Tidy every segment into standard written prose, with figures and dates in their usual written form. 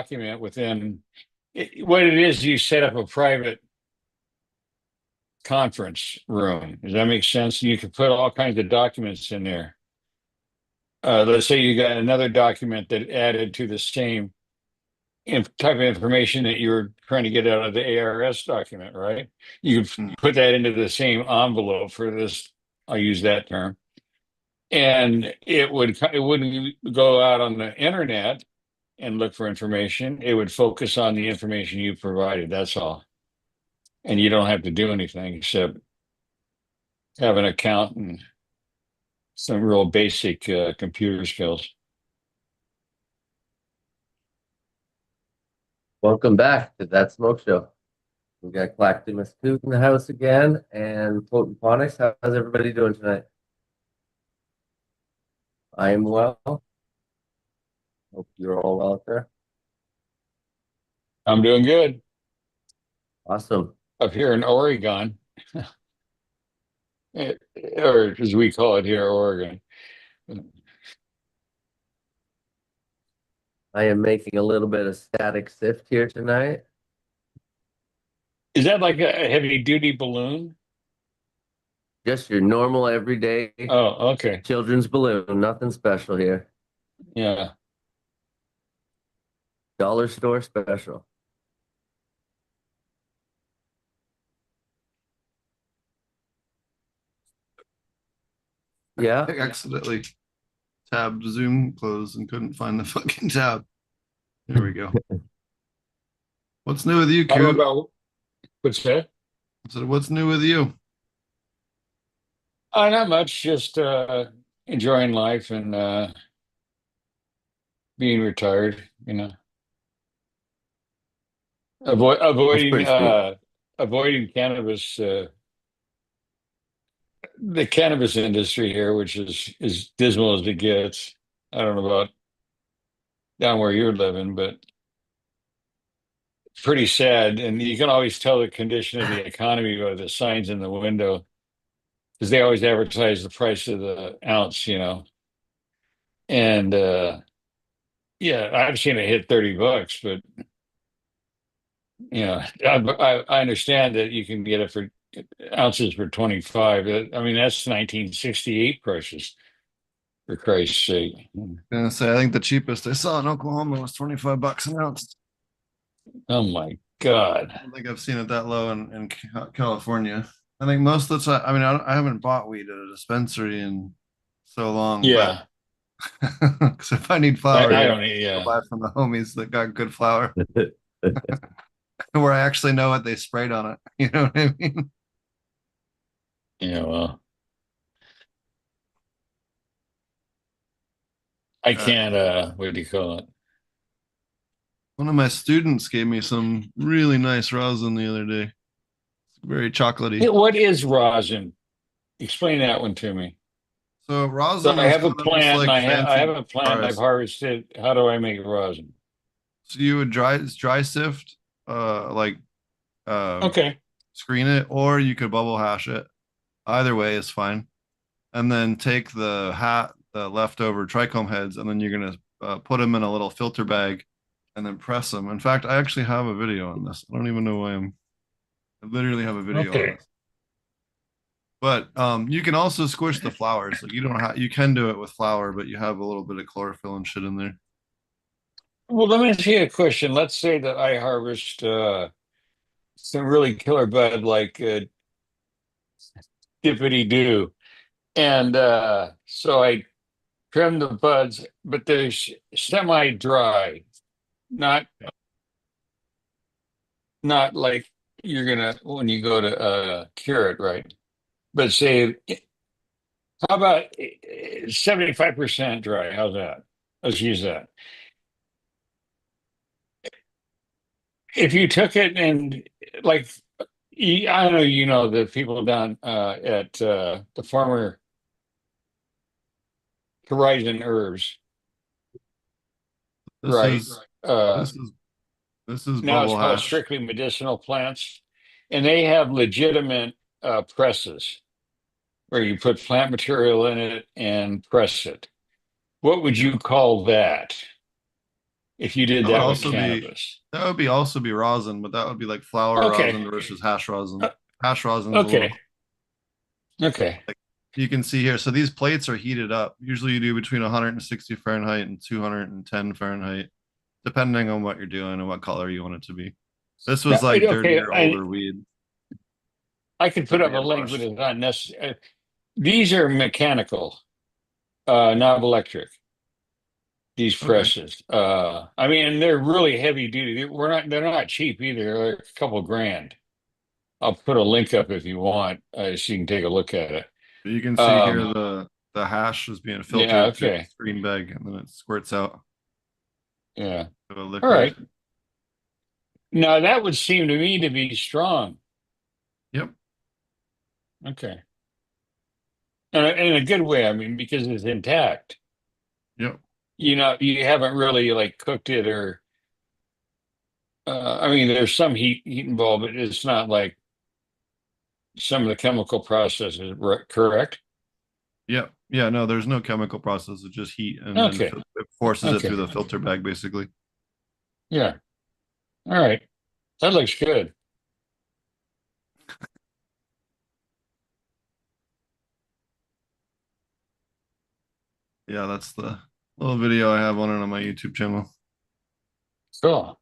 document what it is. You set up a private conference room. Does that make sense? You can put all kinds of documents in there. Let's say you got another document that added to the same type of information that you were trying to get out of the ARS document, right? You could put that into the same envelope for this. I'll use that term, and it wouldn't go out on the internet and look for information. It would focus on the information you provided. That's all, and you don't have to do anything except have an account and some real basic computer skills. Welcome back to That Smoke Show. We got Clackamas Coot in the house again, and Aquaponics. How's everybody doing tonight? I am well. Hope you're all well out there. I'm doing good Awesome. up here in Oregon, or as we call it here, Oregon. I am making a little bit of static sift here tonight. Is that like a heavy duty balloon? Just your normal everyday Oh, okay. children's balloon. Nothing special here. Yeah. Dollar store special. Yeah. I accidentally tabbed Zoom closed and couldn't find the fucking tab. There we go. What's new with you, I don't Coot? know. What's that? So what's new with you? Not much. Just enjoying life and being retired. That's Avoiding pretty sweet. avoiding cannabis. The cannabis industry here, which is as dismal as it gets. I don't know about down where you're living, but pretty sad. And you can always tell the condition of the economy by the signs in the window, because they always advertise the price of the ounce. And yeah, I've seen it hit $30, but I understand that you can get it for ounces for 25. I mean, that's 1968 prices, for Christ's sake. Gonna say I think the cheapest I saw in Oklahoma was $25 an ounce. Oh my God. I don't think I've seen it that low in California. I think most of the time, I mean, I haven't bought weed at a dispensary in so long, but Yeah. because if I need flour, I yeah, don't, I'll yeah. buy from the homies that got good flour, where I actually know what they sprayed on it. You know what I mean? Well, I Uh, can't, what do you call it? One of my students gave me some really nice rosin the other day. It's very chocolatey. What is rosin? Explain that one to me. So So rosin I is have a kind of this plant and like I have fancy a plant I've forest. harvested. How do I make rosin? So you would dry sift, like uh, Okay. screen it, or you could bubble hash it. Either way is fine. And then take the leftover trichome heads, and then you're gonna put them in a little filter bag, and then press them. In fact, I actually have a video on this. I don't even know why I literally have a video on Okay. this. But you can also squish the flowers. Like you can do it with flour, but you have a little bit of chlorophyll and shit in there. Well, let me ask you a question. Let's say that I harvest some really killer bud like dippity doo. And so I trim the buds, but they're semi dry, not not like you're gonna when you go to cure it, right? But say, how about 75% dry? How's that? Let's use that. If you took it and like, I know the people down at the Farmer Horizon Herbs, This right? is Uh, this is this is Now it's bubble called hash. strictly medicinal plants, and they have legitimate presses where you put plant material in it and press it. What would Yeah. you call that? if you did That would that with also be cannabis. also be rosin, but that would be like flower Okay. rosin versus hash rosin. Uh, Hash rosin's a okay. little Okay. like you can see here. So these plates are heated up. Usually you do between 160 Fahrenheit and 210 Fahrenheit, depending on what you're doing and what color you want it to be. This was like Okay. dirtier, older weed. I could put Just up a being link, but rushed. it's not necessary. These are mechanical, not electric. These Okay. presses. I mean, they're really heavy duty. They're not cheap either. They're like a couple grand. I'll put a link up if you want, so you can take a look at it. You can see here Um, the hash is being yeah, filtered through the okay. screen bag and then it squirts out Yeah. to a All liquid. right. Now that would seem to me to be strong. Yep. Okay. In a good way, I mean, because it's intact. Yep. You haven't really like cooked it or I mean, there's some heat involved, but it's not like some of the chemical processes, correct? Yep. Yeah, no, there's no chemical process. It's just heat and then Okay. it forces it Okay. through the filter bag basically. Yeah. All right. That looks good. Yeah, that's the little video I have on it on my YouTube channel. Cool.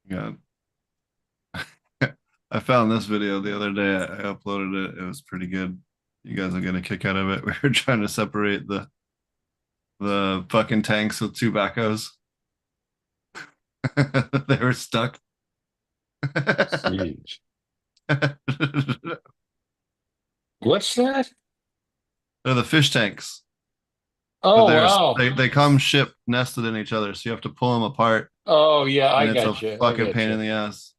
Yeah. I found this video the other day. I uploaded it. It was pretty good. You guys are getting a kick out of it. We were trying to separate the fucking tanks with two backhoes. They were stuck. Jeez. What's that? They're the fish tanks, but Oh, wow. they come shipped nested in each other, so you have to pull them apart, Oh, yeah, and I it's a got you. I fucking got pain in you. the ass.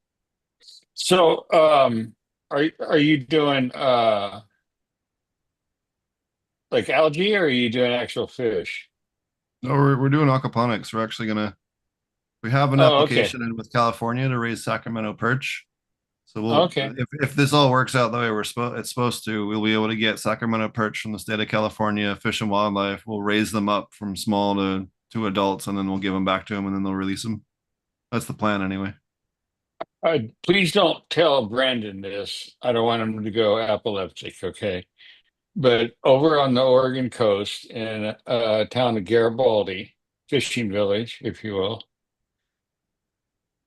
So, are you doing like algae or are you doing actual fish? No, we're doing aquaponics. We're actually gonna we have an Oh, okay. application in with California to raise Sacramento perch. So we'll Okay. if this all works out the way it's supposed to, we'll be able to get Sacramento perch from the state of California, Fish and Wildlife. We'll raise them up from small to adults, and then we'll give them back to them, and then they'll release them. That's the plan, anyway. Please don't tell Brandon this. I don't want him to go epileptic, okay? But over on the Oregon coast in a town of Garibaldi, fishing village, if you will,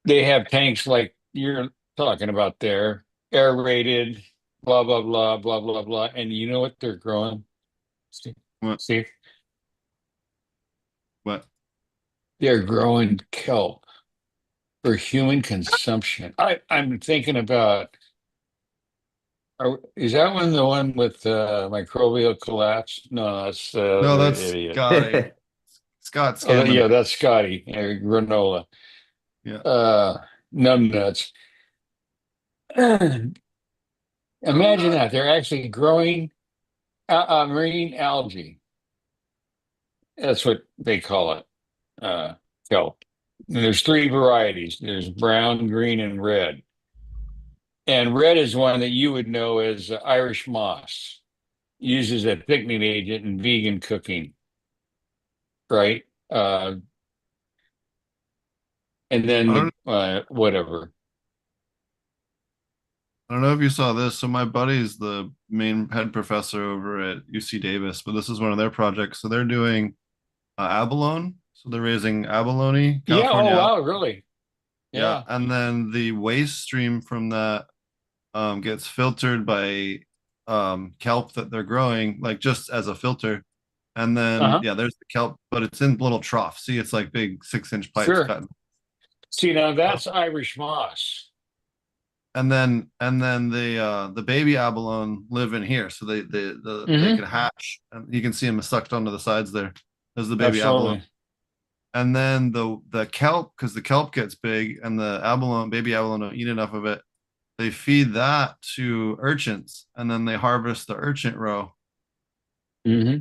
they have tanks like you're talking about there, aerated, blah, blah, blah, blah, blah, blah. And you know what they're growing? Steve, What? Steve? What? They're growing kelp for human consumption. I'm thinking about, is that the one with microbial collapse? No, that's the No, other that's idiot. Scotty. Scott Oh, Scanlon. yeah, that's Scotty, granola, Yeah. uh, numb nuts. Imagine that they're actually growing marine algae. That's what they call it, kelp. And there's three varieties. There's brown, green, and red. And red is one that you would know as Irish moss, used as a thickening agent in vegan cooking, right? And then I don't whatever. I don't know if you saw this. So my buddy's the main head professor over at UC Davis, but this is one of their projects. So they're doing abalone. So they're raising abalone, Yeah. California Oh, wow. abalone. Really? Yeah, Yeah. and then the waste stream from that gets filtered by kelp that they're growing, like just as a filter. And then Uh-huh. yeah, there's the kelp, but it's in little troughs. See, it's like big 6-inch pipes Sure. cut. See, now that's Irish moss. And then the baby abalone live in here, so they Hmm. can hatch, and you can see them sucked onto the sides there. There's the baby abalone, Absolutely. and then the kelp, because the kelp gets big, and the abalone baby abalone don't eat enough of it. They feed that to urchins, and then they harvest the urchin roe. Hmm.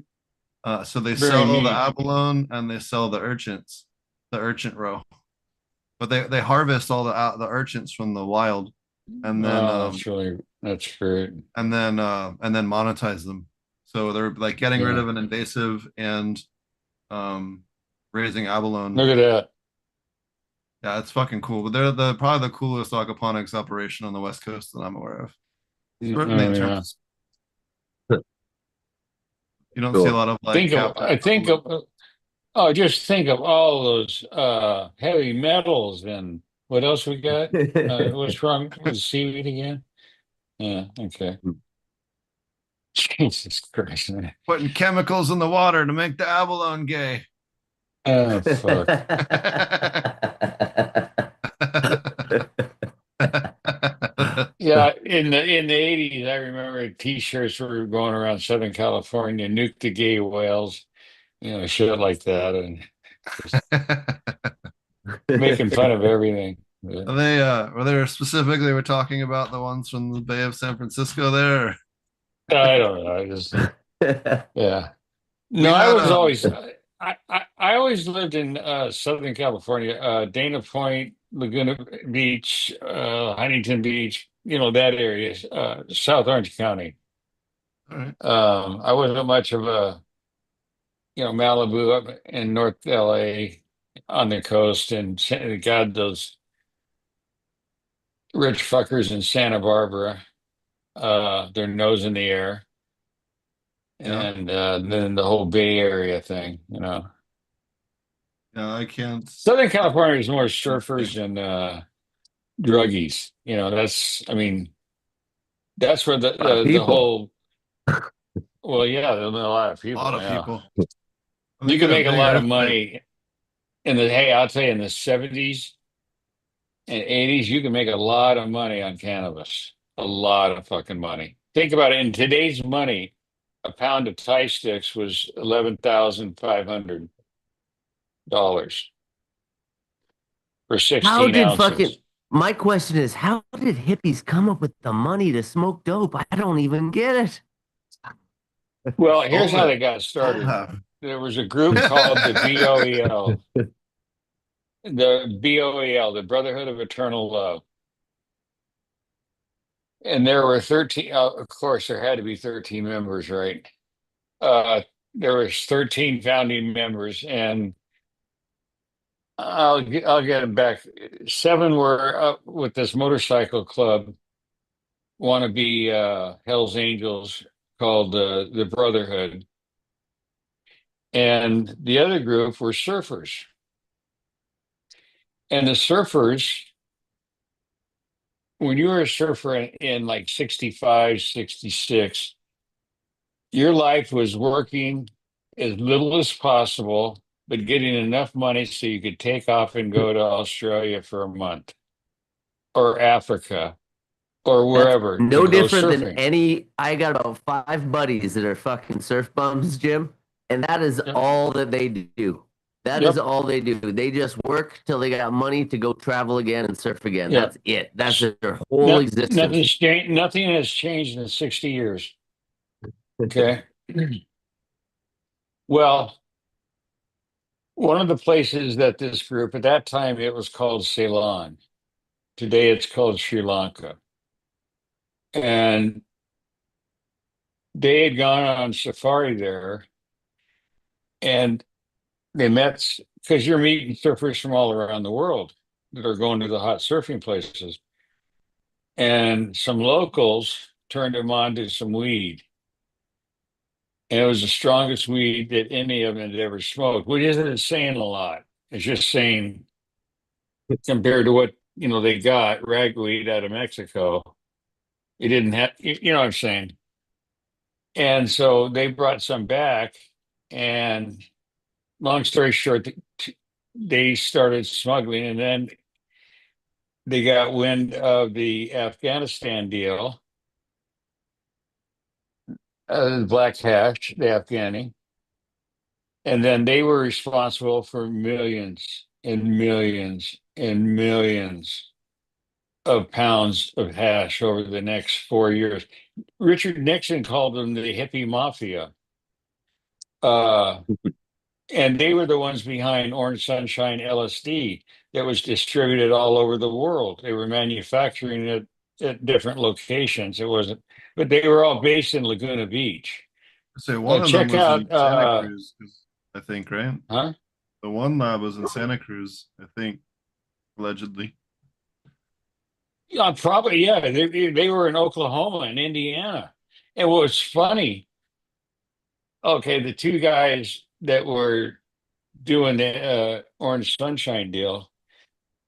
So they Very sell the neat. abalone and they sell the urchins, the urchin roe. But they harvest all the urchins from the wild, and then Oh, that's great. and then monetize them. So they're like getting rid Yeah. of an invasive and um, raising abalone. Look at that. Yeah, it's fucking cool. But they're the probably the coolest aquaponics operation on the West Coast that I'm aware of. Certainly Oh in terms yeah. of you don't see a Cool. lot of like Think of captive I think abalone. of oh, just think of all those heavy metals and what else we got? What's wrong with seaweed again? Yeah, okay. Jesus Christ, man. Putting chemicals in the water to make the abalone gay. Oh fuck. Yeah, in the 80s, I remember T-shirts were going around Southern California, nuke the gay whales, shit like that, and just making fun of everything. Yeah. Are they were they specifically we're talking about the ones from the Bay of San Francisco there? I don't know. I just yeah. We No, I had was always I always lived in Southern California, Dana Point, Laguna Beach, Huntington Beach, that area, South Orange County. all right. I wasn't much of a Malibu up in North LA on the coast, and God, those rich fuckers in Santa Barbara, their nose in the air, Yeah. and then the whole Bay Area thing. Yeah, I can't. Southern California is more surfers and druggies. I mean, that's where the, A lot of the, the people. whole, well, yeah, there's a lot of A lot people. of Yeah. people. They You can get a make a big lot of earthquake. money I'll tell you, in the 70s and 80s, you can make a lot of money on cannabis. A lot of fucking money. Think about it. In today's money, a pound of Thai sticks was $11,500 for How 16 did fucking ounces. my question is, how did hippies come up with the money to smoke dope? I don't even get it. Well, here's Sold how it. they got Sold started. half. There was a group called the BOEL, the Brotherhood of Eternal Love. And there were 13, of course, there had to be 13 members, right? Uh, there was 13 founding members, and I'll get them back. Seven were up with this motorcycle club, want to be Hell's Angels, called the Brotherhood, and the other group were surfers. And the surfers, when you were a surfer in like 65, 66, your life was working as little as possible, but getting enough money so you could take off and go to Australia for a month or Africa or That's wherever to no go different than surfing. any. I got about five buddies that are fucking surf bums, Jim, and that is Yep. all that they do. That is Yep. all they do. They just work till they got money to go travel again and surf again. Yep. That's it. That's their whole existence. Nothing's changed. Nothing has changed in 60 years. Okay. Well, one of the places that this group, at that time, it was called Ceylon. Today it's called Sri Lanka. And they had gone on safari there, and they met, because you're meeting surfers from all around the world that are going to the hot surfing places. And some locals turned them on to some weed. And it was the strongest weed that any of them had ever smoked, which isn't saying a lot. It's just saying, compared to what they got ragweed out of Mexico, it didn't have, you know what I'm saying. And so they brought some back, and long story short, they started smuggling, and then they got wind of the Afghanistan deal, black cash, the Afghani, and then they were responsible for millions and millions and millions of pounds of hash over the next 4 years. Richard Nixon called them the hippie mafia. Uh, and they were the ones behind Orange Sunshine LSD that was distributed all over the world. They were manufacturing it at different locations. It wasn't, but they were all based in Laguna Beach. So one of them check was out, in Santa Cruz, I think, right? huh? The one lab was in Santa Cruz, I think, allegedly. Yeah, probably, yeah. They were in Oklahoma and Indiana. And what was funny, okay, the two guys that were doing the Orange Sunshine deal,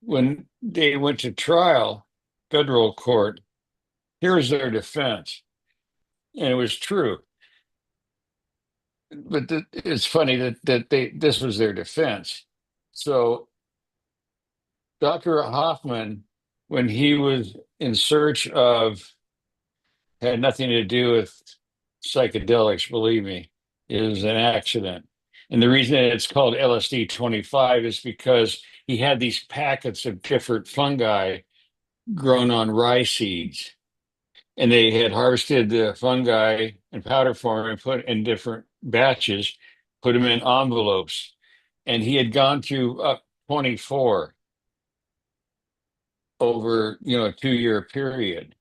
when they went to trial, federal court, here's their defense. And it was true. But it's funny that this was their defense. So Dr. Hoffman, when he was in search of, had nothing to do with psychedelics, believe me, it was an accident. And the reason that it's called LSD 25 is because he had these packets of different fungi grown on rye seeds. And they had harvested the fungi in powder form and put in different batches, put them in envelopes. And he had gone through up 24 over, a 2 year period.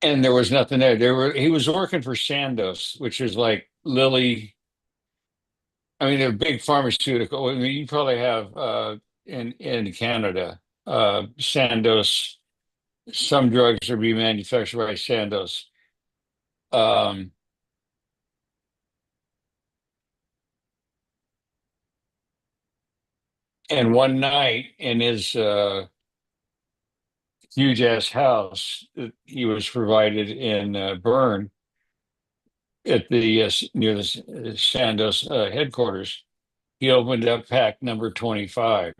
And there was nothing there. He was working for Sandoz, which is like Lilly. I mean, they're big pharmaceutical. I mean, you probably have in Canada, Sandoz. Some drugs are being manufactured by Sandoz. Um, and one night in his huge ass house that he was provided in Bern at the near the Sandoz headquarters, he opened up pack number 25,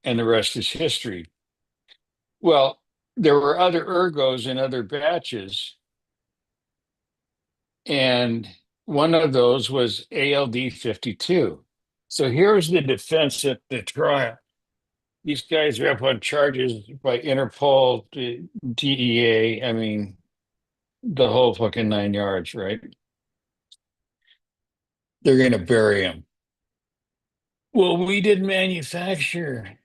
and the rest is history. Well, there were other ergos in other batches, and one of those was ALD 52. So here's the defense at the trial. These guys are up on charges by Interpol, DEA. I mean, the whole fucking 9 yards, right? They're going to bury him. Well, we did manufacture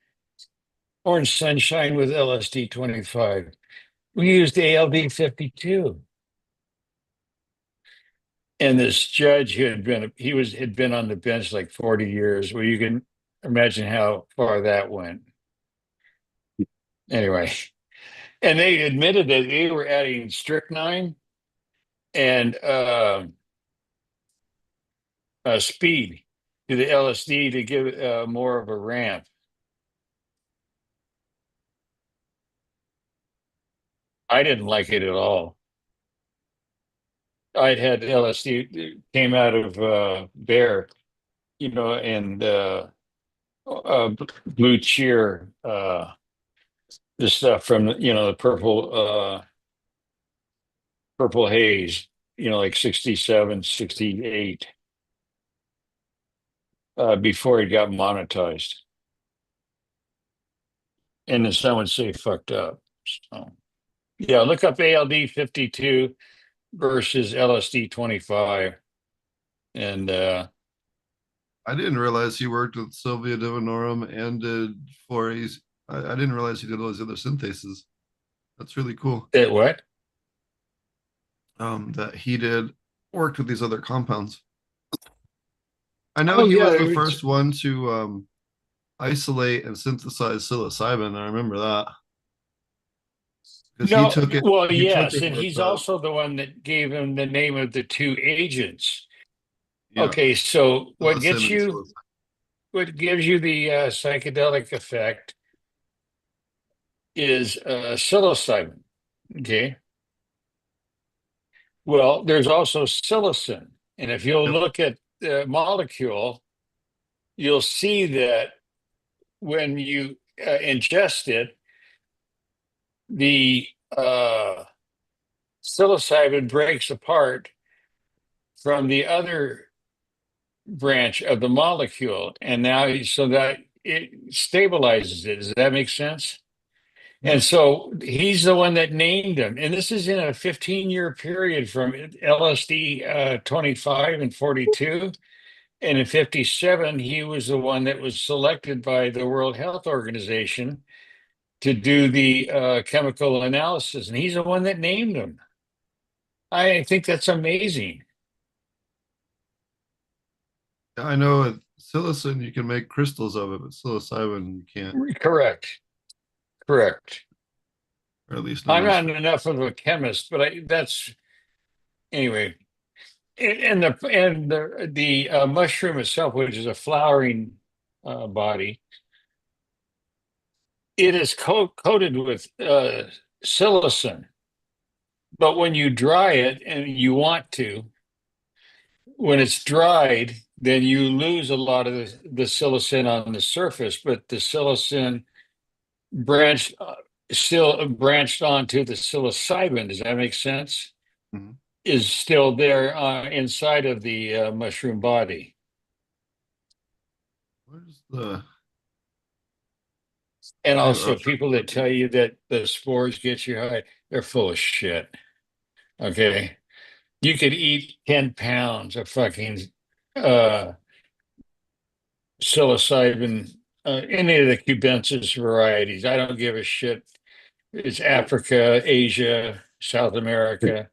Orange Sunshine with LSD 25. We used ALD 52. And this judge who had been on the bench like 40 years. Well, you can imagine how far that went. Anyway, and they admitted that they were adding strychnine and speed to the LSD to give it more of a ramp. I didn't like it at all. I'd had LSD came out of Bear, and Blue Cheer, the stuff from the purple haze, like 67, 68, before it got monetized. And then some would say fucked up. So, yeah, look up ALD 52 versus LSD 25. And I didn't realize he worked with Sylvia Divinorum and did Flores. I didn't realize he did all those other synthases. That's really cool. it what? That he did worked with these other compounds. I know Oh he yeah, was the first one to isolate and synthesize psilocybin. I remember that because no, well, He took yes, it and with he's also the one that gave him the name of the two agents. yeah, Okay, so psilocin and psilocybin. what gives you the psychedelic effect is psilocybin. Okay, well, there's also psilocin, and if you'll Yep. look at the molecule, you'll see that when you ingest it, the psilocybin breaks apart from the other branch of the molecule, and now so that it stabilizes it. Does that make sense? Yeah. And so he's the one that named him. And this is in a 15-year period from LSD 25 and 42. And in 57, he was the one that was selected by the World Health Organization to do the chemical analysis. And he's the one that named him. I think that's amazing. I know with psilocin you can make crystals of it, but psilocybin you can't, Correct. Correct. or at least not I'm as not far. enough of a chemist, but that's anyway. And the mushroom itself, which is a flowering body, it is coated with psilocin. But when you dry it, and you want to, when it's dried, then you lose a lot of the psilocin on the surface, but the psilocin branched still branched onto the psilocybin. Does that make sense? Mhm. Is still there inside of the mushroom body. Where's the And I, also, people that tell you that the spores get you high, they're full of shit. Okay. You could eat 10 pounds of fucking uh, psilocybin, any of the cubensis varieties. I don't give a shit. It's Africa, Asia, South America.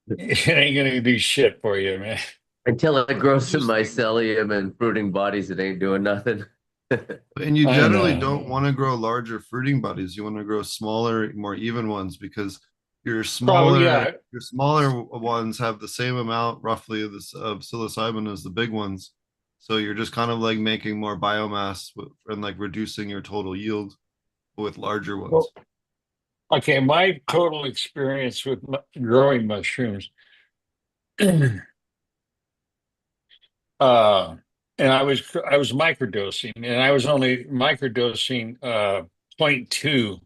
It ain't gonna do shit for you, man. Until it well, grows some mycelium and fruiting bodies, it ain't doing nothing. and you I generally know. don't want to grow larger fruiting bodies. You want to grow smaller, more even ones because your Probably, smaller yeah. your smaller ones have the same amount roughly of this of psilocybin as the big ones. So you're just kind of like making more biomass and like reducing your total yield with larger Well, ones. okay, my total experience with growing mushrooms, uh, and I was microdosing, and I was only microdosing zero point 0.2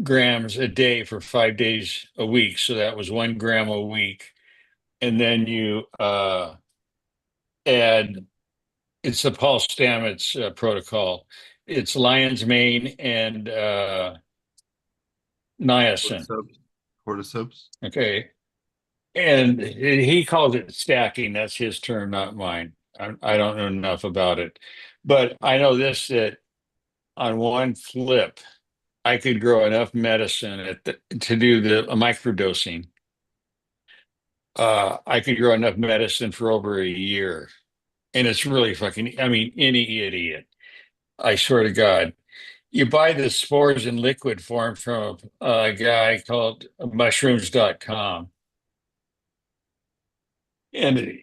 grams a day for 5 days a week. So that was 1 gram a week. And then you add, it's the Paul Stamets protocol. It's lion's mane and niacin. Cordyceps. Cordyceps. Okay. And he calls it stacking. That's his term, not mine. I don't know enough about it. But I know this, that on one flip, I could grow enough medicine to do the microdosing. I could grow enough medicine for over a year. And it's really fucking, I mean, any idiot. I swear to God. You buy the spores in liquid form from a guy called mushrooms.com. And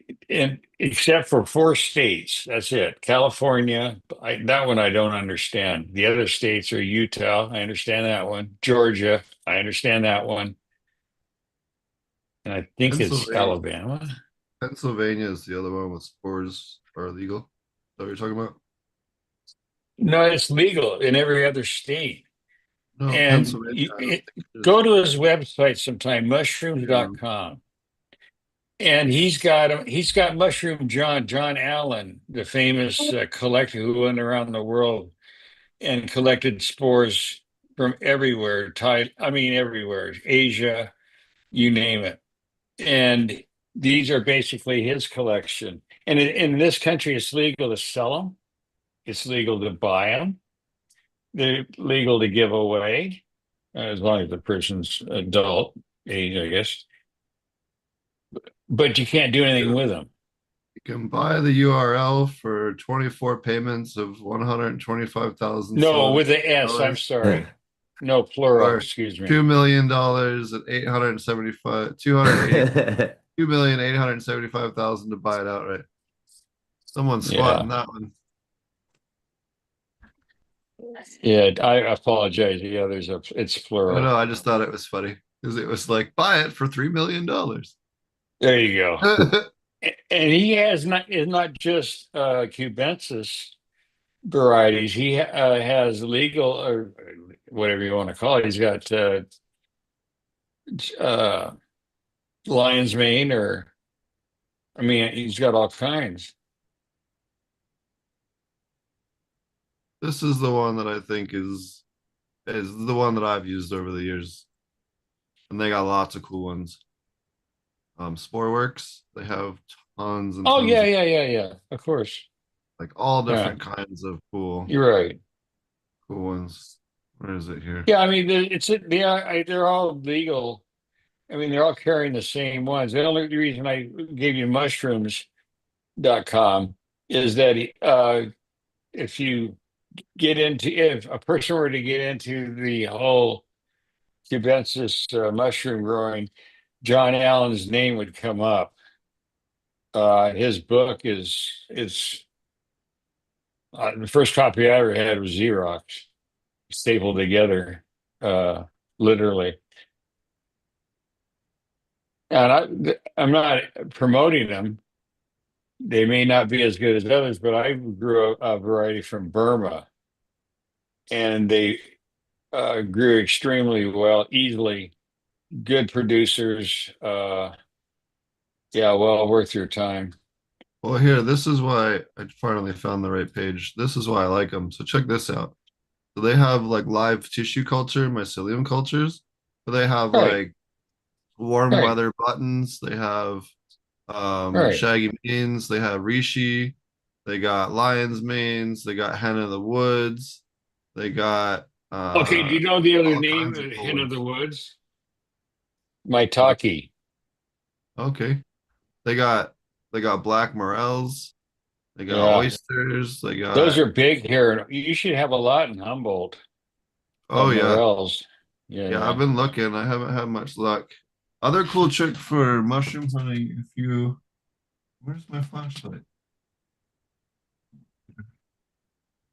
except for 4 states, that's it. California, that one I don't understand. The other states are Utah, I understand that one. Georgia, I understand that one. And I think it's Pennsylvania. Alabama. Pennsylvania is the other one with spores are illegal. Is that what you're talking about? No, it's legal in every other state. No, And Pennsylvania, I don't think it go is. to his website sometime, Yeah. mushrooms.com. And he's got Mushroom John Allen, the famous collector who went around the world and collected spores from everywhere. I mean, everywhere, Asia, you name it. And these are basically his collection. And in this country, it's legal to sell them. It's legal to buy them. They're legal to give away, as long as the person's adult age, I guess. But you can't do anything with them. You can buy the URL for 24 payments of 125,000 No, with the S, I'm dollars sorry. No, plural, or excuse me. $2 million at 875 280 2,875,000 to buy it outright. Someone's Yeah. squatting that one. Yeah, I apologize. Yeah, it's Oh plural. no, I just thought it was funny because it was like buy it for $3 million. There you go. And he is not just cubensis varieties. He has legal, or whatever you want to call it. He's got uh, lion's mane, or I mean, he's got all kinds. This is the one that I think is the one that I've used over the years, and they got lots of cool ones. Sporeworks, they have tons and Oh tons yeah, of yeah, yeah, yeah. Of course. like all Yeah, different kinds of you're right. cool ones. Where is it here? Yeah, I mean, they're all legal. I mean, they're all carrying the same ones. The only reason I gave you mushrooms.com is that if you get into, if a person were to get into the whole cubensis mushroom growing, John Allen's name would come up. His book is the first copy I ever had was Xerox, stapled together, uh, literally. And I'm not promoting them. They may not be as good as others, but I grew a variety from Burma, and they grew extremely well, easily. Good producers. Yeah, well worth your time. Well, here, this is why I finally found the right page. This is why I like them. So check this out. So they have like live tissue culture, mycelium cultures, but they have Right, like warm right, weather buttons. They have right. shaggy manes. They have reishi. They got lion's manes. They got hen of the woods. They got Okay, do you know the other all name kinds of of cool Hen of the ones. Woods? Like, Maitake. okay. They got black morels. They got Yeah, oysters. They those got are big here. You should have a lot in Humboldt of oh yeah. morels. Yeah, Yeah, I've yeah. been looking. I haven't had much luck. Other cool trick for mushroom hunting, if you where's my flashlight?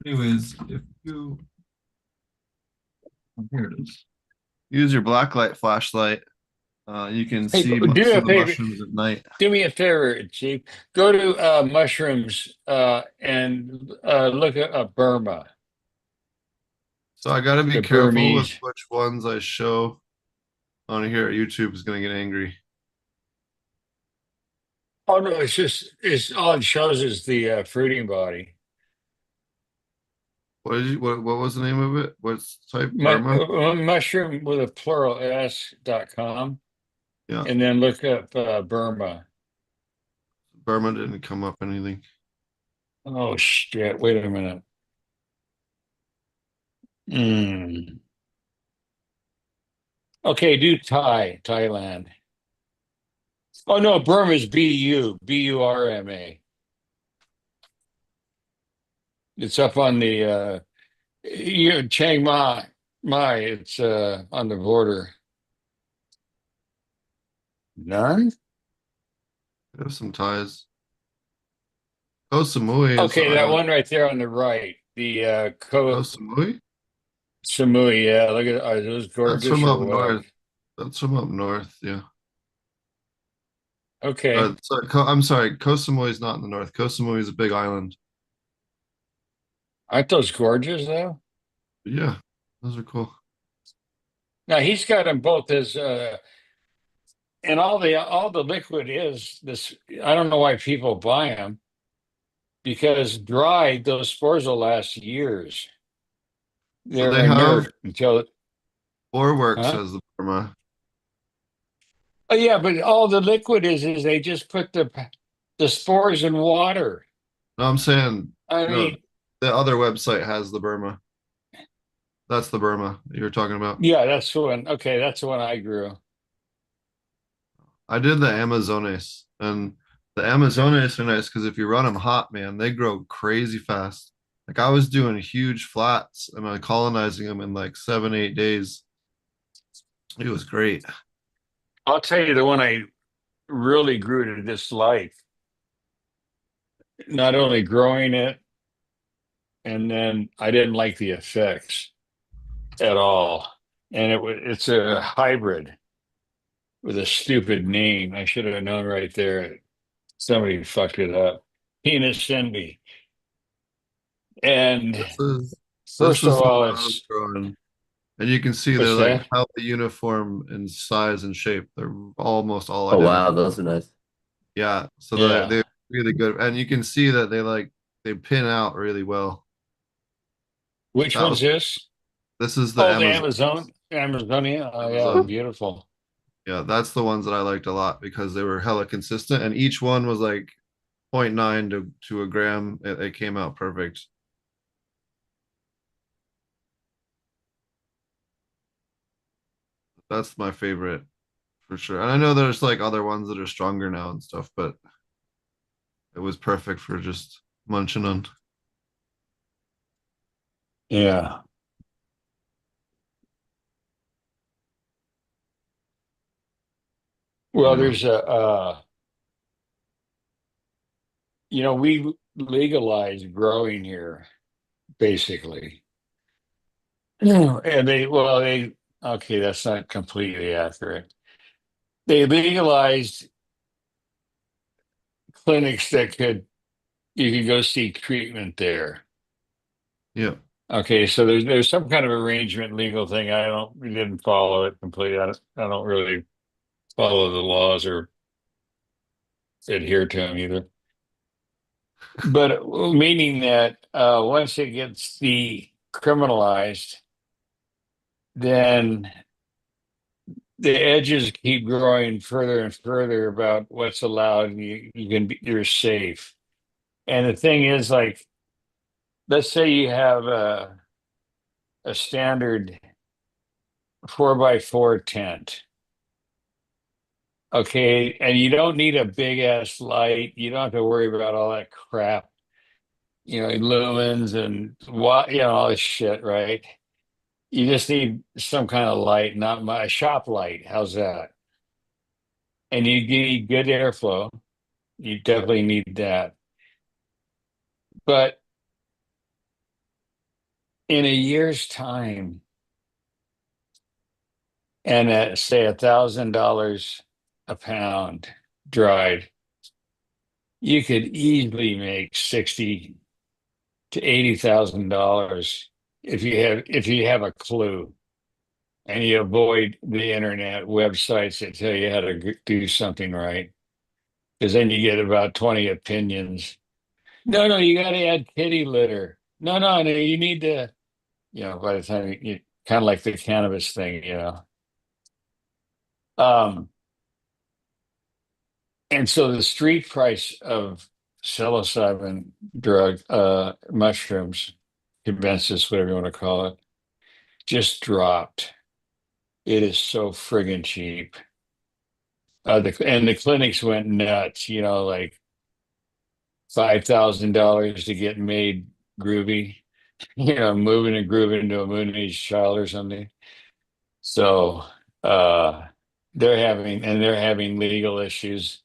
Anyways, if you here it is. Use your blacklight flashlight. You can Hey, see do me most a of the favor. mushrooms at night. Do me a favor, Chief. Go to mushrooms and look at Burma, So I gotta be the careful with Burmese. which ones I show on here. YouTube is gonna get angry. Oh no, it's all it shows is the fruiting body. What was the name of it? What's type Burma? Mushroom with a plural s.com, Yeah, and then look up Burma. Burma didn't come up anything. Oh shit! Wait a minute. Hmm. Okay, do Thailand. Oh no, Burma's Burma. It's up on the Chiang Mai. It's on the border. None. I have some ties. Koh Samui is the Okay, that island. one right there on the right, the Koh Koh Samui? Samui. Yeah, look at are those That's from gorgeous or up what? north. That's from up north. Yeah. Okay, I'm sorry. Koh Samui is not in the north. Koh Samui is a big island. aren't those gorgeous though? But yeah, those are cool. Now he's got them both as and all the liquid is this. I don't know why people buy them because dried those spores will last years. So they They're have inert until Works huh? as the Burma. Oh yeah, but all the liquid is they just put the spores in water. No, I'm saying I no. mean, The other website has the Burma. That's the Burma that you're talking about. yeah, that's the one. Okay, that's the one I grew. I did the Amazones, and the Amazones are nice because if you run them hot, man, they grow crazy fast. Like I was doing huge flats and I colonizing them in like 7, 8 days. It was great. I'll tell you the one I really grew to dislike. Not only growing it, and then I didn't like the effects at all. And it's a hybrid with a stupid name. I should have known right there. Somebody fucked it up. Penis envy. And This is this first of is the all, one I was it's growing. And you can see they're what's like that? hella uniform in size and shape. They're almost all Oh wow, identical. those are nice. Yeah, so Yeah. they're really good, and you can see that they pin out really well. Which That one's was this? this is the Oh, the Amazon. Amazonia. Oh yeah, Amazon. beautiful. Yeah, that's the ones that I liked a lot because they were hella consistent, and each one was like zero point 0.9 to a gram. It came out perfect. That's my favorite for sure. And I know there's like other ones that are stronger now and stuff, but it was perfect for just munching on. Yeah. Well, Yeah. there's we legalized growing here, basically. And okay, that's not completely accurate. They legalized clinics that you could go seek treatment there. Yeah. Okay, so there's some kind of arrangement legal thing. We didn't follow it completely. I don't really follow the laws or adhere to them either. But meaning that once it gets decriminalized, then the edges keep growing further and further about what's allowed, and you're safe. And the thing is, like, let's say you have a standard 4x4 tent. Okay, and you don't need a big ass light. You don't have to worry about all that crap, lumens and what, all this shit, right? You just need some kind of light, not my shop light. How's that? And you need good airflow. You definitely need that. But in a year's time, and at say $1,000 a pound dried, you could easily make 60 to $80,000 if you have a clue and you avoid the internet websites that tell you how to do something right. Because then you get about 20 opinions. No, no, you got to add kitty litter. No, no, no, you need to, by the time you kind of like the cannabis thing. Um, and so the street price of psilocybin drug, mushrooms, cubensis, whatever you want to call it, just dropped. It is so friggin' cheap. And the clinics went nuts, like $5,000 to get made groovy, moving and grooving into a Mooney's child or something. So uh they're having legal issues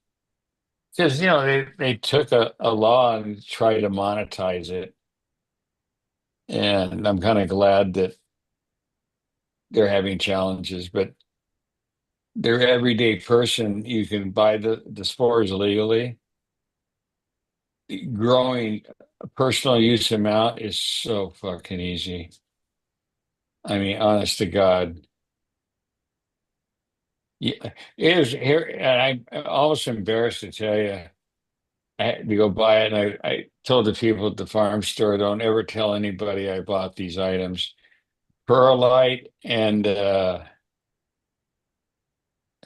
because they took a law and tried to monetize it. And I'm kind of glad that they're having challenges, but their everyday person, you can buy the spores legally. Growing a personal use amount is so fucking easy. I mean, honest to God. Yeah, here's here, and I'm almost embarrassed to tell you. I had to go buy it, and I told the people at the farm store, don't ever tell anybody I bought these items. Perlite and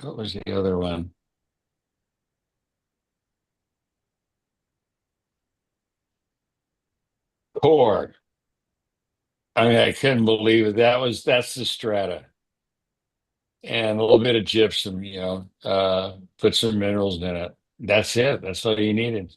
what was the other one? Core. I mean, I couldn't believe it. That's the strata. And a little bit of gypsum, put some minerals in it. That's it. That's all you needed.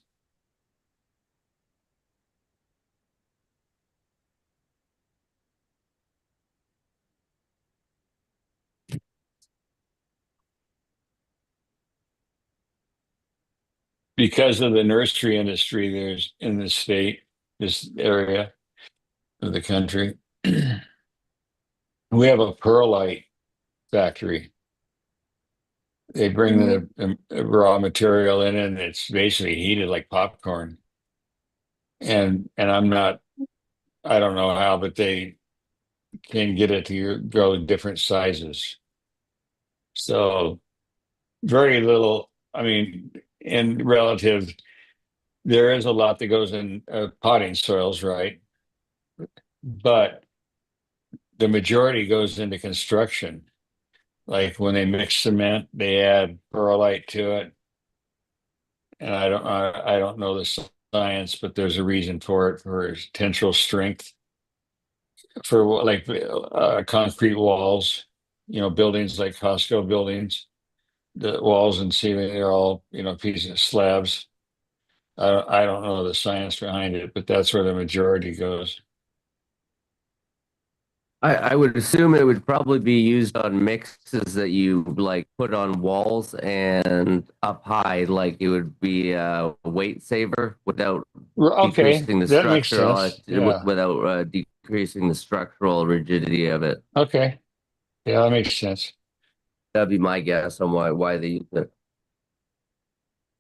Because of the nursery industry there's in the state, this area of the country. We have a perlite factory. They bring the raw material in and it's basically heated like popcorn. And I don't know how, but they can get it to grow in different sizes. So very little, I mean, in relative, there is a lot that goes in potting soils, right? But the majority goes into construction. Like when they mix cement, they add perlite to it. And I don't know the science, but there's a reason for it for its tensile strength for like concrete walls, buildings like Costco buildings. the walls and ceiling, they're all, pieces of slabs. I don't know the science behind it, but that's where the majority goes. I would assume it would probably be used on mixes that you like put on walls and up high, like it would be a weight saver without Okay, decreasing the that makes structural sense. Yeah. without decreasing the structural rigidity of it. Okay. Yeah, that makes sense. That'd be my guess on why they use it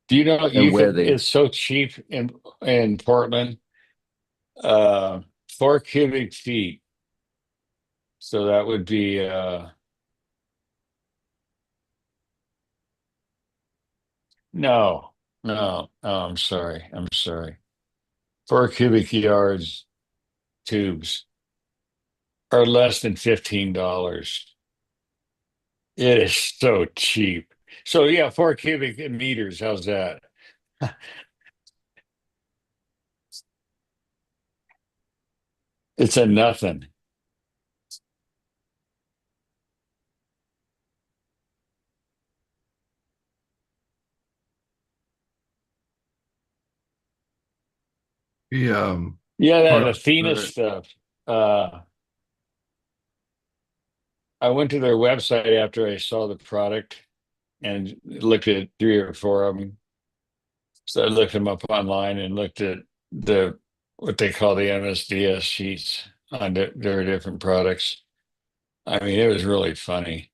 Do you know and you where could? they. It's so cheap in Portland. Uh, 4 cubic feet. So that would be no, no. I'm sorry. I'm sorry. 4 cubic yards tubes are less than $15. It is so cheap. So yeah, 4 cubic meters. How's that? It's a nothing. He Yeah, put that up Athena the stuff. Uh, I went to their website after I saw the product and looked at three or four of them. So I looked them up online and looked at the what they call the MSDS sheets on their different products. I mean, it was really funny.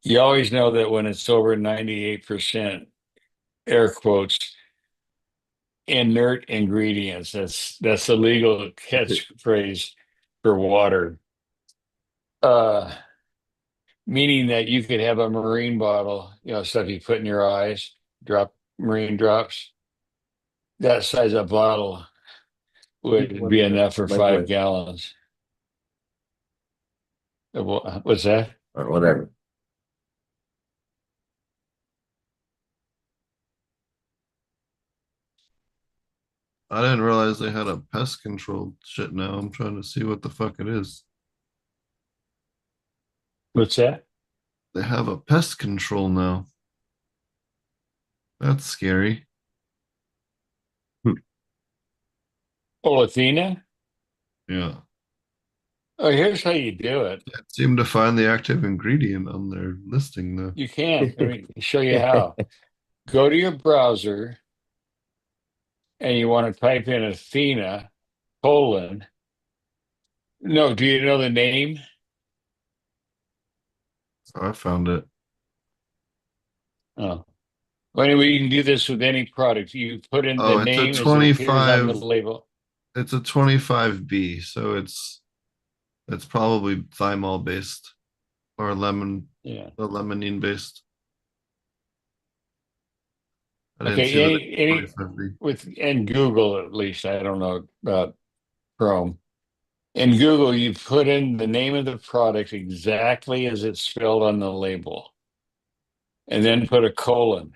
You always know that when it's over 98%, air quotes, inert ingredients. That's a legal catchphrase for water. Uh, Meaning that you could have a marine bottle, stuff you put in your eyes, drop marine drops. That size of bottle would be enough for five Liquid gallons. What's that? or whatever. I didn't realize they had a pest control shit now. I'm trying to see what the fuck it is. What's that? They have a pest control now. That's scary. Oh, Athena? Yeah. Oh, here's how you do it. Can't seem to find the active ingredient on their listing though. You can. Let me show you how. Go to your browser and you want to type in Athena, colon. No, do you know the name? I found it. Oh. Well, anyway, you can do this with any product. You put in the Oh, it's a name as it appears on the 25. label. It's a 25B, so it's probably thymol based or lemon, Yeah. the lemonine based. I didn't see Okay. that Any 25B. with and Google at least. I don't know about Chrome. In Google, you put in the name of the product exactly as it's spelled on the label, and then put a colon,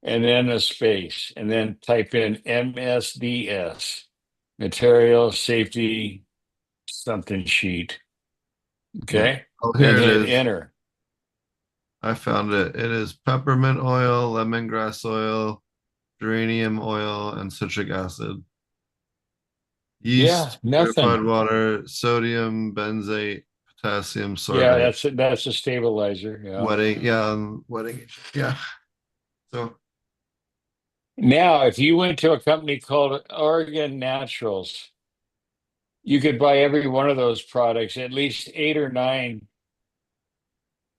and then a space, and then type in MSDS, Material Safety something sheet. Yeah. Okay. Oh, here And it hit is. enter. I found it. It is peppermint oil, lemongrass oil, geranium oil, and citric acid. Yeah, Yeast, nothing. purified water, sodium, benzate, potassium Yeah, sorbate, that's a stabilizer. Yeah. wetting. Yeah, wetting. Yeah. So, Now, if you went to a company called Oregon Naturals, you could buy every one of those products, at least eight or nine.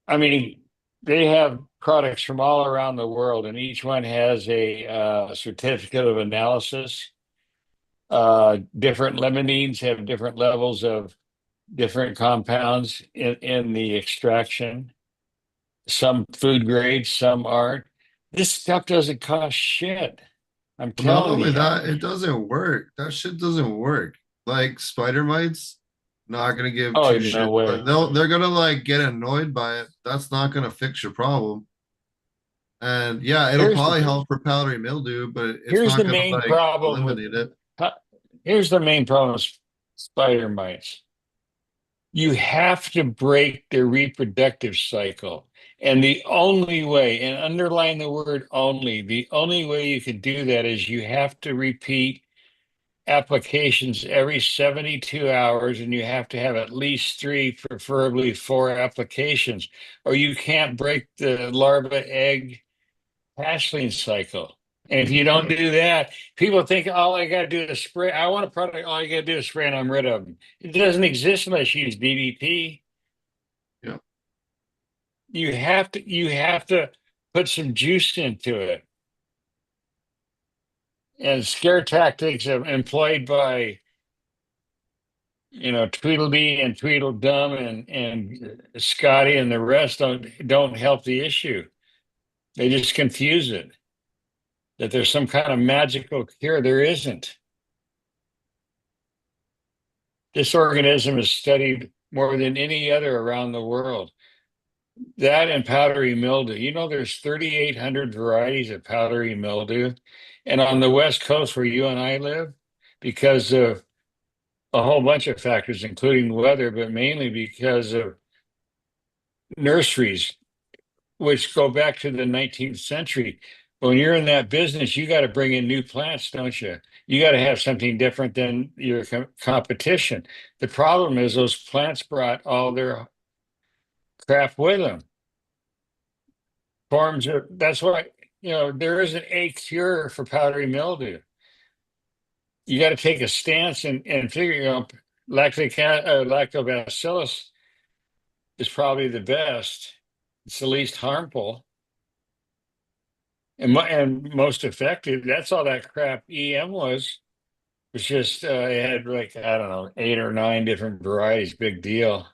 I mean, they have products from all around the world, and each one has a certificate of analysis. Different limonene have different levels of different compounds in the extraction. Some food grade, some aren't. This stuff doesn't cost shit. I'm not telling only you. that, it doesn't work. That shit doesn't work. Like spider mites, not gonna give Oh, two no shit. But way. they're gonna like get annoyed by it. That's not gonna fix your problem. And yeah, it'll Here's probably the help for powdery mildew, but it's here's not the gonna main like problem with eliminate it. here's the main problem with spider mites. You have to break the reproductive cycle. And the only way, and underline the word only, the only way you can do that is you have to repeat applications every 72 hours, and you have to have at least three, preferably four applications, or you can't break the larva egg hatchling cycle. And if you don't do that, people think all I got to do is spray. I want a product, all you got to do is spray and I'm rid of them. It doesn't exist unless you use DDT. Yeah. You have to put some juice into it. And scare tactics employed by Tweedledee and Tweedledum and Scotty and the rest don't help the issue. They just confuse it. That there's some kind of magical cure. There isn't. This organism is studied more than any other around the world. That and powdery mildew. There's 3,800 varieties of powdery mildew. And on the West Coast where you and I live, because of a whole bunch of factors, including weather, but mainly because of nurseries, which go back to the 19th century. When you're in that business, you got to bring in new plants, don't you? You got to have something different than your competition. The problem is those plants brought all their crap with them. That's why, there isn't a cure for powdery mildew. You got to take a stance and figure, lactobacillus is probably the best. It's the least harmful and most effective. That's all that crap EM was. It's just it had like, I don't know, 8 or 9 different varieties. Big deal.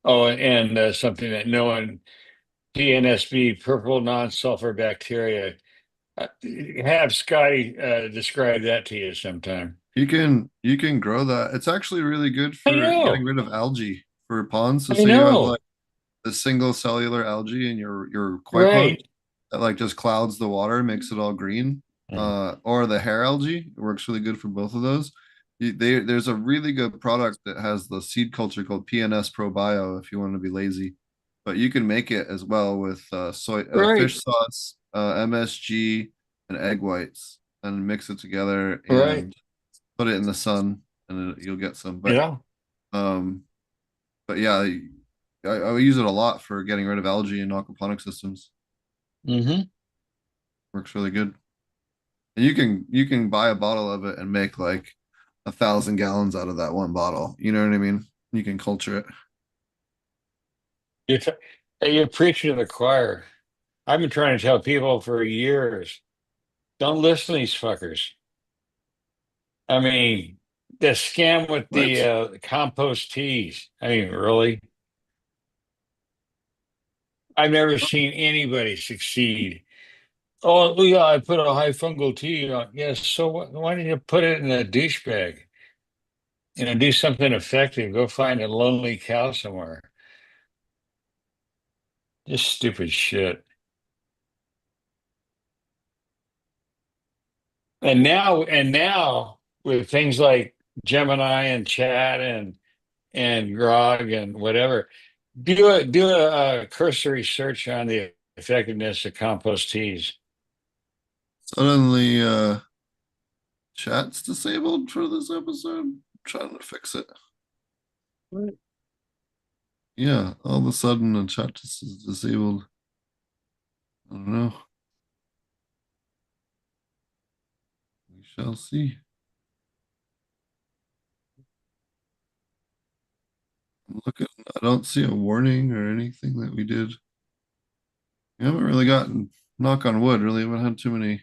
Oh, and something that no one, PNSB, purple non-sulfur bacteria. Have Scotty describe that to you sometime. You can grow that. It's actually really good I for getting know, rid of algae for ponds. So I say you have know. like the single cellular algae in your koi pond Right. that like just clouds the water, makes it all green. Or the hair algae, it works really good for both of those. There's a really good product that has the seed culture called PNS ProBio if you want to be lazy, but you can make it as well with Right. fish sauce, MSG, and egg whites, and mix it together Right. and put it in the sun, and you'll get some. Yeah. Um, but yeah, I use it a lot for getting rid of algae in aquaponic systems. Hmm. Works really good. And you can buy a bottle of it and make like 1,000 gallons out of that one bottle. You know what I mean? You can culture it. You t- hey, you're preaching to the choir. I've been trying to tell people for years, don't listen to these fuckers. I mean, the scam with the What? compost teas. I mean, really? I've never seen anybody succeed. Oh, yeah, I put a high fungal tea on. Yes, so what, why didn't you put it in a douchebag? Do something effective. Go find a lonely cow somewhere. Just stupid shit. And now with things like Gemini and Chat and Grog and whatever, do a cursory search on the effectiveness of compost teas. Suddenly, chat's disabled for this episode. I'm trying to fix it. Right. Yeah, all of a sudden the chat just is disabled. I don't know. We shall see. Look at, I don't see a warning or anything that we did. We haven't really gotten, knock on wood, really haven't had too many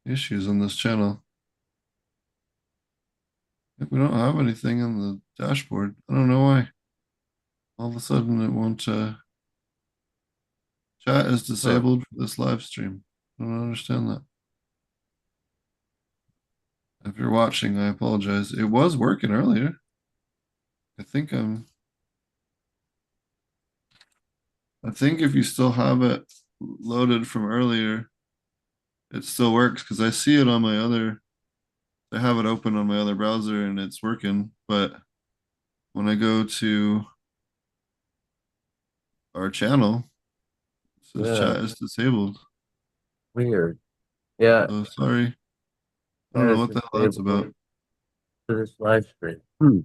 issues on this channel. We don't have anything on the dashboard. I don't know why. All of a sudden it won't, chat is Huh. disabled for this live stream. I don't understand that. If you're watching, I apologize. It was working earlier. I think I think if you still have it loaded from earlier, it still works because I see it on my other, I have it open on my other browser and it's working, but when I go to our channel, it says Yeah, chat is disabled. weird. Yeah, So sorry. I don't that know is what the hell that's about. disabled to this live stream. Hmm.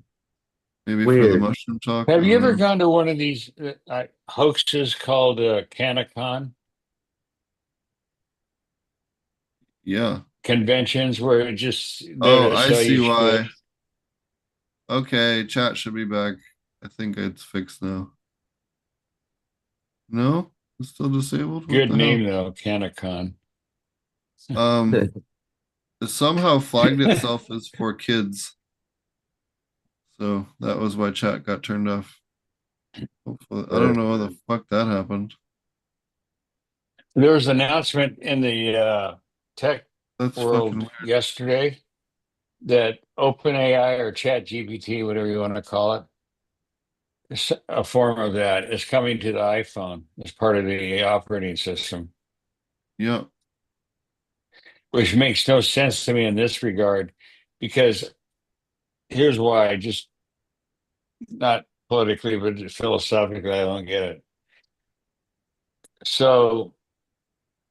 Maybe for the Weird. mushroom talk. I Have you don't ever know. gone to one of these hoaxes called Canacon Yeah. conventions where it just there Oh, to I sell you see shit? why. Okay, chat should be back. I think it's fixed now. No, it's still disabled. What Good the hell? name though, Canacon. Um, it somehow flagged itself as for kids. So that was why chat got turned off. Hopefully, I don't know how the fuck that happened. There was an announcement in the tech That's fucking world weird. yesterday that OpenAI or ChatGPT, whatever you want to call it, a form of that is coming to the iPhone as part of the operating system, Yeah. which makes no sense to me in this regard, because here's why, just not politically, but philosophically, I don't get it. So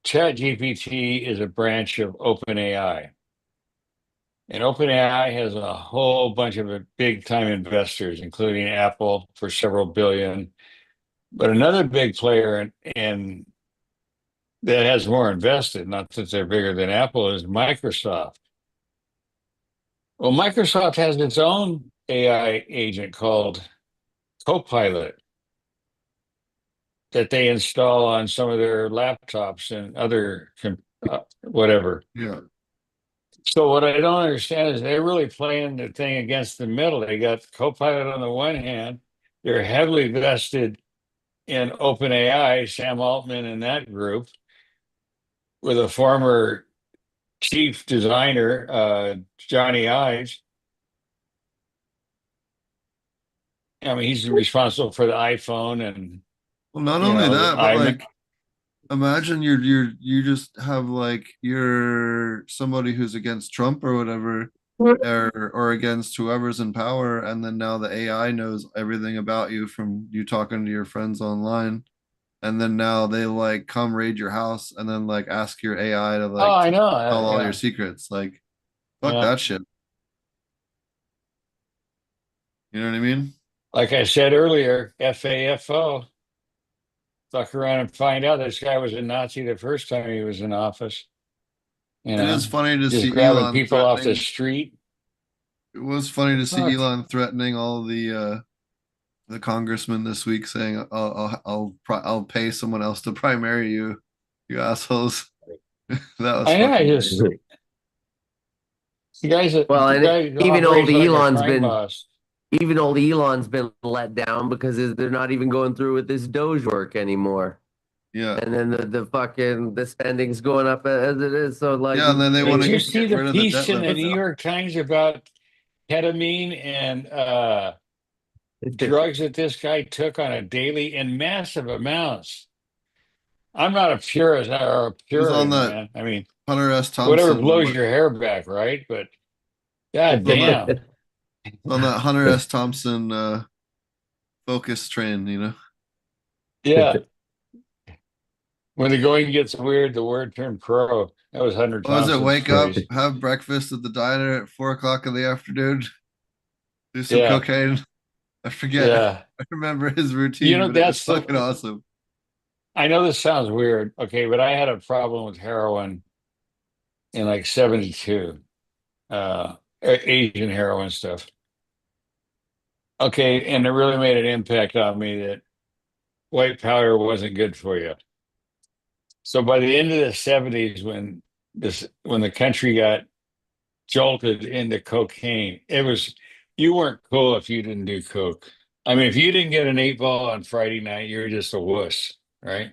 ChatGPT is a branch of OpenAI. And OpenAI has a whole bunch of big time investors, including Apple for several billion. But another big player in that has more invested, not that they're bigger than Apple, is Microsoft. Well, Microsoft has its own AI agent called Copilot that they install on some of their laptops and other whatever. Yeah. So what I don't understand is they're really playing the thing against the middle. They got Copilot on the one hand, they're heavily vested in OpenAI, Sam Altman and that group, with a former chief designer, Johnny Ives. I mean, he's responsible for the iPhone and Well, not only the that, but iMac. like imagine you just have like you're somebody who's against Trump or whatever, or against whoever's in power, and then now the AI knows everything about you from you talking to your friends online, and then now they like come raid your house and then like ask your AI to Oh, like I to know. tell all your Yeah, secrets. Like fuck yeah. that shit. You know what I mean? Like I said earlier, FAFO. Fuck around and find out this guy was a Nazi the first time he was in office. You It is know, funny to just see grabbing Elon people off the threatening. street. It was funny to see Fuck. Elon threatening all the congressman this week saying, I'll pay someone else to primary you, you assholes." That was I know. I fucking great. just Well, the and guy even old operates like a Elon's crime been boss. even old Elon's been let down because they're not even going through with this Doge work anymore. Yeah. And then the fucking the spending's going up as it is. So like Yeah, and then they want Did to you it's see get the rid of the piece debt in the limit New now. York Times about ketamine and drugs that this guy took on a daily in massive amounts? I'm not a purist or a It was on Puritan, that man. I mean, Hunter S. whatever Thompson, blows your hair back, right? But god on that damn. on that Hunter S. Thompson focus train, you know. Yeah. When the going gets weird, the word turned pro. That was Hunter What was it? Thompson's Wake up, phrase. have breakfast at the diner at 4 o'clock in the afternoon, do some Yeah. cocaine. I forget. Yeah. I remember his routine, but it was That's fucking the awesome. I know this sounds weird, okay, but I had a problem with heroin in like 72, Asian heroin stuff. Okay, and it really made an impact on me that white powder wasn't good for you. So by the end of the 70s, when the country got jolted into cocaine, it was you weren't cool if you didn't do coke. I mean, if you didn't get an 8 ball on Friday night, you're just a wuss, right?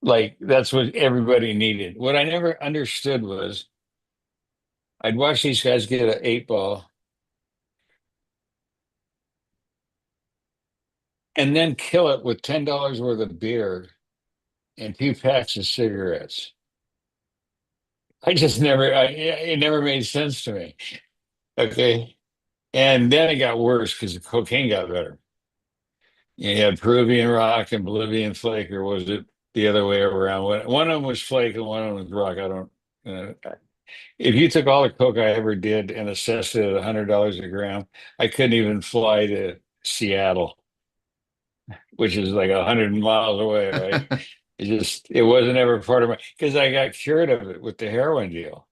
Like that's what everybody needed. What I never understood was I'd watch these guys get an 8 ball and then kill it with $10 worth of beer and 2 packs of cigarettes. I just never, it never made sense to me. Okay. And then it got worse because the cocaine got better. You had Peruvian rock and Bolivian flake, or was it the other way around? One of them was flake and one of them was rock. I don't. If you took all the coke I ever did and assessed it at $100 a gram, I couldn't even fly to Seattle, which is like 100 miles away, right? It wasn't ever part of my, because I got cured of it with the heroin deal.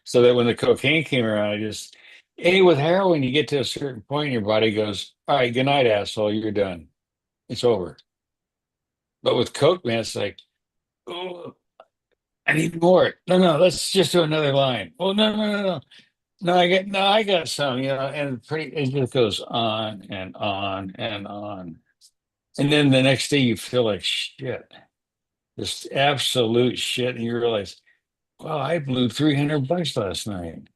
So that when the cocaine came around, hey, with heroin, you get to a certain point, your body goes, all right, good night, asshole, you're done. It's over. But with coke, man, it's like, oh, I need more. No, no, let's just do another line. Oh, no, no, no, no. No, I got some, and it just goes on and on and on. And then the next day you feel like shit, this absolute shit, and you realize, wow, I blew $300 last night.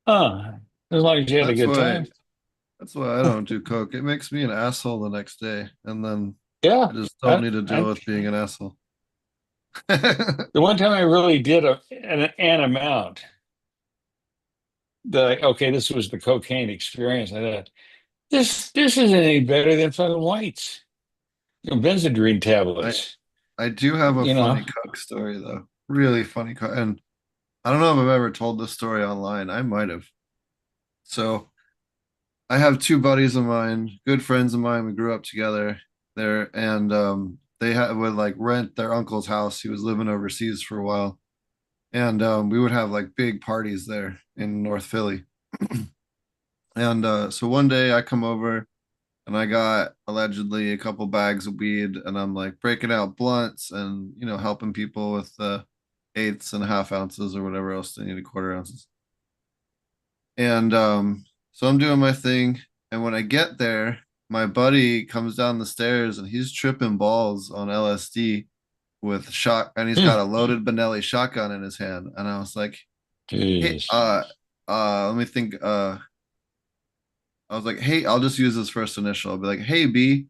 Huh. As long as you had a That's good why time. that's why I don't do coke. It makes me an asshole the next day, and then Yeah. I just don't I, need to deal I, with being an asshole. the one time I really did an amount, okay, this was the cocaine experience. I thought, this isn't any better than fucking whites, Benzedrine I tablets, I do have a you know. funny coke story though. Really funny coke, and I don't know if I've ever told this story online. I might have. So I have two buddies of mine, good friends of mine. We grew up together there, and would like rent their uncle's house. He was living overseas for a while, and we would have like big parties there in North Philly. And so one day I come over and I got allegedly a couple bags of weed, and I'm like breaking out blunts and helping people with the eighths and half ounces or whatever else they needed, quarter ounces. And so I'm doing my thing, and when I get there, my buddy comes down the stairs and he's tripping balls on LSD with shot, and he's got Hmm. a loaded Benelli shotgun in his hand. And I was like, hey, Jeez. let me think. I was like, hey, I'll just use his first initial. I'll be like, hey, B,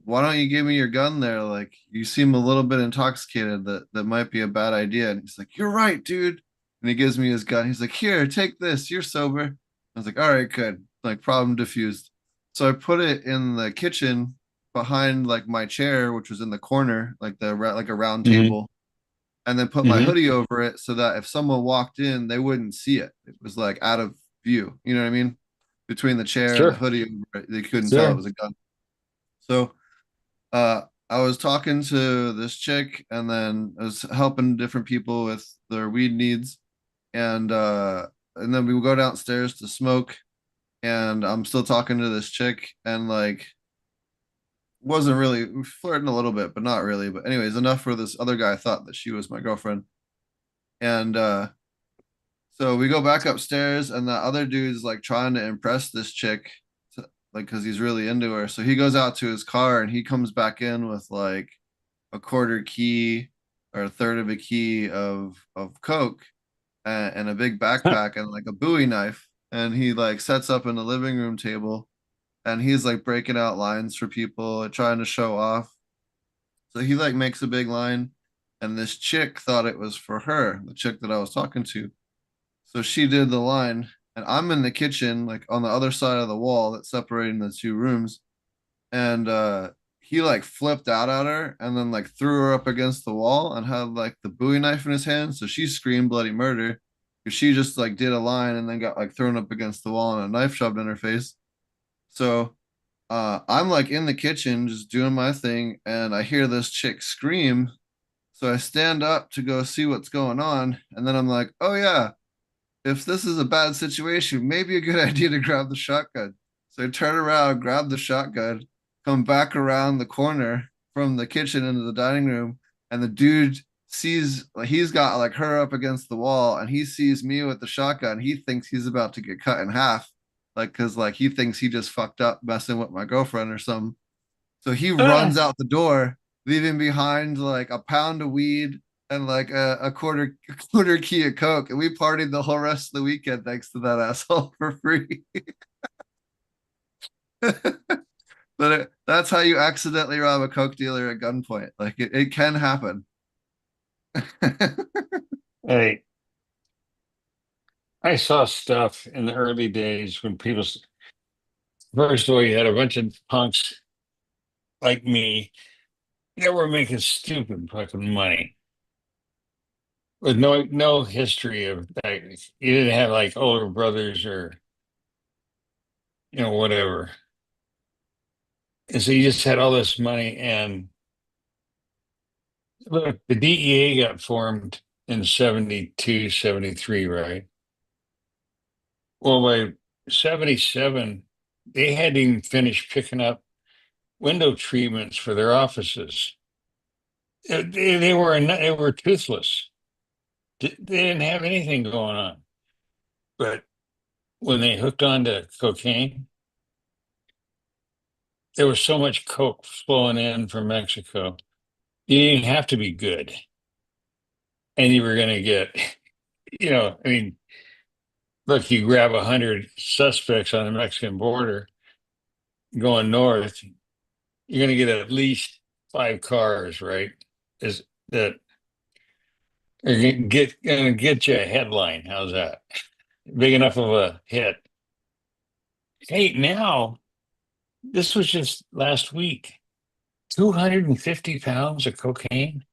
why don't you give me your gun there? Like, you seem a little bit intoxicated. That might be a bad idea. And he's like, you're right, dude. And he gives me his gun. He's like, here, take this. You're sober. I was like, all right, good. Like, problem diffused. So I put it in the kitchen behind like my chair, which was in the corner, like like a round Hmm. table, and then put my Hmm. hoodie over it so that if someone walked in, they wouldn't see it. It was like out of view. You know what I mean? Between the chair and the Sure. hoodie, they couldn't tell it Sure. was a gun. So uh I was talking to this chick, and then I was helping different people with their weed needs, and then we would go downstairs to smoke, and I'm still talking to this chick, and like wasn't really flirting a little bit, but not really. But anyways, enough for this other guy thought that she was my girlfriend. And so we go back upstairs, and the other dude's like trying to impress this chick, like because he's really into her. So he goes out to his car and he comes back in with like a quarter key or a third of a key of coke, and a big backpack and like a Bowie knife. And he like sets up in the living room table, and he's like breaking out lines for people, trying to show off. So he like makes a big line, and this chick thought it was for her, the chick that I was talking to. So she did the line, and I'm in the kitchen, like on the other side of the wall that's separating the two rooms. And he like flipped out at her and then like threw her up against the wall and had like the Bowie knife in his hand. So she screamed bloody murder because she just like did a line and then got like thrown up against the wall and a knife shoved in her face. So I'm like in the kitchen just doing my thing, and I hear this chick scream. So I stand up to go see what's going on, and then I'm like, oh yeah, if this is a bad situation, maybe a good idea to grab the shotgun. So I turn around, grab the shotgun, come back around the corner from the kitchen into the dining room, and the dude sees like he's got like her up against the wall, and he sees me with the shotgun. He thinks he's about to get cut in half, like because like he thinks he just fucked up messing with my girlfriend or something. So he runs Ah, out the door, leaving behind like a pound of weed and like a quarter key of coke, and we partied the whole rest of the weekend thanks to that asshole for free. But that's how you accidentally rob a coke dealer at gunpoint. Like it can happen. hey, I saw stuff in the early days when first of all, you had a bunch of punks like me that were making stupid fucking money with no history of that. You didn't have like older brothers or whatever, and so you just had all this money. And look, the DEA got formed in 72, 73, right? Well, by 77, they hadn't even finished picking up window treatments for their offices. They were toothless. They didn't have anything going on. But when they hooked onto cocaine, there was so much coke flowing in from Mexico. You didn't have to be good, and you were going to get, I mean, look, you grab 100 suspects on the Mexican border going north, you're going to get at least 5 cars, right? Is that are going to get you a headline? How's that? Big enough of a hit. Hey, now this was just last week. 250 pounds of cocaine.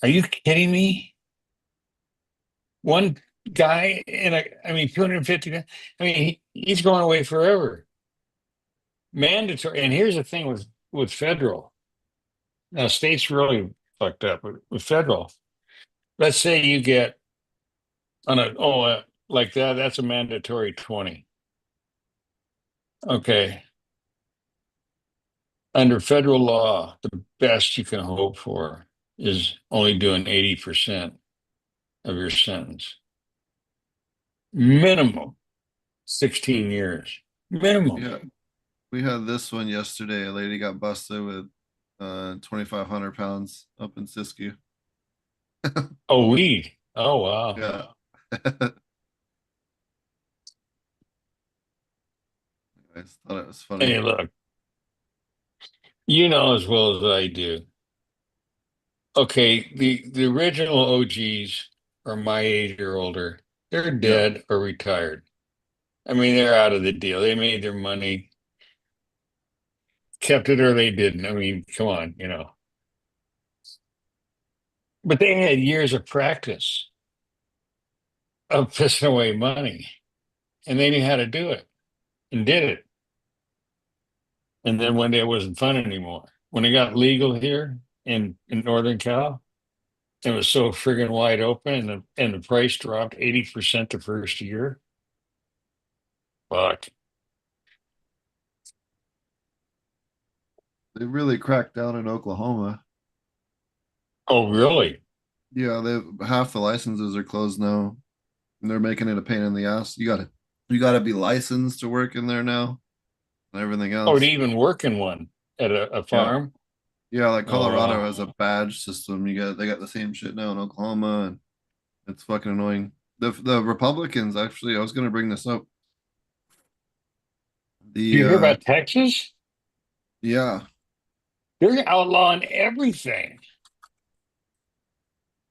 Are you kidding me? One guy I mean, 250. I mean, he's going away forever. Mandatory. And here's the thing with federal. Now, states really fucked up with federal. Let's say you get like that. That's a mandatory 20. Okay. Under federal law, the best you can hope for is only doing 80% of your sentence. Minimum 16 years. Minimum. Yeah, we had this one yesterday. A lady got busted with 2,500 pounds up in Siskiyou. Oh, weed. Oh, wow. Yeah. I just thought it was funny. Hey, look, you know as well as I do. Okay, the original OGs are my age or older. They're Yeah. dead or retired. I mean, they're out of the deal. They made their money, kept it or they didn't. I mean, come on. But they had years of practice of pissing away money, and they knew how to do it and did it. And then one day it wasn't fun anymore. When it got legal here in Northern Cal, it was so friggin' wide open, and the price dropped 80% the first year. Fuck. They really cracked down in Oklahoma. Oh, really? Yeah, they half the licenses are closed now. And they're making it a pain in the ass. You gotta be licensed to work in there now and everything Oh, to else. even work in one at a Yeah. farm? Yeah, like Oh, Colorado wow. has a badge system. They got the same shit now in Oklahoma, and it's fucking annoying. The Republicans actually, I was gonna bring this up. Do The you hear about Texas? Yeah, They're outlawing everything.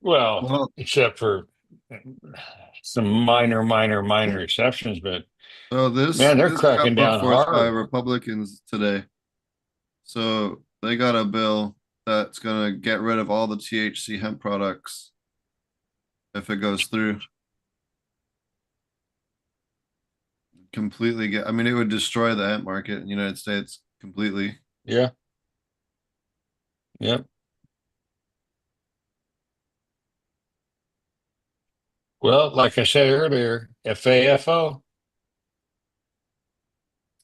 Well, well, except for some minor exceptions, but so this man, they're this got cracking put down forth by hard. Republicans today. So they got a bill that's gonna get rid of all the THC hemp products if it goes through. Completely get. I mean, it would destroy the hemp market in the United States completely. Yeah. Yep. Well, like I said earlier, FAFO.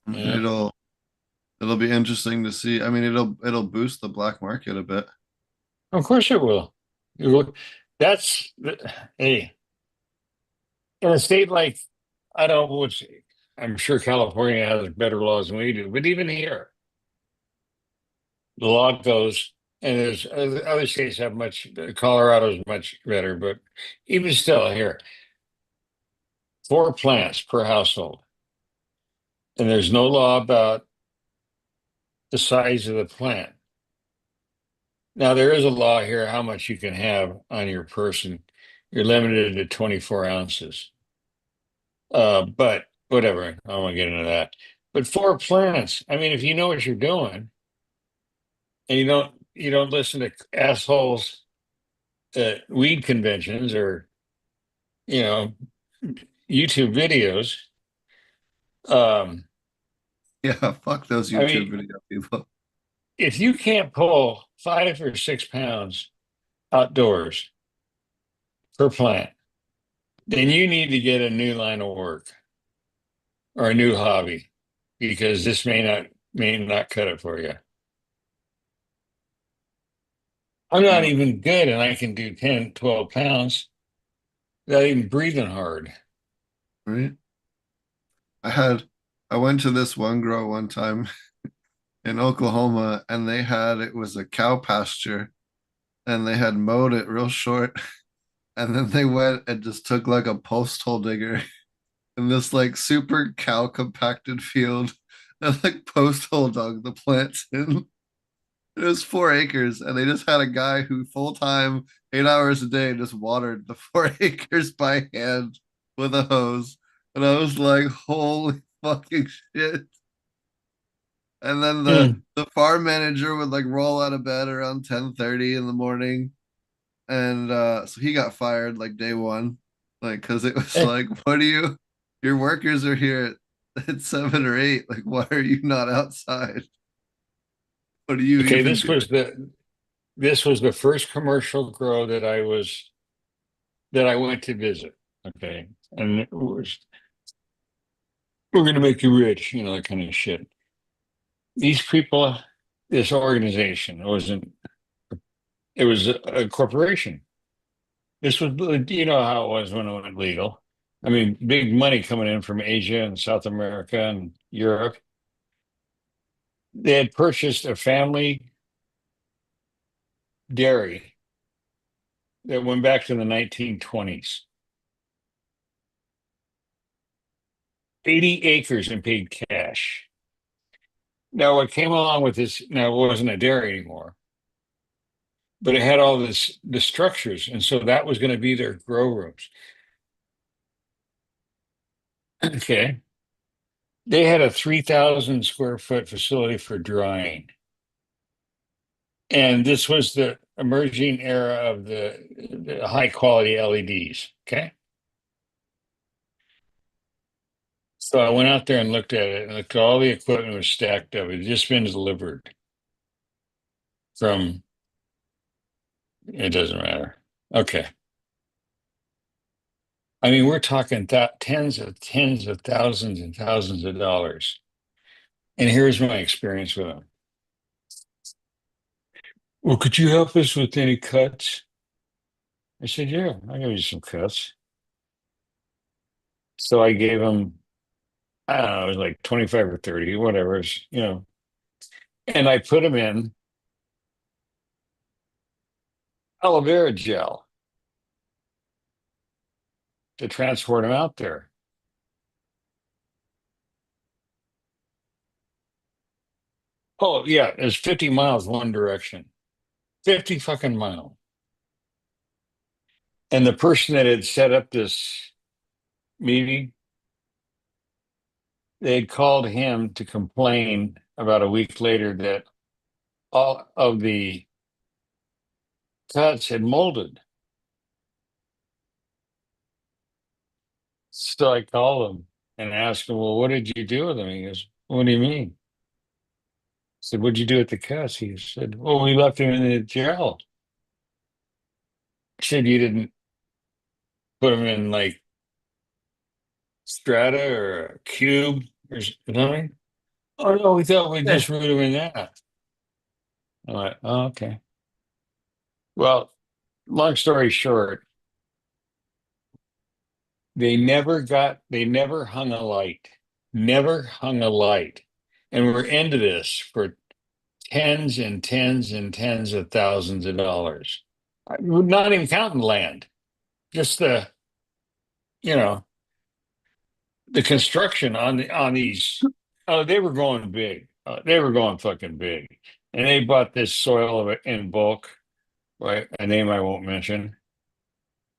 Yeah. It'll be interesting to see. I mean, it'll boost the black market a bit. Of course it will. It will. That's hey, in a state like I don't know which I'm sure California has better laws than we do, but even here, the law goes, and there's other states have Colorado's much better, but even still here, 4 plants per household. And there's no law about the size of the plant. Now, there is a law here how much you can have on your person. You're limited to 24 ounces. But whatever. I don't want to get into that. But for plants, I mean, if you know what you're doing and you don't listen to assholes at weed conventions or you know YouTube videos. Um, Yeah, fuck those I YouTube mean, video people. if you can't pull 5 or 6 pounds outdoors per plant, then you need to get a new line of work or a new hobby because this may not cut it for you. I'm not No, even good and I can do 10, 12 pounds without even breathing hard. right? I had I went to this one grow one time in Oklahoma, and it was a cow pasture, and they had mowed it real short, and then they went and just took like a post hole digger in this like super cow compacted field and like post hole dug the plants in. It was 4 acres, and they just had a guy who full time, 8 hours a day, just watered the 4 acres by hand with a hose. And I was like, holy fucking shit. And then the Mm. the farm manager would like roll out of bed around 10:30 in the morning. And so he got fired like day one. Like, cause it was Eh, like, what do you your workers are here at 7 or 8. Like, why are you not outside? What are you Okay, even this doing? was the first commercial grow that I went to visit. Okay. And it was, we're going to make you rich, that kind of shit. These people, this organization, it was a corporation. This was, how it was when it went legal. I mean, big money coming in from Asia and South America and Europe. They had purchased a family dairy that went back to the 1920s, 80 acres and paid cash. Now, what came along with this, now it wasn't a dairy anymore, but it had all the structures. And so that was going to be their grow rooms. Okay. They had a 3,000 square foot facility for drying. And this was the emerging era of the high quality LEDs. Okay. So I went out there and looked at it, and looked, all the equipment was stacked up. It had just been delivered from, it doesn't matter. Okay. I mean, we're talking tens of thousands and thousands of dollars. And here's my experience with them. Well, could you help us with any cuts? I said, yeah, I'll give you some cuts. So I gave him, I don't know, it was like 25 or 30, whatever, and I put them in aloe vera gel to transport them out there. Oh, yeah, it's 50 miles one direction, 50 fucking miles. And the person that had set up this meeting, they had called him to complain about a week later that all of the cuts had molded. So I called him and asked him, well, what did you do with them? He goes, what do you mean? I said, what'd you do with the cuts? He said, well, we left them in the gel. I said, you didn't put them in like strata or a cube or something? Oh, no, we thought we'd Yeah. just root them in that. I'm like, oh, okay. Well, long story short, they never hung a light, never hung a light. And we're into this for tens and tens and tens of thousands of dollars. Not even counting land, just you know, the construction on these. Oh, they were going big. They were going fucking big, and they bought this soil of it in bulk, right? A name I won't mention.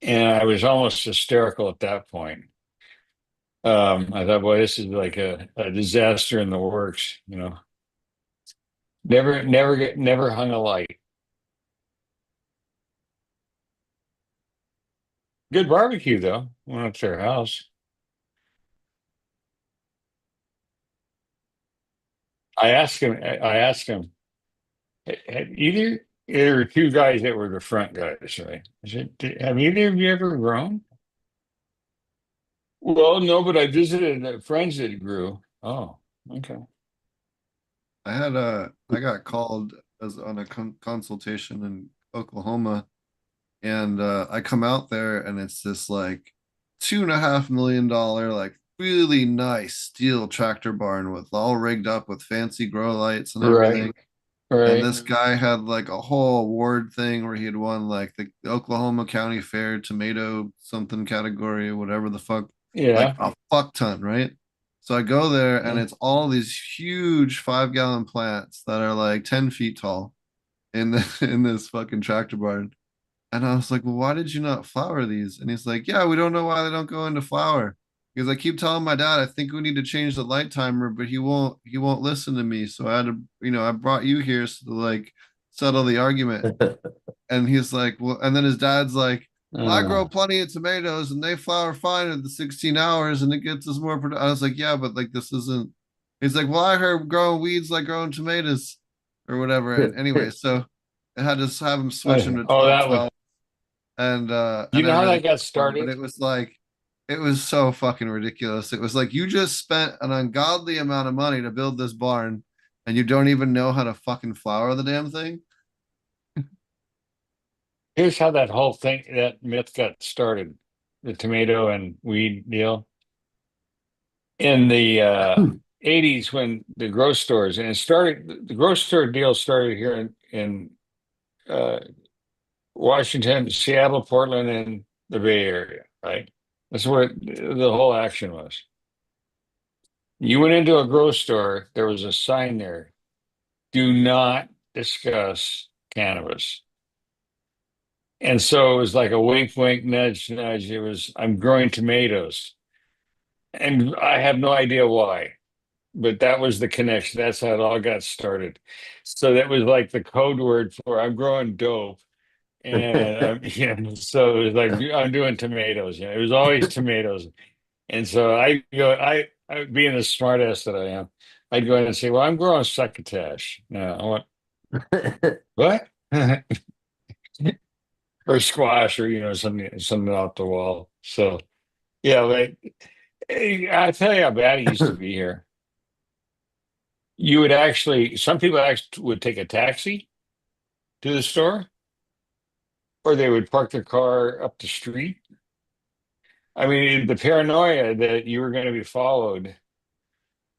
And I was almost hysterical at that point. I thought, boy, this is like a disaster in the works, you know. Never hung a light. Good barbecue though. Went up to their house. I asked him, had either there were two guys that were the front guys, right? I said, have either of you ever grown? Well, no, but I visited friends that grew. Oh, okay. I got called as on a consultation in Oklahoma, and I come out there and it's this like $2.5 million like really nice steel tractor barn with all rigged up with fancy grow lights and Right, everything. And right. this guy had like a whole award thing where he had won like the Oklahoma County Fair tomato something category, whatever the fuck, like Yeah. a fuck ton, right? So I go there and Yeah. it's all these huge 5 gallon plants that are like 10 feet tall in the in this fucking tractor barn. And I was like, well, why did you not flower these? And he's like, yeah, we don't know why they don't go into flower. Because I keep telling my dad, I think we need to change the light timer, but he won't listen to me. So I had to, I brought you here so to like settle the argument. And he's like, well, and then his dad's like, well, I grow Uh, plenty of tomatoes and they flower fine at the 16 hours and it gets us more. I was like, yeah, but like this isn't. He's like, well, I heard growing weeds like growing tomatoes or whatever. And anyway, so I had to have him switch him to oh, 12, that was. 12 You and know how everything. that got But started? it was like it was so fucking ridiculous. It was like you just spent an ungodly amount of money to build this barn and you don't even know how to fucking flower the damn thing. Here's how that whole thing, that myth got started. The tomato and weed deal in the 80s when the grocery stores and it started. The grocery store deal started here in uh, Washington, Seattle, Portland, and the Bay Area, right? That's where the whole action was. You went into a grocery store, there was a sign there, do not discuss cannabis. And so it was like a wink, wink, nudge, nudge. It was, I'm growing tomatoes. And I have no idea why, but that was the connection. That's how it all got started. So that was like the code word for I'm growing dope. And so it was like I'm doing tomatoes. It was always tomatoes. And so I being the smart ass that I am, I'd go in and say, "Well, I'm growing succotash." No, I want what? Or squash, or something off the wall. So yeah, but I tell you how bad it used to be here. You would actually, some people actually would take a taxi to the store, or they would park their car up the street. I mean, the paranoia that you were going to be followed,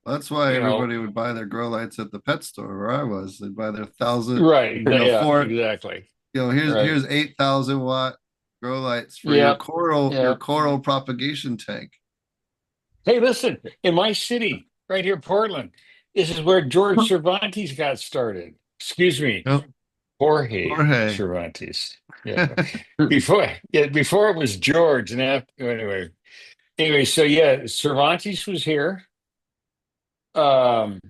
That's why you know, everybody would buy their grow lights at the pet store where I was. They'd buy their thousand, right? Yeah, four, exactly. here's Right. 8,000 watt grow lights for Yep. your Yep. coral propagation tank. Hey, listen, in my city, right here, Portland, this is where George Cervantes got started. Excuse me, Yep. Jorge Jorge. Cervantes. Yeah. Before it was George, and after, anyway, so yeah, Cervantes was here. Um,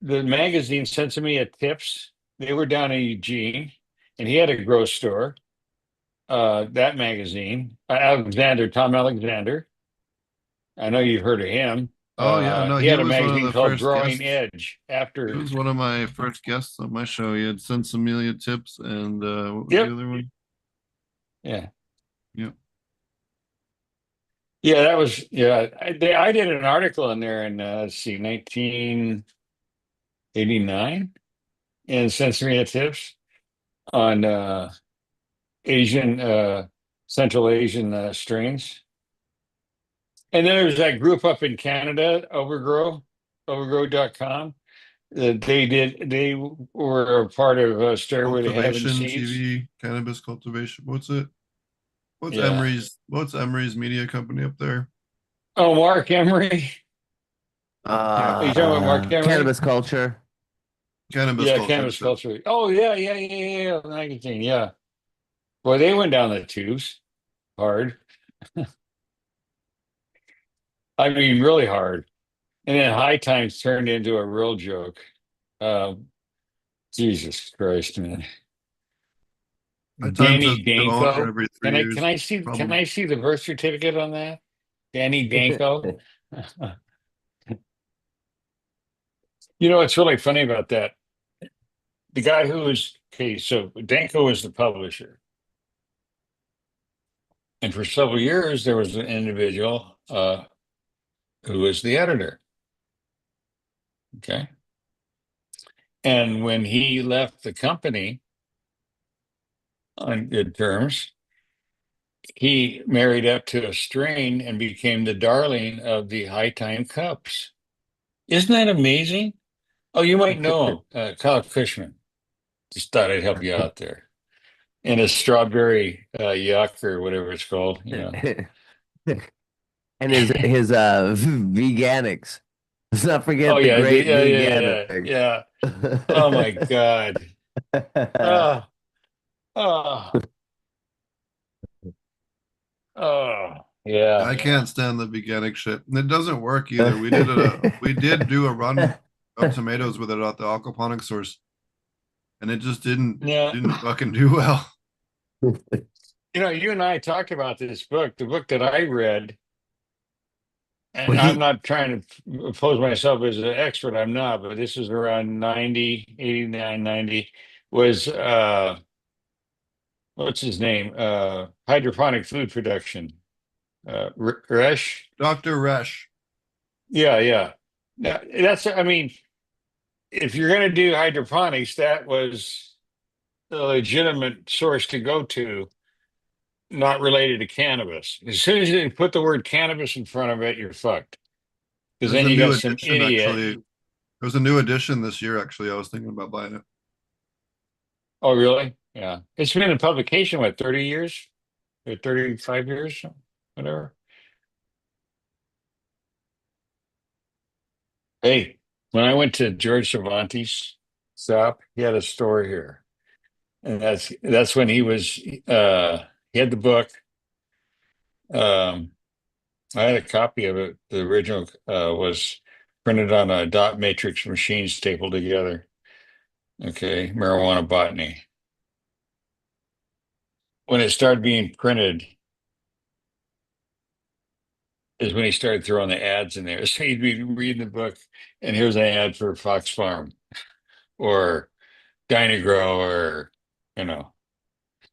the magazine sent to me at Tips. They were down in Eugene, and he had a grocery store. That magazine, Tom Alexander. I know you've heard of him. Oh yeah, no, He he had a was one of magazine the called first Growing guests. Edge. He After, was one of my first guests on my show. He had Amelia tips and what was the yep, other one? yeah, Yep. yeah, that was yeah. I did an article in there in let's see, 1989 in Sensory Tips on Asian, Central Asian strains. And then there was that group up in Canada, overgrow.com. They were a part of Stairway to Heaven Cultivation Seeds. TV, cannabis cultivation. What's it? Yeah. What's Emery's media company up there? Oh, Mark Emery. Yeah. Are you talking about Mark Emery? Cannabis culture. Cannabis Yeah, culture. Cannabis Culture. Oh, yeah. Magazine, yeah. Boy, they went down the tubes hard. I mean, really hard. And then High Times turned into a real joke. Uh, Jesus Christ, man. High Times has Danny a new owner Danko. every Can three I can years. I see can Problem. I see the birth certificate on that? Danny Danko. You know what's really funny about that? The guy who was okay, so Danko was the publisher. And for several years there was an individual who was the editor. Okay. And when he left the company on good terms, he married up to a strain and became the darling of the High Time Cups. Isn't that amazing? Oh, you might know him, Kyle Cushman. Just thought I'd help you out there. And a strawberry yuck or whatever it's called, you know. And his veganics. Let's not Oh forget the yeah, great yeah, yeah, yeah, veganics. yeah. Oh my God. Oh, oh, oh, Yeah, yeah. I can't stand the veganic shit. And it doesn't work either. We did do a run of tomatoes with it at the aquaponics source, and it just didn't Yeah. didn't fucking do well. You know, you and I talked about this book, the book that I read, and Well, I'm he not trying to pose myself as an expert, I'm not, but this is around 90, 89, 90. Was what's his name? Hydroponic food production. Resh? Dr. Resch. Yeah, yeah. That's, I mean, if you're going to do hydroponics, that was a legitimate source to go to, not related to cannabis. As soon as you put the word cannabis in front of it, you're fucked. Because There's then a you new got some edition actually. idiot. There was a new edition this year actually. I was thinking about buying it. Oh, really? Yeah. It's been in publication, what, 30 years or 35 years, whatever. Hey, when I went to George Cervantes' shop, he had a store here. And that's when he had the book. Um, I had a copy of it. The original was printed on a dot matrix machine stapled together. Okay, marijuana botany. When it started being printed is when he started throwing the ads in there. So he'd be reading the book, and here's an ad for Fox Farm or Dynagrow or, you know.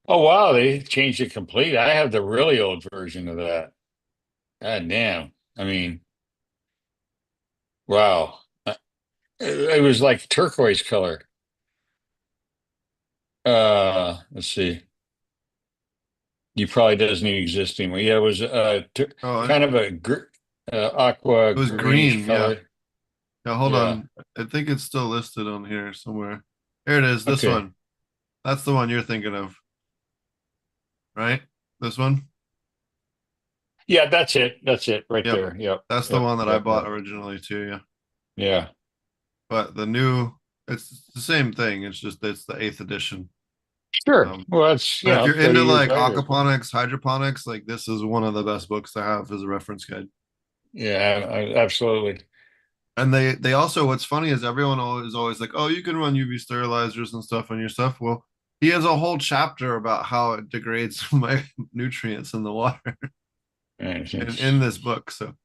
Oh wow, they changed it complete. I have the really old version of that. God damn. I mean, wow. It was like turquoise color. Let's see. You probably doesn't even exist anymore. Yeah, it was Oh, kind of a aqua it was greenish green. Yeah. color. Yeah. Hold Yeah. on. I think it's still listed on here somewhere. Here it is. This Okay. one. That's the one you're thinking of, right? This one. Yeah, that's it. That's it right Yep. there. Yep. That's the Yep. one that I Yep. bought Yep. originally too. Yeah. Yeah. But the new, it's the same thing. It's the eighth edition. Sure. Um, Well, it's, but if you're 30 into years like later. aquaponics, hydroponics, like this is one of the best books to have as a reference guide. Yeah, absolutely. And they also, what's funny is everyone always like, oh, you can run UV sterilizers and stuff on your stuff. Well, he has a whole chapter about how it degrades my nutrients in the water And in this book. So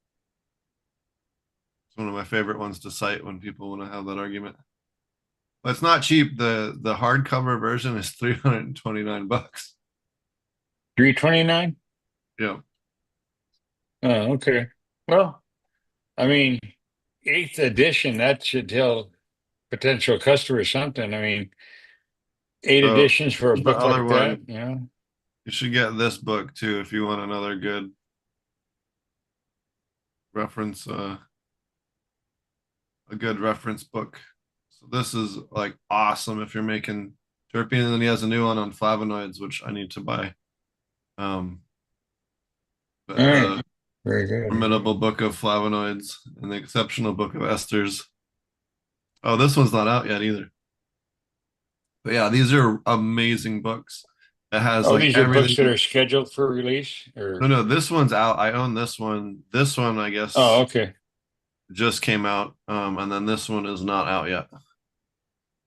it's one of my favorite ones to cite when people want to have that argument. But it's not cheap. The hardcover version is 329 bucks. 329? Yeah. Oh, okay. Well, I mean, eighth edition, that should tell potential customers something. I mean, eight So editions for a the book other like that, one, you know? you should get this book too if you want another good reference, a good reference book. So this is like awesome if you're making terpene, and then he has a new one on flavonoids, which I need to buy. Um, All but right. the Very good. formidable book of flavonoids and the exceptional book of esters. Oh, this one's not out yet either. But yeah, these are amazing books. It has Oh, like these are books that everything. are scheduled for release, No, or no, this one's out. I own this one. This one, I oh, guess, okay. just came out. And then this one is not out yet. But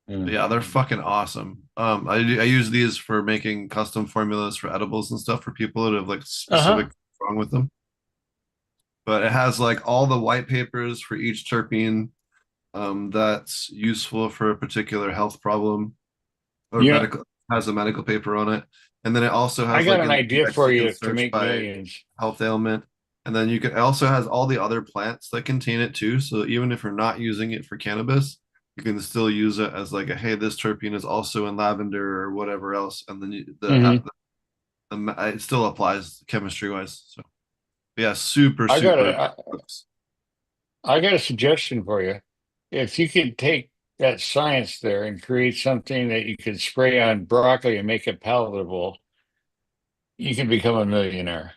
Mm. yeah, they're fucking awesome. I use these for making custom formulas for edibles and stuff for people that have like Uh-huh. specific wrong with them. But it has like all the white papers for each terpene that's useful for a particular health problem or Yeah, medical has a medical paper on it. And then it also I has got like an an idea index for you can you to search make by millions. health ailment. And then it also has all the other plants that contain it too. So even if you're not using it for cannabis, you can still use it as like a hey, this terpene is also in lavender or whatever else. And then Hmm. it still applies chemistry wise. So yeah, super, I got super a books. I got a suggestion for you. If you could take that science there and create something that you could spray on broccoli and make it palatable, you can become a millionaire.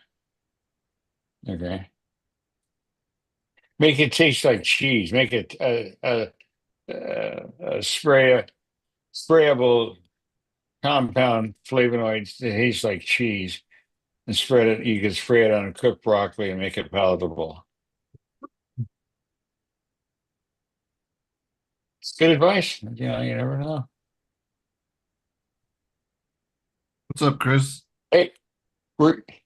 Okay. Make it taste like cheese. Make it a sprayable compound flavonoids that tastes like cheese and spread it. You can spray it on cooked broccoli and make it palatable. It's good advice. You never know. What's up, Chris? Hey,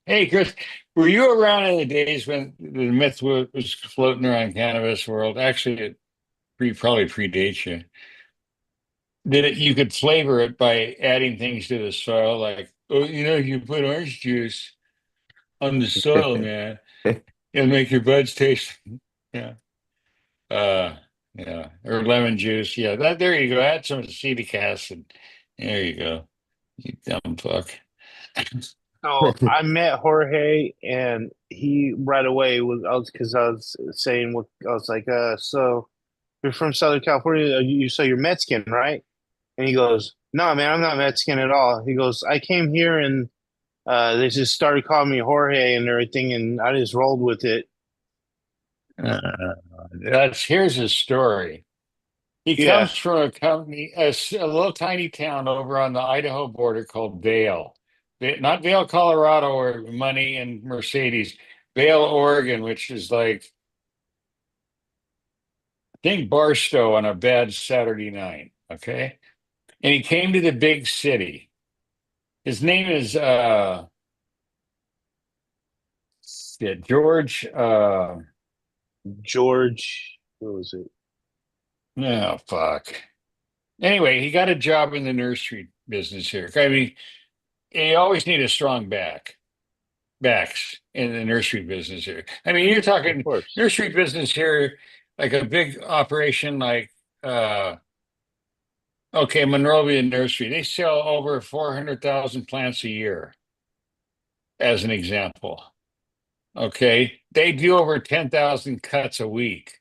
hey, Chris, were you around in the days when the myth was floating around cannabis world? Actually, it probably predates you. That you could flavor it by adding things to the soil, like, oh, you put orange juice on the soil, man, it'll make your buds taste, yeah, uh, yeah, or lemon juice, yeah. That there you go. Add some acetic acid. There you go. You dumb fuck. So I met Jorge, and he right away I was saying what I was like, so you're from Southern California, so you're Mexican, right? And he goes, no, man, I'm not Mexican at all. He goes, I came here and they just started calling me Jorge and everything, and I just rolled with it. That's here's his story. He Yeah, comes from a company, a little tiny town over on the Idaho border called Vail. Not Vail, Colorado, where money and Mercedes. Vail, Oregon, which is like, think Barstow on a bad Saturday night. Okay. And he came to the big city. His name is George. George, what was it? No, fuck. Anyway, he got a job in the nursery business here. I mean, you always need a strong backs in the nursery business here. I mean, you're Of talking course. nursery business here, like a big operation like uh okay, Monrovia Nursery. They sell over 400,000 plants a year, as an example. Okay. They do over 10,000 cuts a week,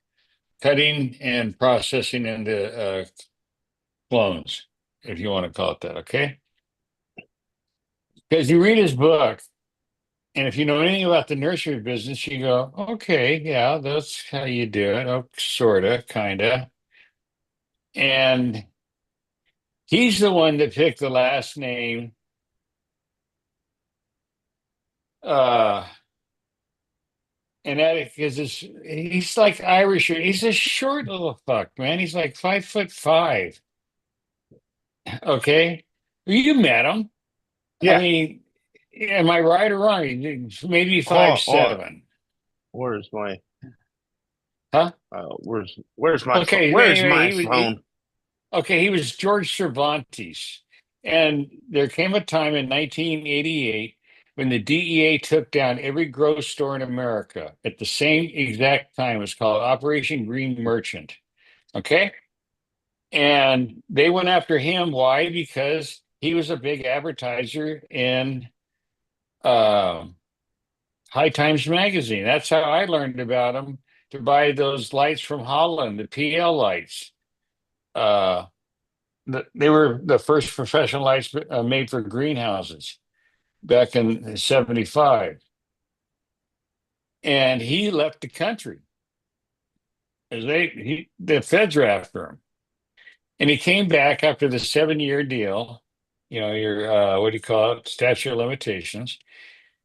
cutting and processing into clones, if you want to call it that. Okay. Because you read his book, and if you know anything about the nursery business, you go, okay, yeah, that's how you do it. Oh, sorta, kinda. And he's the one that picked the last name. Uh, and that because he's like Irish. He's a short little fuck, man. He's like 5'5". Okay. You met him. I Yeah. mean, am I right or wrong? He's maybe Hold five on. seven. Where's my Huh? where's my phone? Okay. Where's Anyway, my phone? okay, he was George Cervantes. And there came a time in 1988 when the DEA took down every grocery store in America at the same exact time. It was called Operation Green Merchant. Okay. And they went after him. Why? Because he was a big advertiser in uh, High Times magazine. That's how I learned about him, to buy those lights from Holland, the PL lights. Uh, they were the first professional lights made for greenhouses back in 75. And he left the country as the feds were after him. And he came back after the 7-year deal. your what do you call it? Statute of limitations.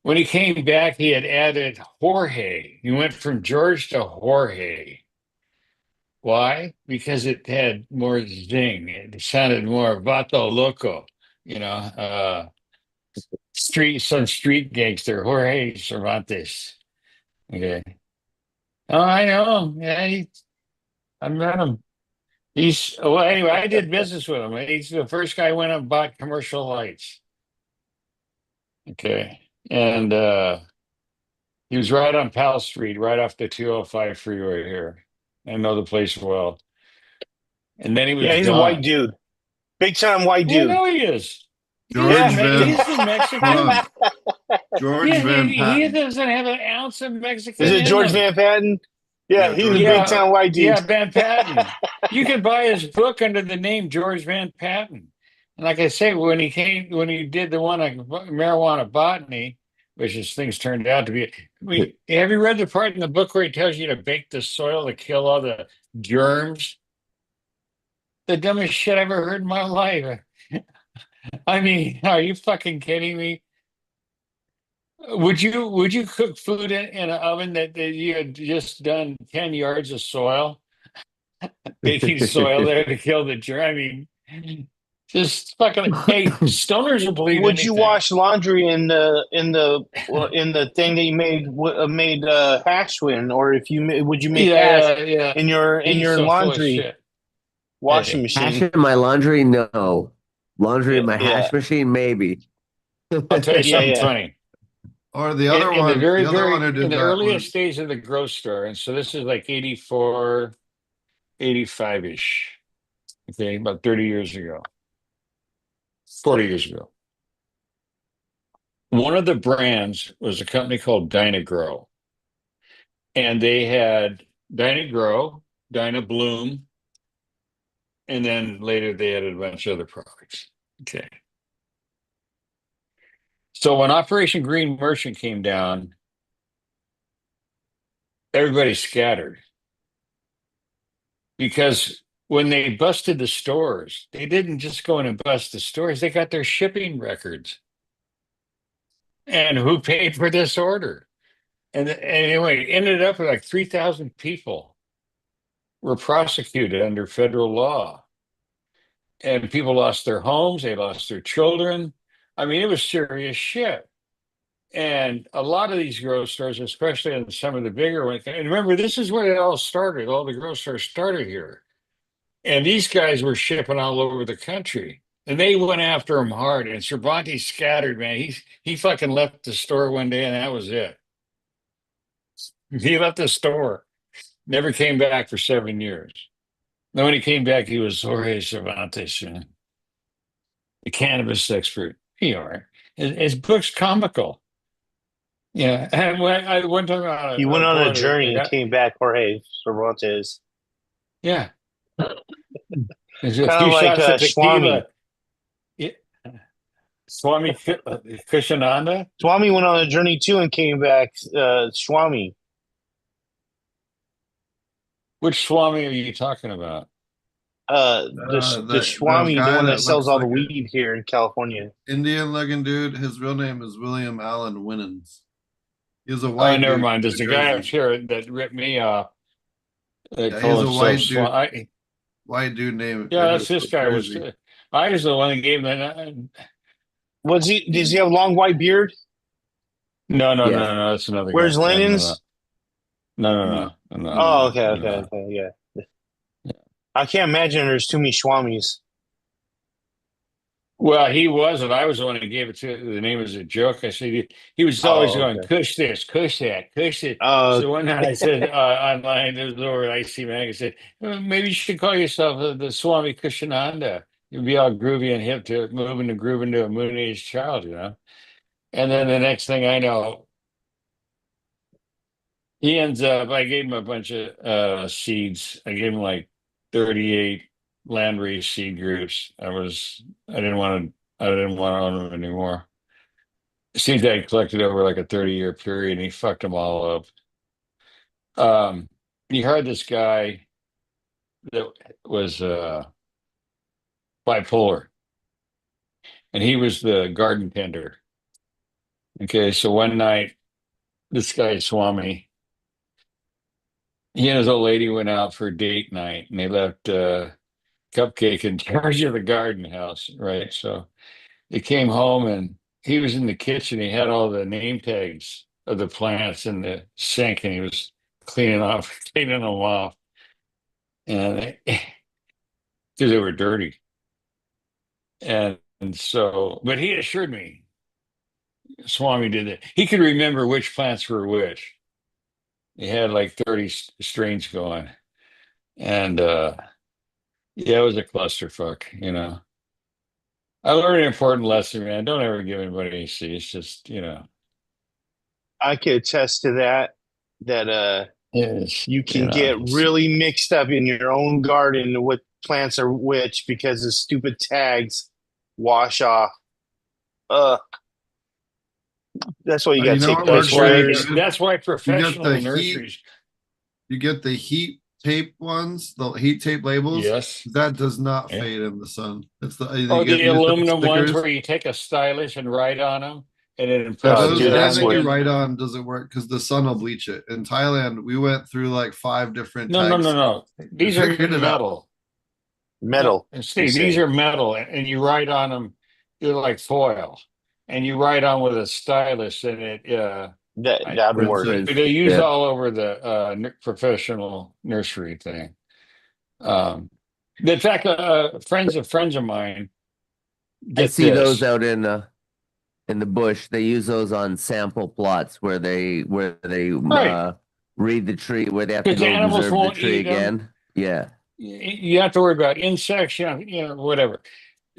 When he came back, he had added Jorge. He went from George to Jorge. Why? Because it had more zing. It sounded more vato loco, some street gangster, Jorge Cervantes. Okay. Oh, I know. Yeah, I met him. Well, anyway, I did business with him. He's the first guy who went and bought commercial lights. Okay. And he was right on Powell Street, right off the 205 freeway here. I know the place well. And then he Yeah, was he's a white gone. dude, big time white Yeah, dude. no, he is. George Yeah. Van, He's the hold Mexican. on. George Yeah, Van he Patten. doesn't have an ounce of Is Mexican it in George him. Van Patten? Yeah, Yeah, he's a George Van big Yeah, time white dude. yeah, Van Patten. You can buy his book under the name George Van Patten. And like I say, when he did the one on marijuana botany, which is things turned out to be. Have you read the part in the book where he tells you to bake the soil to kill all the germs? The dumbest shit I've ever heard in my life. I mean, are you fucking kidding me? Would you cook food in an oven that you had just done 10 yards of soil, baking soil there to kill the germ? I mean, just fucking hey, stoners will believe Would you anything. wash laundry in the thing that you made hash in, or if would you make Yeah, hash yeah, yeah. in He's your so full of laundry shit. washing Hey, Hash machine? in my laundry? No. Laundry in yeah, my Yeah, hash machine? Maybe. I'll tell you yeah, something yeah. funny. Or the other one, the other one who In did the that earliest was days of the growth store, and so this is like 84, 85 ish. Okay, about 30 years ago, 40 years ago. One of the brands was a company called Dynagrow, and they had Dynagrow, Dynabloom, and then later they added a bunch of other products. Okay. So when Operation Green Merchant came down, everybody scattered because when they busted the stores, they didn't just go in and bust the stores, they got their shipping records. And who paid for this order? And anyway, it ended up with like 3,000 people were prosecuted under federal law. And people lost their homes, they lost their children. I mean, it was serious shit. And a lot of these grocery stores, especially in some of the bigger ones, and remember, this is where it all started. All the grocery stores started here. And these guys were shipping all over the country. And they went after him hard. And Cervantes scattered, man. He fucking left the store one day and that was it. He left the store, never came back for 7 years. Then when he came back, he was Jorge Cervantes, the cannabis expert. His book's comical. Yeah. And one time He on went a on a board, journey and came back. Jorge Cervantes, yeah, there's a kind of few like shots of Swami. tequila. Yeah. Swami Krishnananda. Swami went on a journey too and came back. Swami, Which Swami are you talking about? the the Swami, the guy one that that sells looks all the like an weed here in California. Indian looking dude. His real name is William Allen Winans. He's a Oh, white never dude mind. from There's New a guy up Jersey. here that ripped me off. They Yeah, call he's a himself Swami. white dude named Yeah, that's from this guy was. Jersey. I was the one that gave him that. Was he? Does he have a long white beard? No, no, Yes. no, no. That's another guy. Wears No, no, no, linens? no, No, no, no, no, Oh, no, okay, no, okay, no. okay, yeah. I can't imagine there's too many Swamis. Well, he wasn't. I was the one who gave it to the name as a joke. I said he was always Oh, going, okay. "Kush this, kush that, kush it." Uh, So one night I said online, it was over at IC Mag. I said, maybe you should call yourself the Swami Kushananda. You'd be all groovy and hip to moving to groove into a moon age child. And then the next thing I know, he ends up. I gave him a bunch of seeds. I gave him like 38 landrace seed groups. I didn't want to. I didn't want to own them anymore. Seems I collected over like a 30-year period and he fucked them all up. He hired this guy that was bipolar. and he was the garden tender. Okay, so one night, this guy Swami, he and his old lady went out for a date night, and they left Cupcake in charge of the garden house, right? So they came home, and he was in the kitchen. He had all the name tags of the plants in the sink, and he was cleaning them off, and because they were dirty. And so, but he assured me, Swami did that. He could remember which plants were which. He had like 30 strains going. And yeah, it was a clusterfuck, you know. I learned an important lesson, man. Don't ever give anybody any seeds. Just, you know, I could attest to that. That it's, you you can know, get really mixed up in your own garden what plants are which because the stupid tags wash off. Uh, that's why you got You to know take what works that's why, really pictures. good? that's why You get professional the heat. nurseries, You get the heat tape ones, the heat tape labels. yes. That does not Yeah. fade in the sun. It's the Or you get the these little aluminum ones stickers. where you take a stylus and write on them and it Yeah, Oh, impresses those dude, it on that's the anything what. you wood. write on doesn't work because the sun will bleach it. In Thailand, we went through like 5 different No, no, no, tags. no. We These are figured it out. metal. No, Metal. You see, these say are metal, and you write on them. They're like foil, and you write on with a stylus, and that'd work. Princes. they use Yeah. all over the professional nursery thing. Um, in fact, friends of friends of mine I get see those this. out in the bush. They use those on sample plots where they Right, read the tree, where they have to because go animals observe the won't tree eat them. again. Yeah. You have to worry about insects, whatever.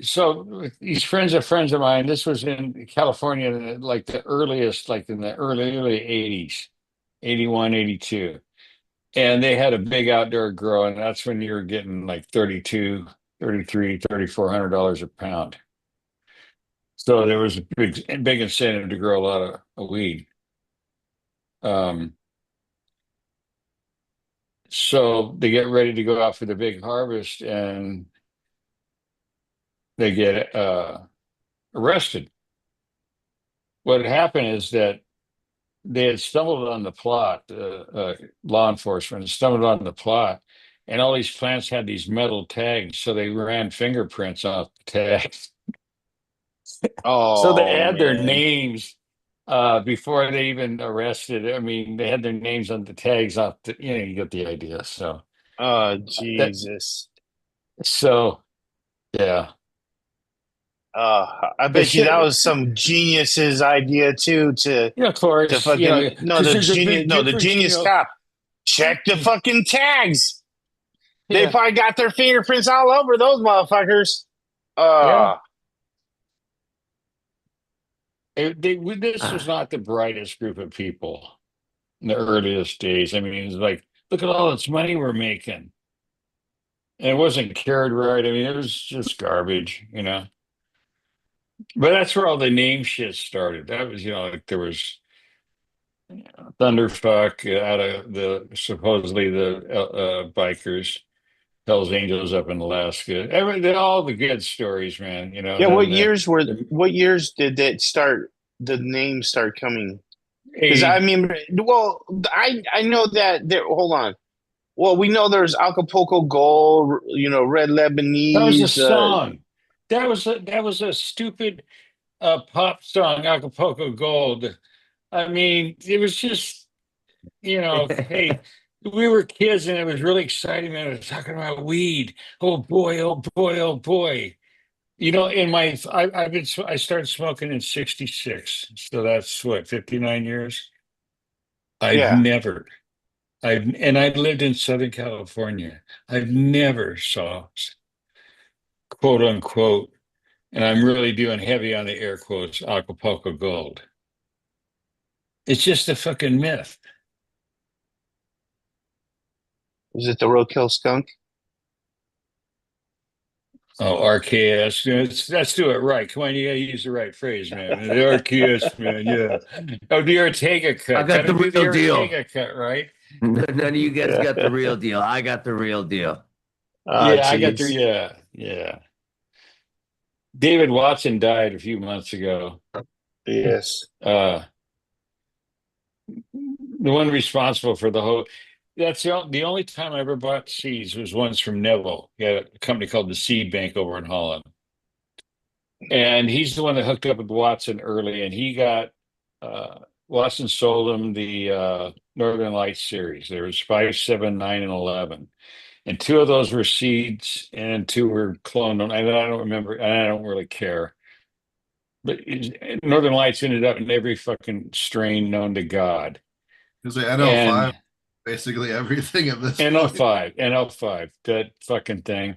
So these friends of mine, this was in California, like the earliest, like in the early 80s, 81, 82. And they had a big outdoor grow, and that's when you were getting like 32, 33, $3,400 a pound. So there was a big incentive to grow a lot of weed. Um, so they get ready to go out for the big harvest, and they get arrested. What had happened is that they had stumbled on the plot, law enforcement had stumbled on the plot, and all these plants had these metal tags, so they ran fingerprints off the tags. So they Oh had their man. names before they even arrested. I mean, they had their names on the tags off the, you get the idea. So Oh that, Jesus. so yeah. I It's bet you that just, was some genius's idea too of to course, fucking no because the there's a genius big no the difference, genius cop. Check the fucking tags. They yeah, probably got their fingerprints all over those motherfuckers. yeah. Uh This was not the brightest group of people in the earliest days. I mean, it's like, look at all this money we're making. And it wasn't cared right. I mean, it was just garbage. But that's where all the name shit started. That was, like there was Thunderfuck out of the supposedly the bikers, Hell's Angels up in Alaska. All the good stories, man. yeah, Then the what years did that start the names start coming? Because I 80. mean well I know that there hold on. Well, we know there's Acapulco Gold, Red That was a Lebanese. song. That was a stupid pop song, Acapulco Gold. I mean, it was just, hey, we were kids and it was really exciting, man. It was talking about weed. Oh boy, oh boy, oh boy. I started smoking in 66. So that's what, 59 years? I've Yeah. never, and I lived in Southern California. I've never saw quote unquote, and I'm really doing heavy on the air quotes, Acapulco Gold. It's just a fucking myth. Was it the Roadkill Skunk? Oh, RKS. Let's do it right. Come on, you gotta use the right phrase, man. The RKS, man. Yeah. Oh, the Ortega I cut. got Gotta the do the real deal. Ortega cut, right? None of you guys Yeah. got the real deal. I got the real deal. Ah, Yeah, I got the jeez. yeah, yeah. David Watson died a few months ago. Yes. Uh, the one responsible for the whole. That's the only time I ever bought seeds was once from Neville. He had a company called the Seed Bank over in Holland, and he's the one that hooked up with Watson early, and he got Watson sold him the Northern Lights series. There was 5, 7, 9, and 11, and two of those were seeds, and two were cloned. And I don't remember, and I don't really care. But Northern Lights ended up in every fucking strain known to God. Because the NL5, And basically everything at this point. NL5, that fucking thing.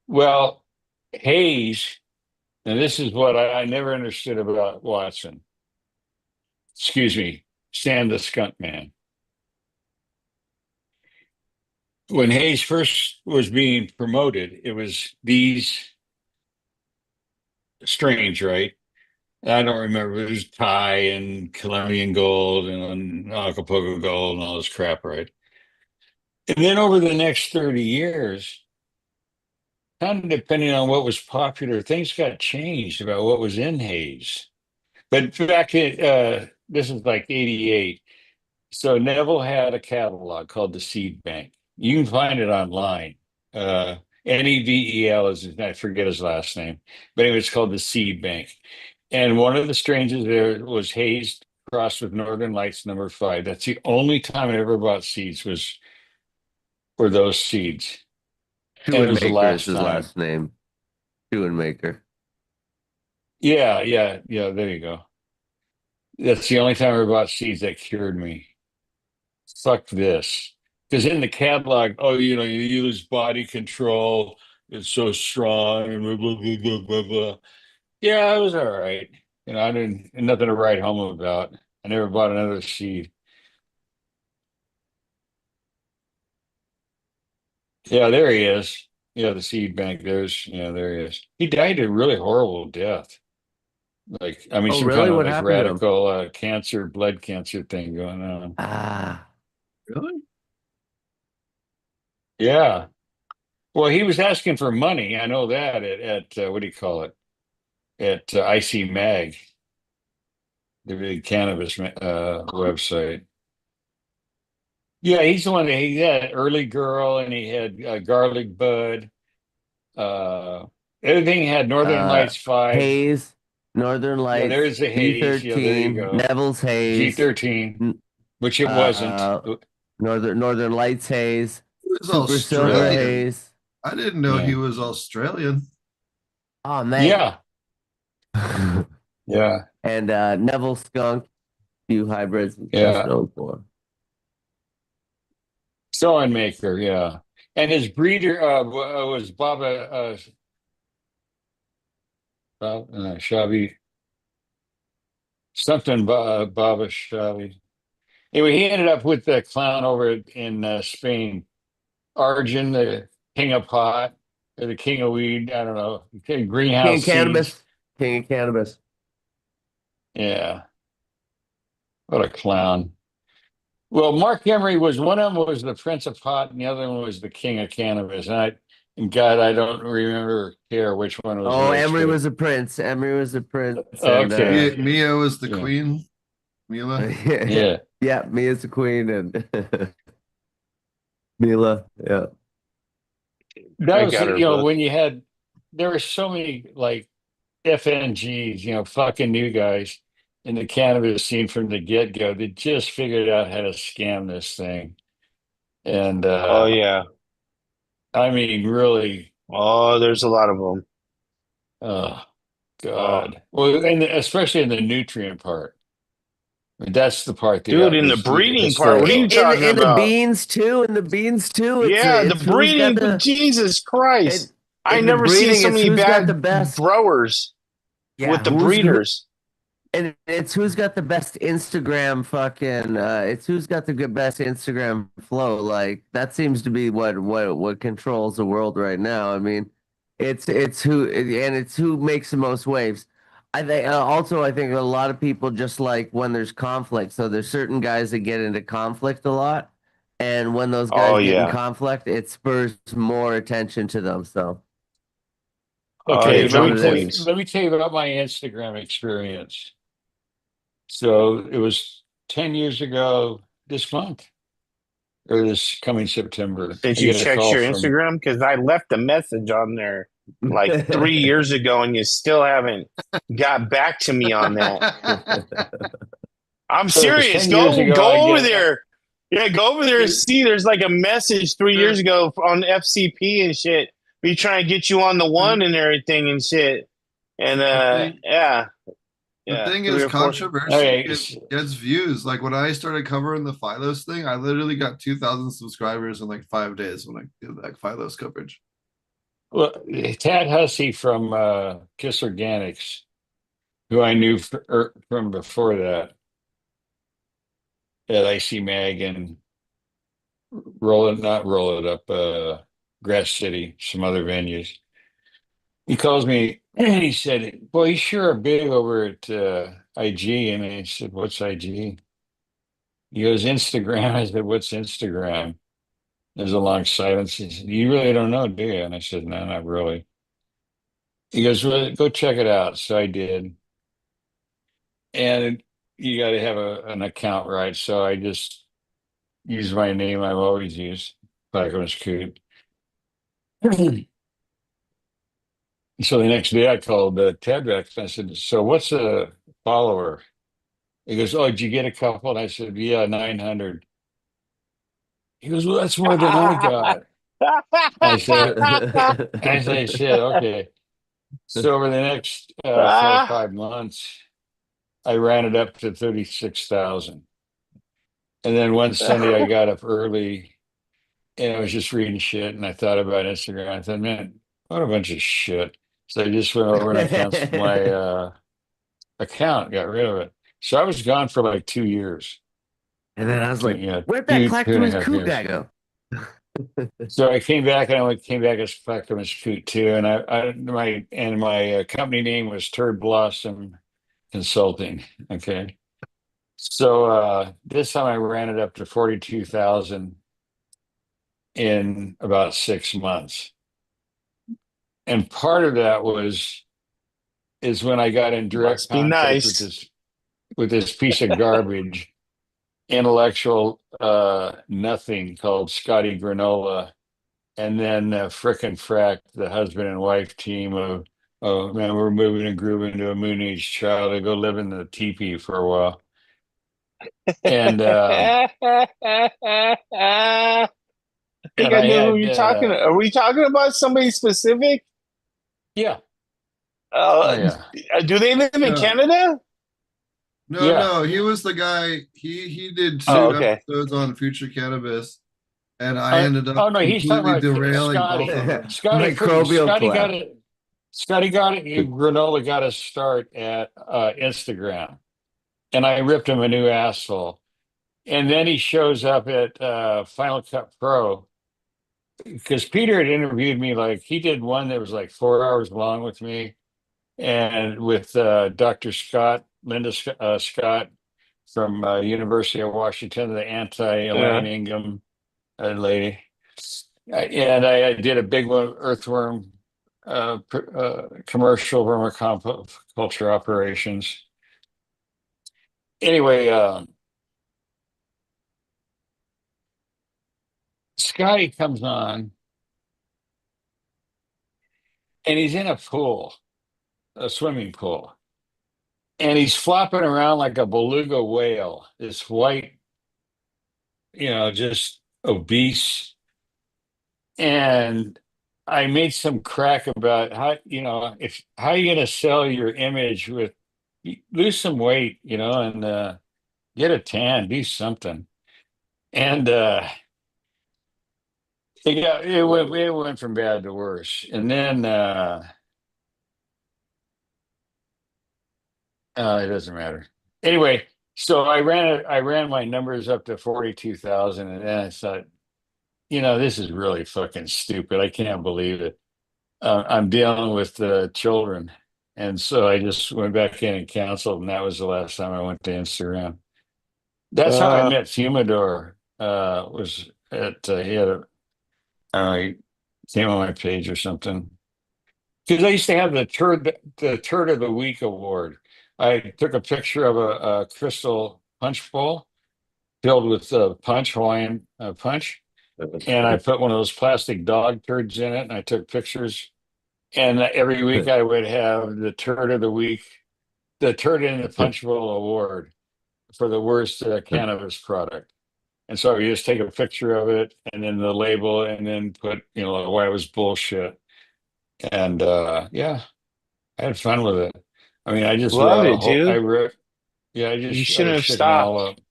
Well, Hayes, and this is what I never understood about Watson. Excuse me, Sam the Skunk Man. When Hayes first was being promoted, it was these strains, right? I don't remember. It was Thai and Colombian Gold and Acapulco Gold and all this crap, right? And then over the next 30 years, kind of depending on what was popular, things got changed about what was in Hayes. But back in, this is like 88. So Neville had a catalog called the Seed Bank. You can find it online. Nevel is, I forget his last name, but anyway, it's called the Seed Bank. And one of the strains there was Hayes crossed with Northern Lights #5. That's the only time I ever bought seeds was for those seeds. And it was the Maker is last his time. last name. Maker. Yeah. There you go. That's the only time I ever bought seeds that cured me. Fuck this. Because in the catalog, oh, you use body control. It's so strong and blah, blah, blah, blah, blah, blah. Yeah, it was all right. I didn't, nothing to write home about. I never bought another seed. Yeah, there he is. Yeah, the seed bank. There he is. He died a really horrible death. Like, I mean, Oh, some kind really? of What like happened to him? radical cancer, blood cancer thing going on. Ah, Really? Yeah. Well, he was asking for money. I know that at what do you call it? At IC Mag, the big cannabis website. Yeah, he's the one that he had Early Girl and he had Garlic Bud. Uh, everything had Northern uh, Lights 5. Hayes, Northern Yeah, Lights, there's the Haze. Yeah, there you G13, go. Neville's Hayes, G13, n- which it wasn't. Northern Lights Hayes, He was Super Silver Yeah. Australian. Haze. I didn't know he Yeah. was Australian. Oh man. Yeah. Yeah. And Neville Skunk, few hybrids he's best Yeah. known for. Sewing maker. Yeah. And his breeder was Baba Shabi, something Baba Shabi. Anyway, he ended up with the clown over in Spain, Arjun, the king of pot, or the king of weed. I don't know, King greenhouse of seeds. Cannabis. King of Cannabis. Yeah, what a clown. Well, Mark Emery was one of them was the prince of pot, and the other one was the king of cannabis. And God, I don't remember or care which one was Oh, which, Emery but was a prince. Emery was a prince, and okay, Mia was the yeah, queen. Mila. yeah. yeah, Mia's the queen, and Mila. Yeah. That I was, got her book. when you had, there were so many like FNGs, fucking new guys in the cannabis scene from the get-go that just figured out how to scam this thing. And Oh yeah. I mean, really, Oh, there's a lot of them. oh Oh, God. Well, and especially in the nutrient part. I mean, that's the part dude, that in the was breeding part, what are you hysterical. talking In the about? beans too. In the beans too. Yeah, the It's who's got breeding. the Jesus Christ! I in the never seen breeding. so It's many who's got the bad best. growers Yeah, with the who's who, breeders. and it's who's got the best Instagram fucking. It's who's got the best Instagram flow. Like that seems to be what controls the world right now. I mean, it's who and it's who makes the most waves. I think also I think a lot of people just like when there's conflict. So there's certain guys that get into conflict a lot, and when those Oh guys get in yeah. conflict, it spurs more attention to them. So Okay, Yeah, it's it's what really it is. queens. let me tell you about my Instagram experience. So it was 10 years ago this month or this coming September. Since I you get a checked call your from, Instagram, because I left a message on there like 3 years ago, and you still haven't got back to me on that. I'm so it was serious. 10 years ago. I Go over get, there. Yeah, go over there and see. There's like a message 3 years ago on FCP and shit. We try and get you on the one and everything and shit. And the thing yeah, the yeah, thing three is or four. controversy okay, gets views. Like when I started covering the Phylos thing, I literally got 2,000 subscribers in like 5 days when I did that Phylos coverage. well, Tad Hussey from Kiss Organics, who I knew from before that at IC Mag and roll it up, Grass City, some other venues. He calls me and he said, "Boy, you sure are big over at IG." And I said, "What's IG?" He goes, "Instagram." I said, "What's Instagram?" There's a long silence. He said, "You really don't know, do you?" And I said, "No, not really." He goes, "Well, go check it out." So I did. And you got to have an account, right? So I just use my name I've always used, Clackamas Coot. So the next day I called Ted Rex and I said, "So what's a follower?" He goes, "Oh, did you get a couple?" And I said, "Yeah, 900." He goes, "Well, that's more than I got." I said, "Shit, okay." So over the next 4 or 5 months, I ran it up to 36,000. And then one Sunday I got up early and I was just reading shit and I thought about Instagram. I thought, man, what a bunch of shit. So I just went over and I canceled my account, got rid of it. So I was gone for like 2 years. And then I was Two, like, yeah, where'd that two and a Clackamas half Coot years. guy go? So I came back and came back as Clackamas Coot too. And my company name was Turd Blossom Consulting. Okay. So this time I ran it up to 42,000 in about 6 months. And part of that is when I got in direct Must be contact nice. with this piece of garbage, intellectual nothing called Scotty Granola, and then Frickin' Frack, the husband and wife team of, oh man, we're moving and grooving to a moon age child to go live in the teepee for a while. And I think and I I know who had you're talking. Are we talking about somebody specific? yeah, oh Uh, yeah, do they live in No, Canada? yeah. no, he was the guy. He did Oh, two okay. episodes on Future Cannabis, and I ended up Oh no, he's talking completely about derailing both Scotty. of them. Microbial Scotty got collab. it. Scotty got it. Granola got a start at Instagram, and I ripped him a new asshole. And then he shows up at Final Cut Pro because Peter had interviewed me. Like he did one that was like 4 hours long with me, and with Dr. Scott, Scott from University of Washington, the Yeah. anti-Elaine Ingham lady. And I did a big one, earthworm commercial vermiculture operations. Anyway, Scotty comes on and he's in a pool, a swimming pool, and he's flopping around like a beluga whale, this white, just obese. And I made some crack about if how you going to sell your image with lose some weight, and get a tan, do something. And it went from bad to worse. And then it doesn't matter. Anyway, so I ran my numbers up to 42,000 and then I thought, this is really fucking stupid. I can't believe it. I'm dealing with children. And so I just went back in and canceled, and that was the last time I went to Instagram. That's how I Uh, met Fumador. Was at he had a I don't know, he came on my page or something. because I used to have the turd of the week award. I took a picture of a crystal punch bowl filled with punch, Hawaiian punch, and I put one of those plastic dog turds in it, and I took pictures. And every week I would have the turd of the week, the turd in the punch bowl award for the worst cannabis product. And so you just take a picture of it and then the label and then put, why it was bullshit. And yeah, I had fun with it. I mean, I just Love wrote it, dude. yeah, You I shouldn't was have shaking it all stopped. up.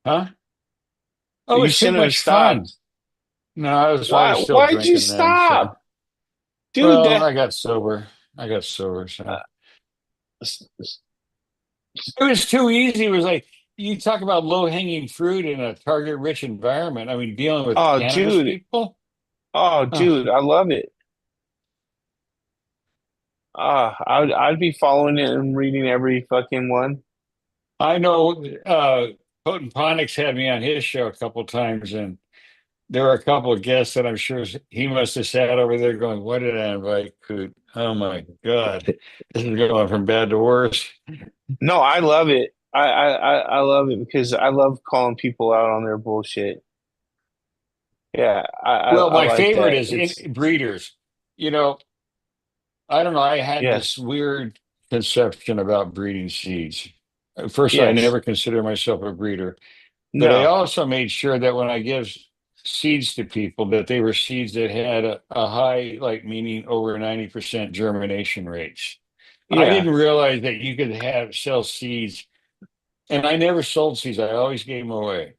Huh? Oh, You it's too shouldn't have much fun. stopped. No, I was still Why'd you drinking then. So, stop? Dude, well, that I got sober. I got sober. uh, So it was too easy. It was like, you talk about low hanging fruit in a target rich environment. I mean, dealing with oh cannabis dude. people. Oh Oh, dude, I love it. I'd be following it and reading every fucking one. I know Aquaponics had me on his show a couple times, and there were a couple of guests that I'm sure he must have sat over there going, "What did I invite Coot? Oh my God, this is going from bad to worse." No, I love it. I love it because I love calling people out on their bullshit. Yeah, Well, I my like favorite that. is It's in breeders. You know, I don't know. I had this yes, weird conception about breeding seeds. At first, I yes, never considered myself a breeder, but I no, also made sure that when I give seeds to people, that they were seeds that had a high, like meaning over 90% germination rates. I yeah, didn't realize that you could sell seeds, and I never sold seeds. I always gave them away.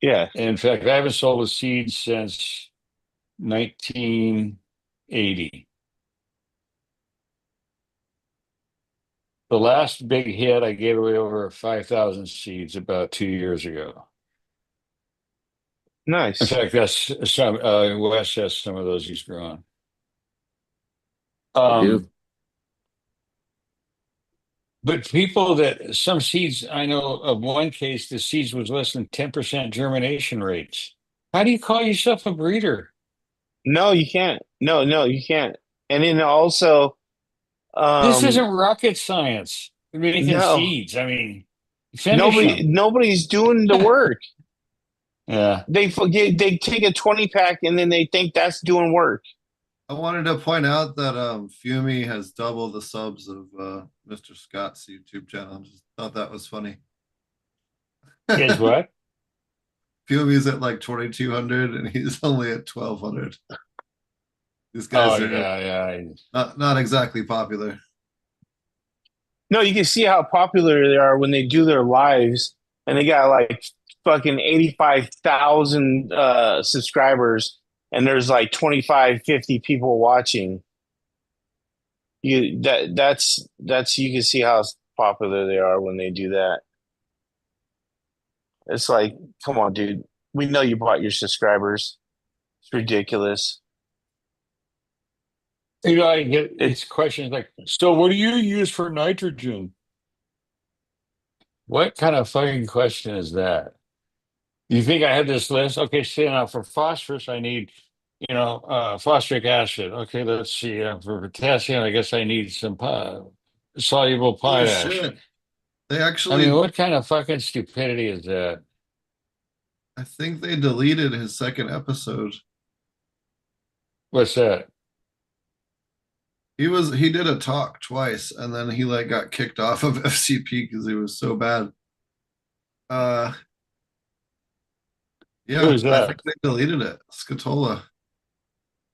yeah. In fact, I haven't sold a seed since 1980. The last big hit, I gave away over 5,000 seeds about 2 years ago. In Nice. fact, that's some, Wes has some of those he's grown. I do. Um, but people that some seeds, I know of one case, the seeds was less than 10% germination rates. How do you call yourself a breeder? No, you can't. No, no, you can't. And then also, This um, isn't rocket science. Making no, seeds. I mean, finish them. nobody's doing the work. Yeah. They forget they take a 20 pack and then they think that's doing work. I wanted to point out that Fumi has double the subs of Mr. Scott's YouTube channel. Just thought that was funny. Is what? Fumi's at like 2,200 and he's only at 1,200. These Oh guys are yeah, yeah. not exactly popular. No, you can see how popular they are when they do their lives and they got like fucking 85,000 subscribers and there's like 25, 50 people watching. That's you can see how popular they are when they do that. It's like, come on, dude. We know you bought your subscribers. It's ridiculous. I get It these questions like, so what do you use for nitrogen? What kind of fucking question is that? You think I have this list? Okay, so now for phosphorus, I need, phosphoric acid. Okay, let's see. For potassium, I guess I need some soluble Holy potash. shit. They I mean, actually, what kind of fucking stupidity is that? I think they deleted his second episode. What's that? He did a talk twice and then he like got kicked off of FCP because he was so bad. Uh yeah, Who's I think that? they deleted it. Scatola.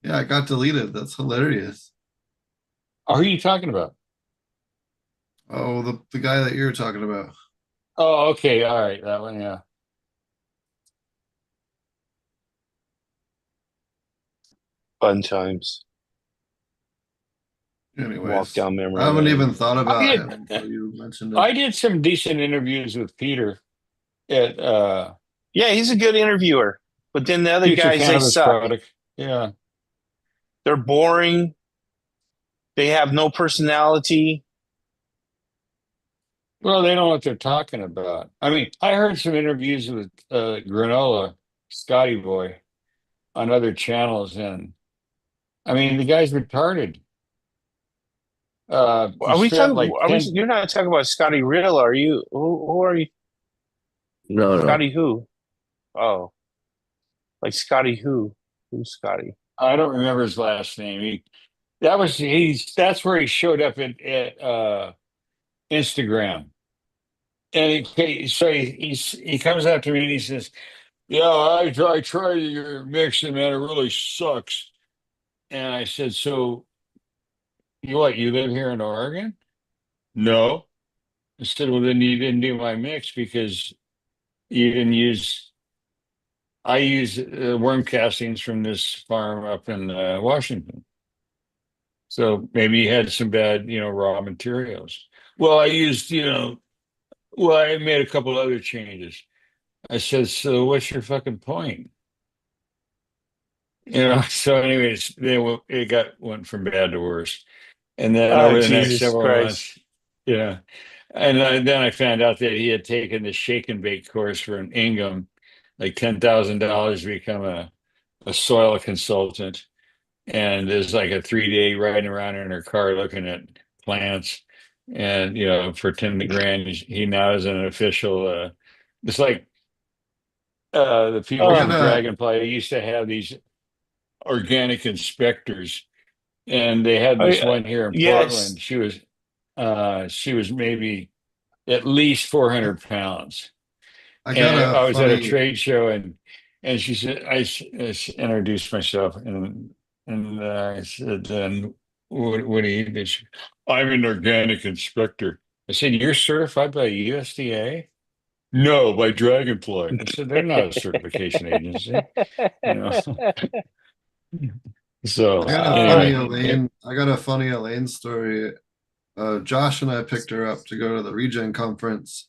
Yeah, it got deleted. That's hilarious. Who are you talking about? Oh, the guy that you're talking about. Oh, okay. All right. That one, yeah. fun times. Walk Anyways, down I memory haven't lane. even thought I about him did until you mentioned him. I did some decent interviews with Peter at Yeah, he's a good interviewer. But then the other Future guys, they Cannabis suck. Product. Yeah. They're boring. They have no personality. Well, they don't know what they're talking about. I mean, I heard some interviews with Granola, Scotty Boy, on other channels, and I mean, the guy's retarded. He Are we spent talking? like Are we? 10. You're not talking about Scotty Real, are you? Who are you? No, no. Scotty who? Oh, like Scotty who? Who's Scotty? I don't remember his last name. That's where he showed up at Instagram. And he comes up to me and he says, "Yeah, I tried your mix and man, it really sucks." And I said, "So you live here in Oregon?" No. I said, "Well, then you didn't do my mix because you didn't use I use worm castings from this farm up in Washington. So maybe you had some bad, raw materials." Well, I made a couple other changes. I said, "So what's your fucking point?" So anyways, it went from bad to worse. And then Oh, over the next Jesus several Christ! months, yeah. And then I found out that he had taken the shake and bake course for an Ingham, like $10,000 to become a soil consultant. And there's like a 3 day riding around in her car looking at plants. And, for 10 grand, he now is an official. It's like the I people Oh, from gotta, Dragonfly used to have these organic inspectors, and they had oh this yeah, one here in yes. Portland. She was maybe at least 400 pounds. I got And a I was at a funny, trade show, and she said, introduced myself, and I said, "Then what do you do?" "I'm an organic inspector." I said, "You're certified by USDA?" "No, by Dragonfly." I said, "They're not a certification agency, you know." I So got a funny anyway, Elaine, I got a funny Elaine story. Josh and I picked her up to go to the Regen conference,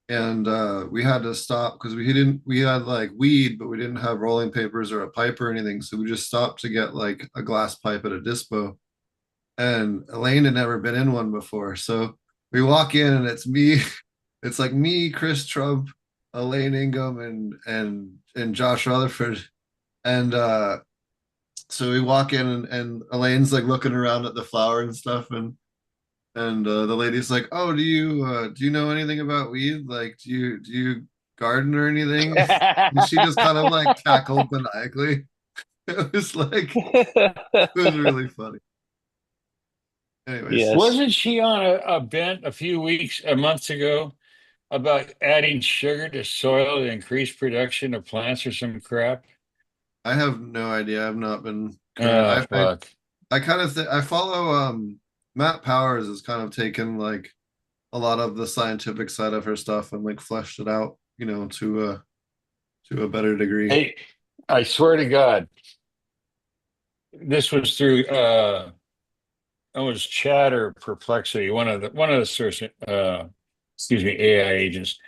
and we had to stop because we had like weed, but we didn't have rolling papers or a pipe or anything, so we just stopped to get like a glass pipe at a dispo. And Elaine had never been in one before, so we walk in and it's me, it's like me, Chris Trump, Elaine Ingham, and Josh Rutherford, and so we walk in and Elaine's like looking around at the flower and stuff, and the lady's like, "Oh, do you know anything about weed? Like, do you garden or anything?" And she just kind of like cackled maniacally. It was like it was really funny. Anyways, Yes. wasn't she on a bent a months ago about adding sugar to soil to increase production of plants or some crap? I have no idea. I've not been current. Oh, I fuck. I kind of I follow Matt Powers has kind of taken like a lot of the scientific side of her stuff and like fleshed it out, to a better degree. Hey, I swear to God, this was through it was Chat or Perplexity, one of the search excuse me, AI agents.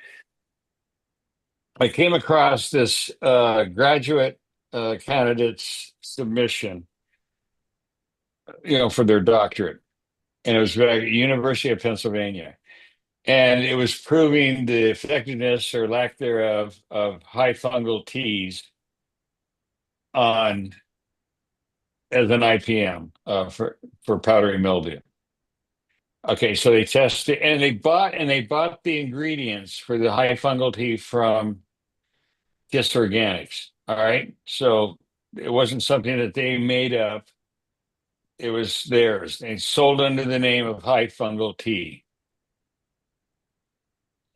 I came across this graduate candidate's submission, for their doctorate, and it was at the University of Pennsylvania, and it was proving the effectiveness or lack thereof of high fungal teas on as an IPM for powdery mildew. Okay, so they tested and they bought the ingredients for the high fungal tea from Kiss Organics. All right, so it wasn't something that they made up; it was theirs. They sold under the name of high fungal tea.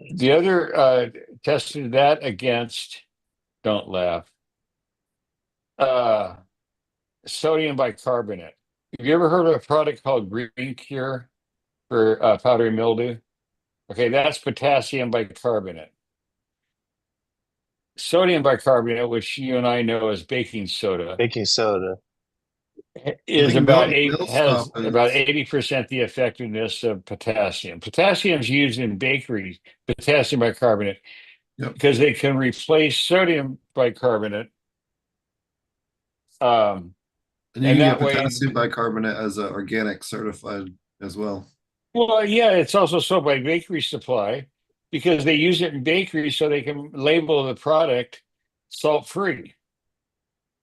The other tested that against. Don't laugh. Uh, Sodium bicarbonate. Have you ever heard of a product called Green Cure for powdery mildew? Okay, that's potassium bicarbonate. Sodium bicarbonate, which you and I know as baking soda, Baking soda. I is think about eight has Millstop about is. 80% the effectiveness of potassium. Potassium is used in bakeries, potassium bicarbonate, Yep. because they can replace sodium bicarbonate. Um, And you and can get that way, potassium bicarbonate as a organic certified as well. well, yeah, it's also sold by Bakery Supply because they use it in bakeries so they can label the product salt free.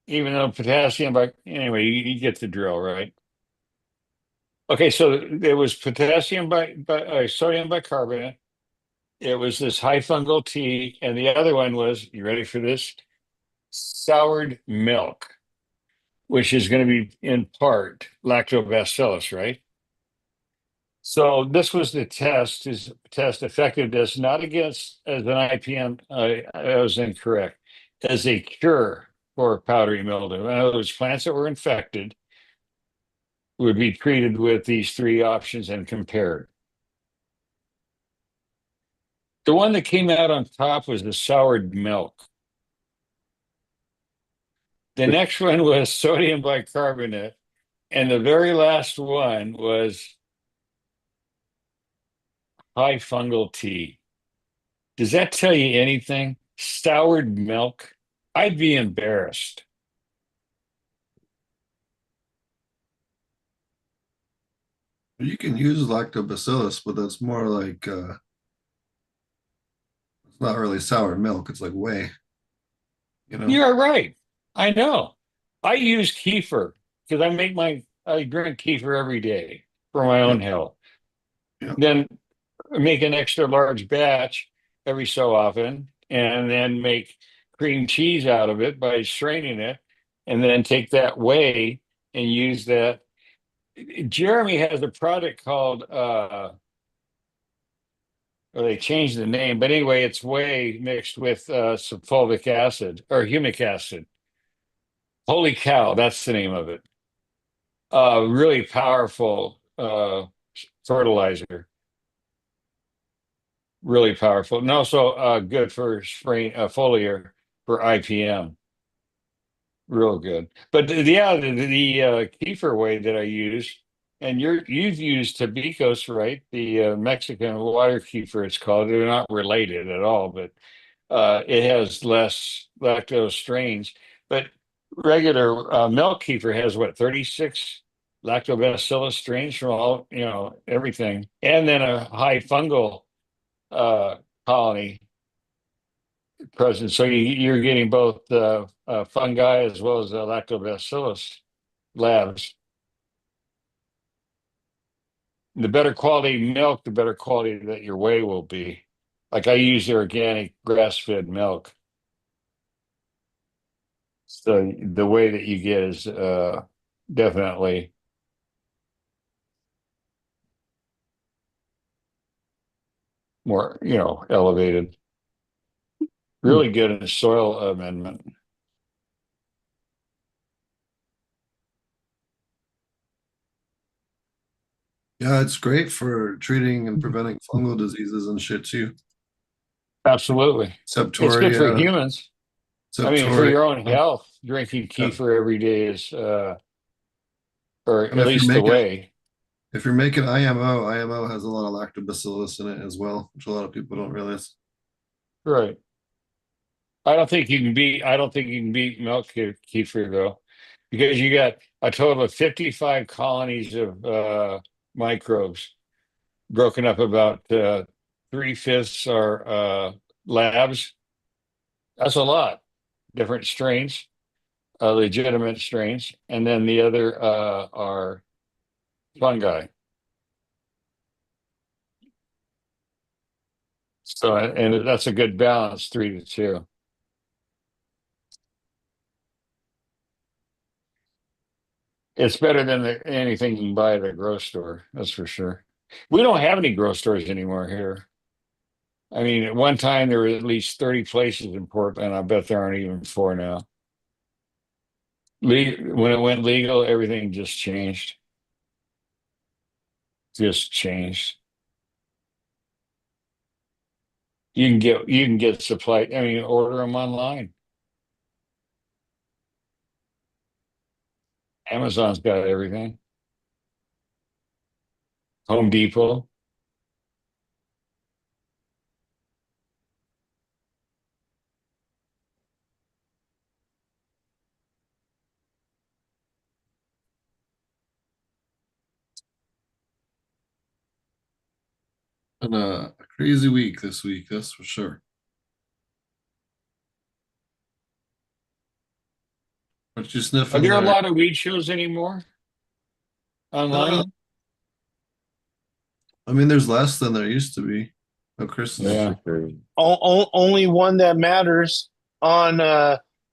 even though potassium, but anyway, you get the drill, right? Okay, so there was potassium sodium bicarbonate. It was this high fungal tea, and the other one was, you ready for this? Soured milk, which is going to be in part lactobacillus, right? So this was the test, is test effectiveness, not against as an IPM, I was incorrect, as a cure for powdery mildew. In other words, plants that were infected would be treated with these three options and compared. The one that came out on top was the soured milk. The next one was sodium bicarbonate. And the very last one was high fungal tea. Does that tell you anything? Soured milk? I'd be embarrassed. You can use lactobacillus, but that's more like it's not really sour milk. It's like whey, you know. You're right. I know. I use kefir because I drink kefir every day for my Yeah, own health. yeah. Then make an extra large batch every so often, and then make cream cheese out of it by straining it, and then take that whey and use that. Jeremy has a product called well, they changed the name, but anyway, it's whey mixed with some fulvic acid or humic acid. Holy cow, that's the name of it. Really powerful fertilizer. Really powerful. And also good for spraying foliar for IPM. Real good. But yeah, the kefir whey that I use, and you've used Tabicos, right? The Mexican water kefir, it's called. They're not related at all, but it has less lactose strains. But regular milk kefir has what, 36 lactobacillus strains from all, everything, and then a high fungal uh, colony present. So you're getting both fungi as well as lactobacillus labs. The better quality milk, the better quality that your whey will be. Like I use the organic grass-fed milk. So the way that you get is definitely more, elevated. Hmm. Really good in soil amendment. Yeah, it's great for treating and preventing fungal diseases and shit too. Absolutely. It's good for Septoria, humans. I mean, for septoria. your own health, drinking Yeah. kefir every day is, or And at least the way. if you're making IMO has a lot of lactobacillus in it as well, which a lot of people don't realize. Right. I don't think you can beat milk kefir though, because you got a total of 55 colonies of microbes broken up about three-fifths are labs. That's a lot. Different strains, legitimate strains, and then the other are fungi. So, and that's a good balance, 3 to 2. It's better than anything you can buy at a grocery store. That's for sure. We don't have any grocery stores anymore here. I mean, at one time there were at least 30 places in Portland. I bet there aren't even 4 now. When it went legal, everything just changed. Just changed. You can get supply. I mean, order them online. Amazon's got everything. Home Depot. And a crazy week this week, that's for sure. What you Are sniffing there a there? lot of weed shows anymore Uh, online? I mean, there's less than there used to be. Oh, Chris is. Yeah. Only one that matters on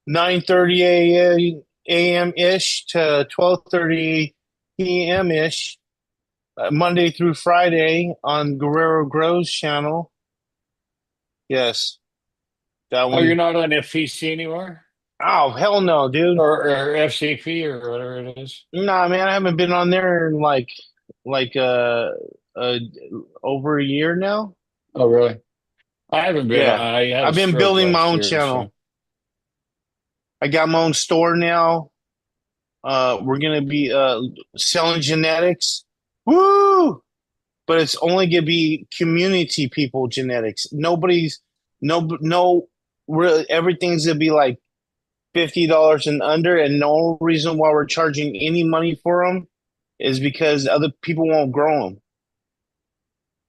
9:30 a.m. ish to 12:30 p.m. ish, Monday through Friday on Guerrero Grows channel. Yes, that Oh, you're one. not on FPC anymore? Oh hell no, dude. Or FCP or whatever it is? Nah, man, I haven't been on there in like uh over a year now. Oh, really? I haven't been on. Yeah, I had a I've been stroke building my last own year, channel. so I got my own store now. We're gonna be selling genetics. Woo! But it's only gonna be community people genetics. Nobody's no really everything's gonna be like $50 and under, and no reason why we're charging any money for them is because other people won't grow them.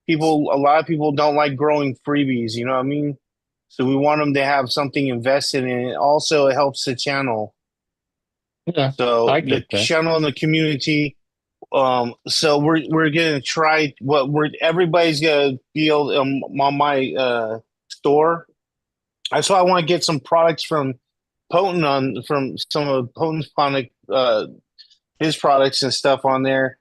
A lot of people don't like growing freebies, you know what I mean? So we want them to have something invested in it. Also, it helps the channel. yeah, So I the get that. channel and the community. So we're gonna try what we're everybody's gonna be able on my store. That's why I want to get some products from Potent on from some of Potent's product his products and stuff on there.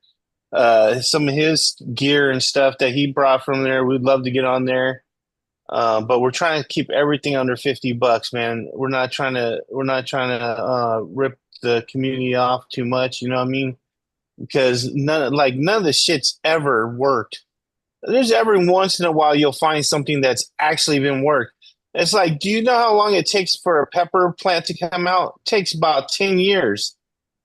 Some of his gear and stuff that he brought from there. We'd love to get on there. But we're trying to keep everything under $50, man. We're not trying to rip the community off too much, you know what I mean? Because none of the shit's ever worked. There's every once in a while you'll find something that's actually been worked. It's like, do you know how long it takes for a pepper plant to come out? It takes about 10 years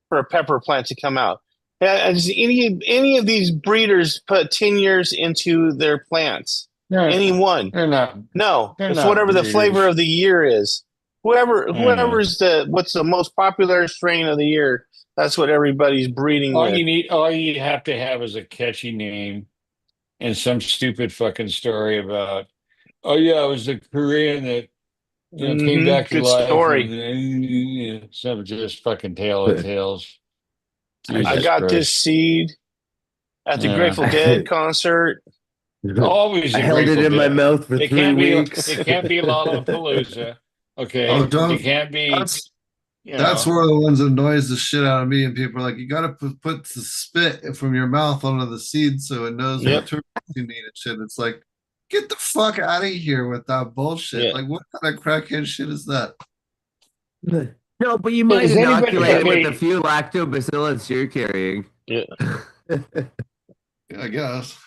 for a pepper plant to come out. Has any of these breeders put 10 years into their plants? They're, Anyone? they're not. No. They're It's not whatever the flavor breeders. of the year is. I know. Whoever's what's the most popular strain of the year, that's what everybody's breeding with. All you have to have is a catchy name and some stupid fucking story about, oh yeah, it was the Korean that came back to Good life and story. some just fucking tale of tales. I Jesus got this Christ. seed at the Yeah. Grateful Dead concert. Always I the held it Grateful in my Dead. mouth for It three can't be weeks. it can't be Lollapalooza. Oh, Okay. It don't. can't be, That's you that's know. one of the ones that annoys the shit out of me. And people are like, you got to put the spit from your mouth onto the seed so it knows what Yep. tools you need and shit. It's like, get the fuck out of here with that bullshit. Yeah. Like, what kind of crackhead shit is that? No, but you might Is anybody inoculate it with the okay? few lactobacillus you're carrying. Yeah. Yeah, I guess.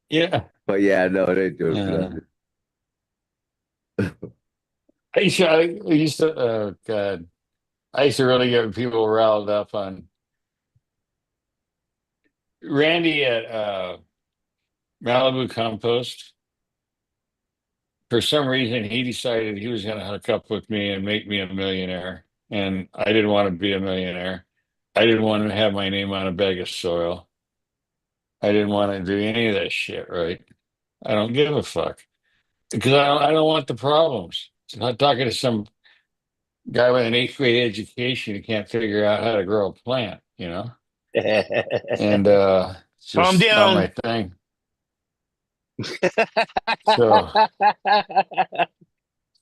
Yeah. But yeah, no, it ain't doing Yeah. nothing. I used to, oh God, I used to really get people riled up on Randy at Malibu Compost. For some reason, he decided he was going to hook up with me and make me a millionaire. And I didn't want to be a millionaire. I didn't want to have my name on a bag of soil. I didn't want to do any of that shit, right? I don't give a fuck because I don't want the problems. I'm not talking to some guy with an eighth grade education who can't figure out how to grow a plant, and it's Calm just not my down. thing. So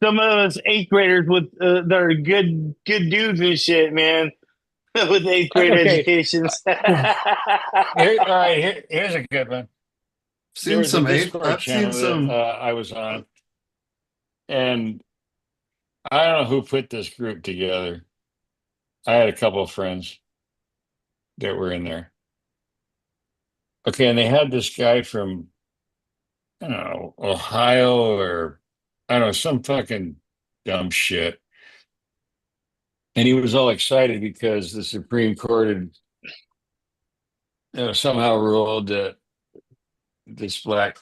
Some of us eighth graders with that are good dudes and shit, man, with eighth grade okay, educations. all right. Here's a good one. There was a Discord I've seen channel that some. I was on, and I don't know who put this group together. I had a couple of friends that were in there. Okay, and they had this guy from I don't know Ohio or I don't know some fucking dumb shit, and he was all excited because the Supreme Court had somehow ruled that this black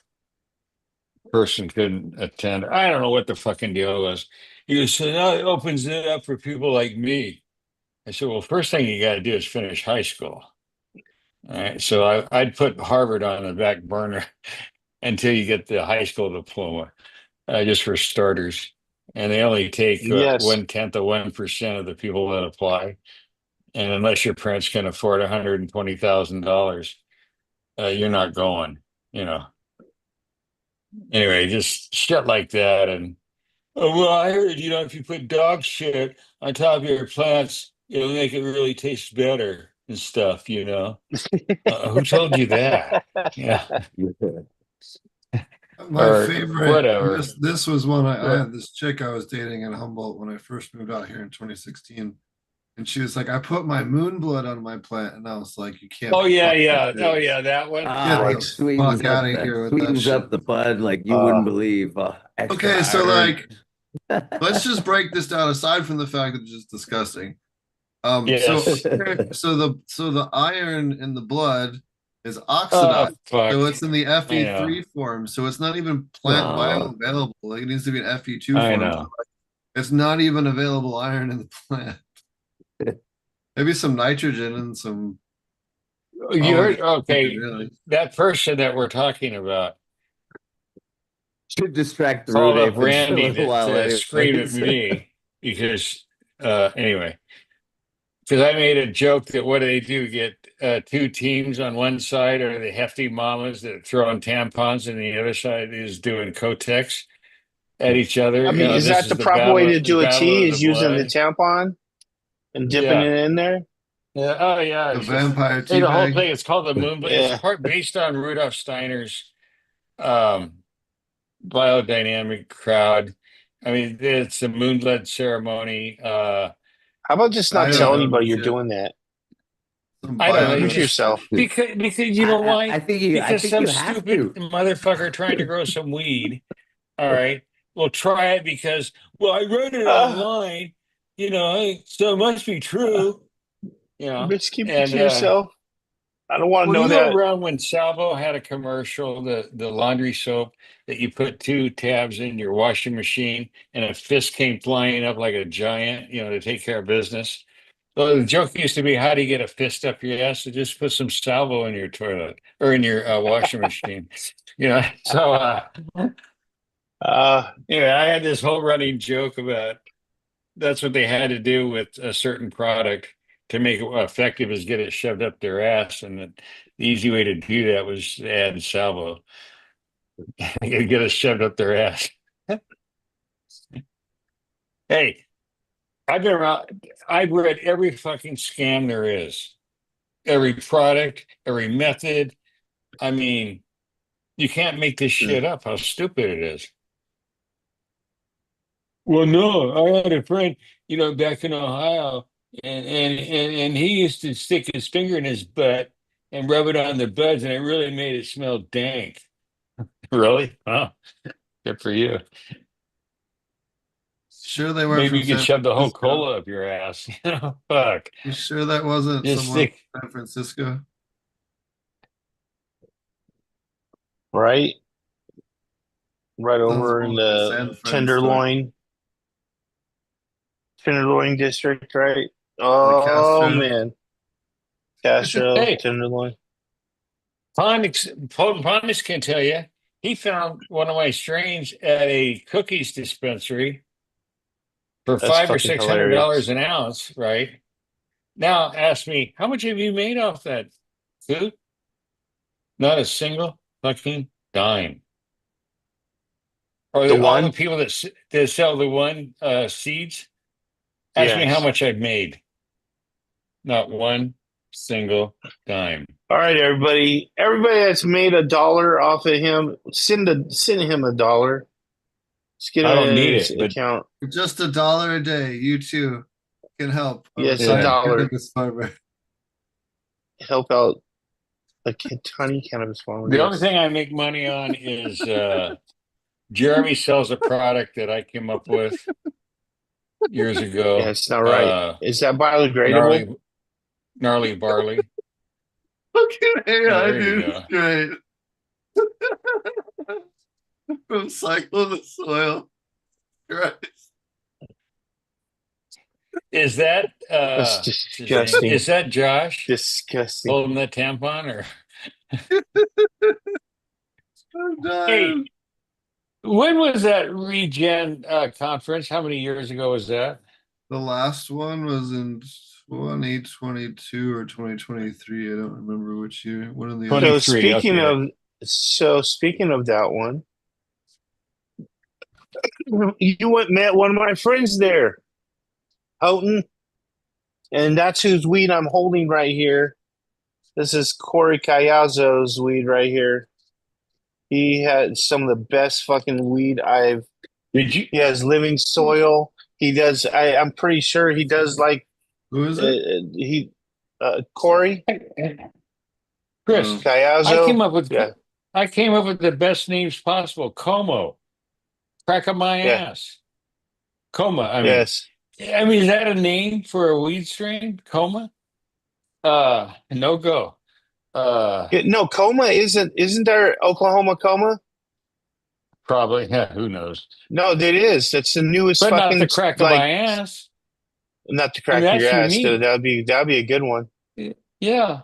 person couldn't attend. I don't know what the fucking deal was. He was saying, "Oh, it opens it up for people like me." I said, "Well, first thing you got to do is finish high school." All right, so I'd put Harvard on the back burner until you get the high school diploma, just for starters. and they only take Yes. 1/10 of 1% of the people that apply. And unless your parents can afford $120,000, you're not going. You know. Anyway, just shit like that, and oh, well, I heard if you put dog shit on top of your plants, it'll make it really taste better and stuff. Who told you that? Yeah, My or favorite, whatever. this was one I What? had this chick I was dating in Humboldt when I first moved out here in 2016. And she was like, I put my moon blood on my plant. And I was like, you can't Oh be yeah, fucking yeah. Oh serious. yeah, that one. Ah, Get it the Right. sweetens fuck up out of the here with that sweetens shit. up the bud like you Uh, wouldn't believe. Extra Okay, so iron. like, let's just break this down aside from the fact that it's just disgusting. So Yes. the iron in the blood is Oh oxidized. fuck. So it's in the I know. Fe3 form. So it's not even plant Oh, bioavailable. Like it needs to be an Fe2 I form. So know. it's not even available iron in the plant. Maybe some nitrogen and some You all heard? organic, Okay, really. that person that we're talking about should distract the root called up aphids for a Randy little while, to scream at anyways. me because anyway. Because I made a joke that what do they do? Get two teams on one side are the hefty mamas that throw in tampons, and the other side is doing Kotex at each other. I mean, is This that is the proper way to the do a battle tea? of the Is using the blood. tampon and dipping Yeah, it in there? yeah. Oh yeah. The vampire Hey, tea the whole bag. thing. It's called the moon. It's Yeah. part based on Rudolf Steiner's um, biodynamic crowd. I mean, it's a moonlit ceremony. How about just not tell anybody you're Shit. doing that? Some I don't know. Keep You it to biodynamic just yourself. shit. because you know why? I Because think some you have stupid to. motherfucker trying to grow some weed. All right, well, try it because I read it Uh, online. So it must be true. just keep it And to yourself. I don't want to were know you that. around when Salvo had a commercial, the laundry soap that you put two tabs in your washing machine and a fist came flying up like a giant, to take care of business? So the joke used to be, how do you get a fist up your ass? So just put some salvo in your toilet or in your washing machine. So Uh, I had this whole running joke about that's what they had to do with a certain product to make it effective is get it shoved up their ass, and the easy way to do that was to add salvo. Get it shoved up their ass. Hey, I've been around. I've read every fucking scam there is, every product, every method. I mean, you can't make this shit up. How stupid it is. Well, no, I had a friend, back in Ohio, and he used to stick his finger in his butt and rub it on the buds, and it really made it smell dank. Really? Huh? Good for you. Sure they weren't Maybe from you could San shove the whole Francisco. cola up your ass. Fuck. You sure that wasn't Just someone stick. from San Francisco? right, right Sounds over more in like a the San Fran story. Tenderloin district, right? The Oh Castro. man, Castro, Hey, Tenderloin. Pondix can tell you. He found one of my strains at a cookies dispensary for That's five or fucking six hundred hilarious. dollars an ounce, right? Now ask me, how much have you made off that, Coot? Not a single fucking dime. Or The all the one? people that sell the one seeds, ask me how Yes. much I've made. Not one single dime. All right, everybody. Everybody that's made $1 off of him, send him $1. Let's get I don't in need his it, but account. For just $1 a day, you too can help a Yes, a yeah. retired dollar. cannabis farmer. Help out a tiny cannabis farmer. The only Yes. thing I make money on is Jeremy sells a product that I came up with years Yeah, ago. it's not right. Is that biodegradable? Gnarly, gnarly barley. Fucking AI, There you dude, go. it's great. From Cycle the Soil. Christ. Is that That's what's his name? disgusting. Is that Josh Disgusting. holding that tampon or I'm hey, dying. When was that Regen conference? How many years ago was that? The last one was in 2022 or 2023. I don't remember which year. One of the other. So 23. speaking Okay. of, so speaking of that one, you went met one of my friends there, Houghton, and that's whose weed I'm holding right here. This is Corey Cayazzo's weed right here. He had some of the best fucking weed I've. Did you? He has living soil. He does. I'm pretty sure he does like Who is it? he Corey Chris, I Cayazzo. came up with Yeah, I came up with the best names possible. Como, crack of my yeah, ass. Coma. yes. Is that a name for a weed strain? Coma? No go. Uh, Yeah, no, Coma isn't there Oklahoma Coma? Probably. Yeah, who knows? No, it is. That's the newest But not the fucking crack of like my ass. not to crack your That's ass. unique. That'd be a good one. Yeah.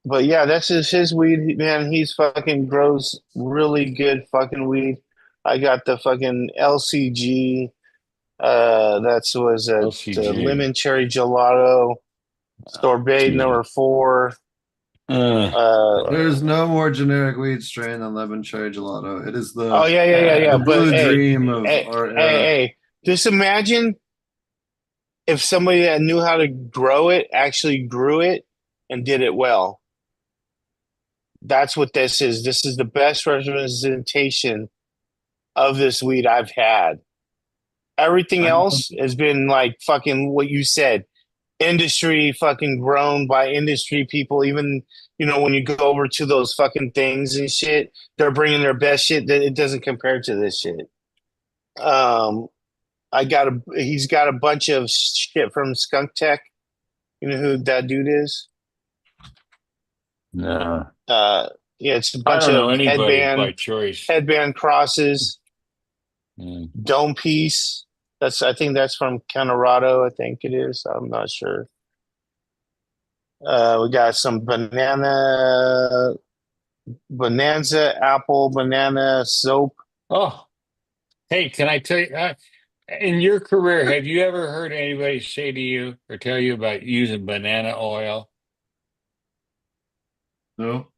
But yeah, that's his weed, man. He's fucking grows really good fucking weed. I got the fucking LCG. That's was a LCG. lemon cherry gelato sorbet Gee. number 4. Uh, There's no more generic weed strain than lemon cherry gelato. It is Oh yeah, yeah, yeah, yeah. the But blue hey, dream of hey, our hey, era. hey, just imagine if somebody that knew how to grow it actually grew it and did it well. That's what this is. This is the best representation of this weed I've had. Everything I know. else has been like fucking what you said, industry fucking grown by industry people. Even when you go over to those fucking things and shit, they're bringing their best shit. That it doesn't compare to this shit. Um, he's got a bunch of shit from Skunk Tech. You know who that dude is? no. Uh, yeah, it's a I bunch don't know of anybody by choice. headband crosses, Mm. dome piece. I think that's from Colorado. I think it is. I'm not sure. We got some bonanza, apple, banana soap. Oh, hey, can I tell you, in your career, have you ever heard anybody say to you or tell you about using banana oil? No.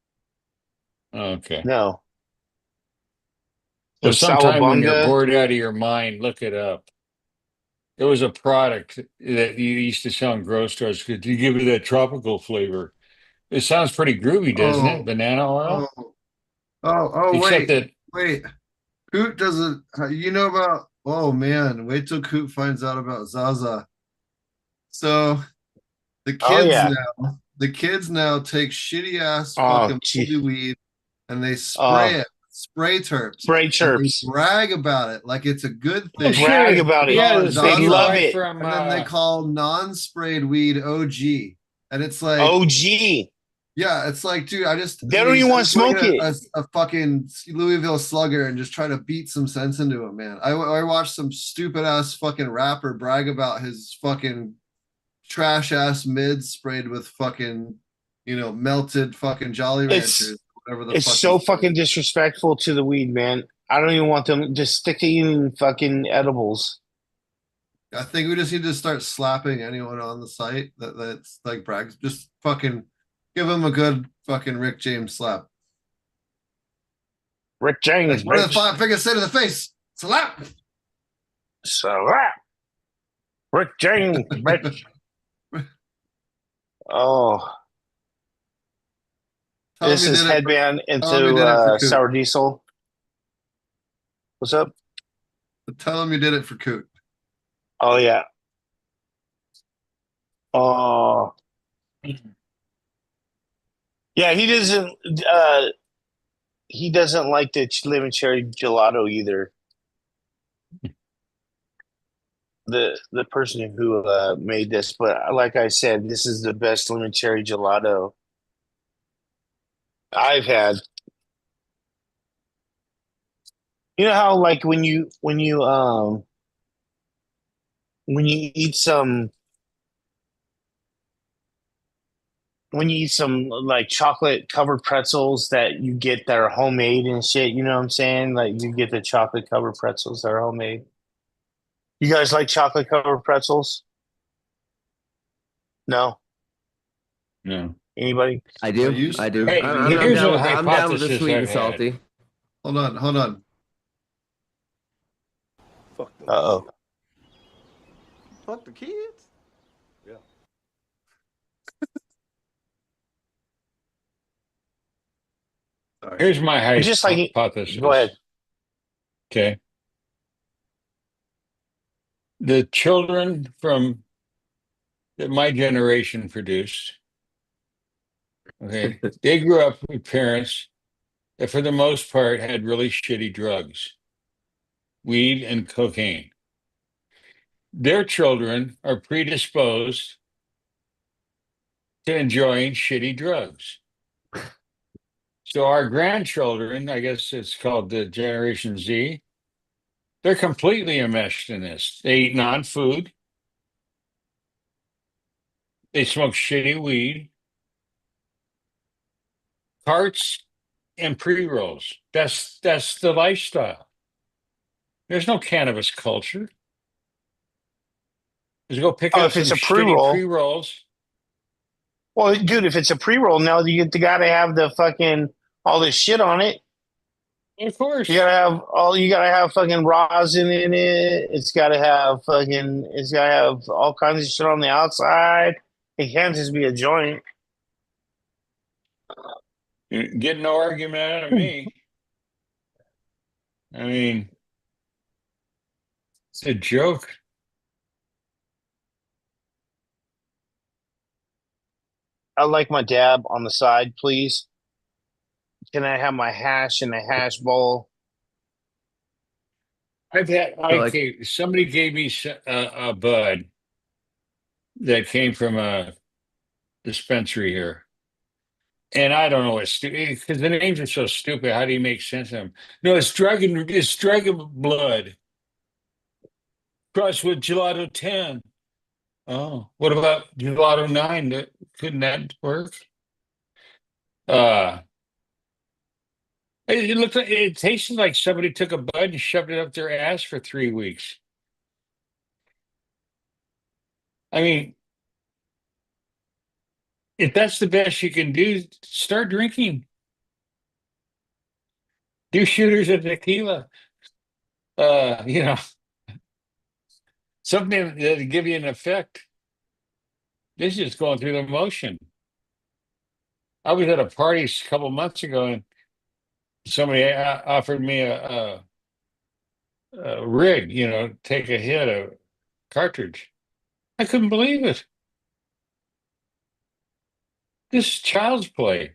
Okay. No, So and sometime when you're salabunga. bored out of your mind, look it up. There was a product that you used to sell in grocery stores because you give it that tropical flavor. It sounds pretty groovy, doesn't it? Oh, Banana oil? oh, oh, Except wait, that, wait. Coot doesn't, you know about, oh man, wait till Coot finds out about Zaza. So the Oh kids yeah. now, the kids now take shitty ass Oh fucking gee. moldy weed and they spray Oh, it, spray terps, spray and they chirps. brag about it like it's a good oh, thing. Brag sure. about They it. Yeah, call it this They thing you love Zaza, buy it. from, and then they call non-sprayed weed OG. And it's like, OG. yeah, it's like, dude, They don't even I want to just want to smoke get it. a fucking Louisville Slugger and just try to beat some sense into him, man. I watched some stupid ass fucking rapper brag about his fucking trash ass mids sprayed with fucking, melted fucking Jolly It's Ranchers, whatever the it's fuck he so said. fucking disrespectful to the weed, man. I don't even want them to stick to eating fucking edibles. I think we just need to start slapping anyone on the site that's like brags. Just fucking give him a good fucking Rick James slap. Rick James, That's one of the bitch. 5 fingers say to the face. Slap. So Rick James, bitch. Oh, Tell him this you is did it for headband tell him you into did it for Coot. sour diesel. What's up? Tell him you did it for Coot. Oh yeah. Oh yeah. He doesn't like the lemon cherry gelato either. The person who made this, but like I said, this is the best lemon cherry gelato I've had. You know how like when you eat some when you eat some like chocolate covered pretzels that you get that are homemade and shit, you know what I'm saying? Like you get the chocolate covered pretzels that are homemade. You guys like chocolate covered pretzels? No? No. Anybody? I I do. I used do. to. Hey, I'm here's down a with the hypothesis sweet I've and had. salty. Hold on, hold on. Fuck them Uh-oh. kids. Fuck the kids. Yeah. Sorry. Here's my Just like, go hypothesis. ahead. Okay. The children from that my generation produced, okay, they grew up with parents that for the most part had really shitty drugs, weed and cocaine. Their children are predisposed to enjoying shitty drugs. So our grandchildren, I guess it's called the Generation Z, they're completely enmeshed in this. They eat non-food, they smoke shitty weed, carts and pre-rolls. That's the lifestyle. There's no cannabis culture. Just go pick Oh, up if some it's a shitty pre-roll, pre-rolls. well, dude, if it's a pre-roll, now you gotta have the fucking all this shit on it. Of You course. gotta have all. You gotta have fucking rosin in it. It's gotta have fucking. It's gotta have all kinds of shit on the outside. It can't just be a joint. You get no argument out of me. I mean, it's a joke. I like my dab on the side, please. Can I have my hash in a hash bowl? So like, Somebody gave me a bud that came from a dispensary here. And I don't know what's because the names are so stupid. How do you make sense of them? No, it's dragon blood crossed with gelato 10. Oh, what about gelato 9? Couldn't that work? Uh it looked like it tasted like somebody took a bud and shoved it up their ass for 3 weeks. I mean, if that's the best you can do, start drinking. Do shooters of tequila. You know, something that'll give you an effect. This is just going through the motion. I was at a party a couple months ago, and somebody offered me a rig, take a hit, a cartridge. I couldn't believe it. This is child's play.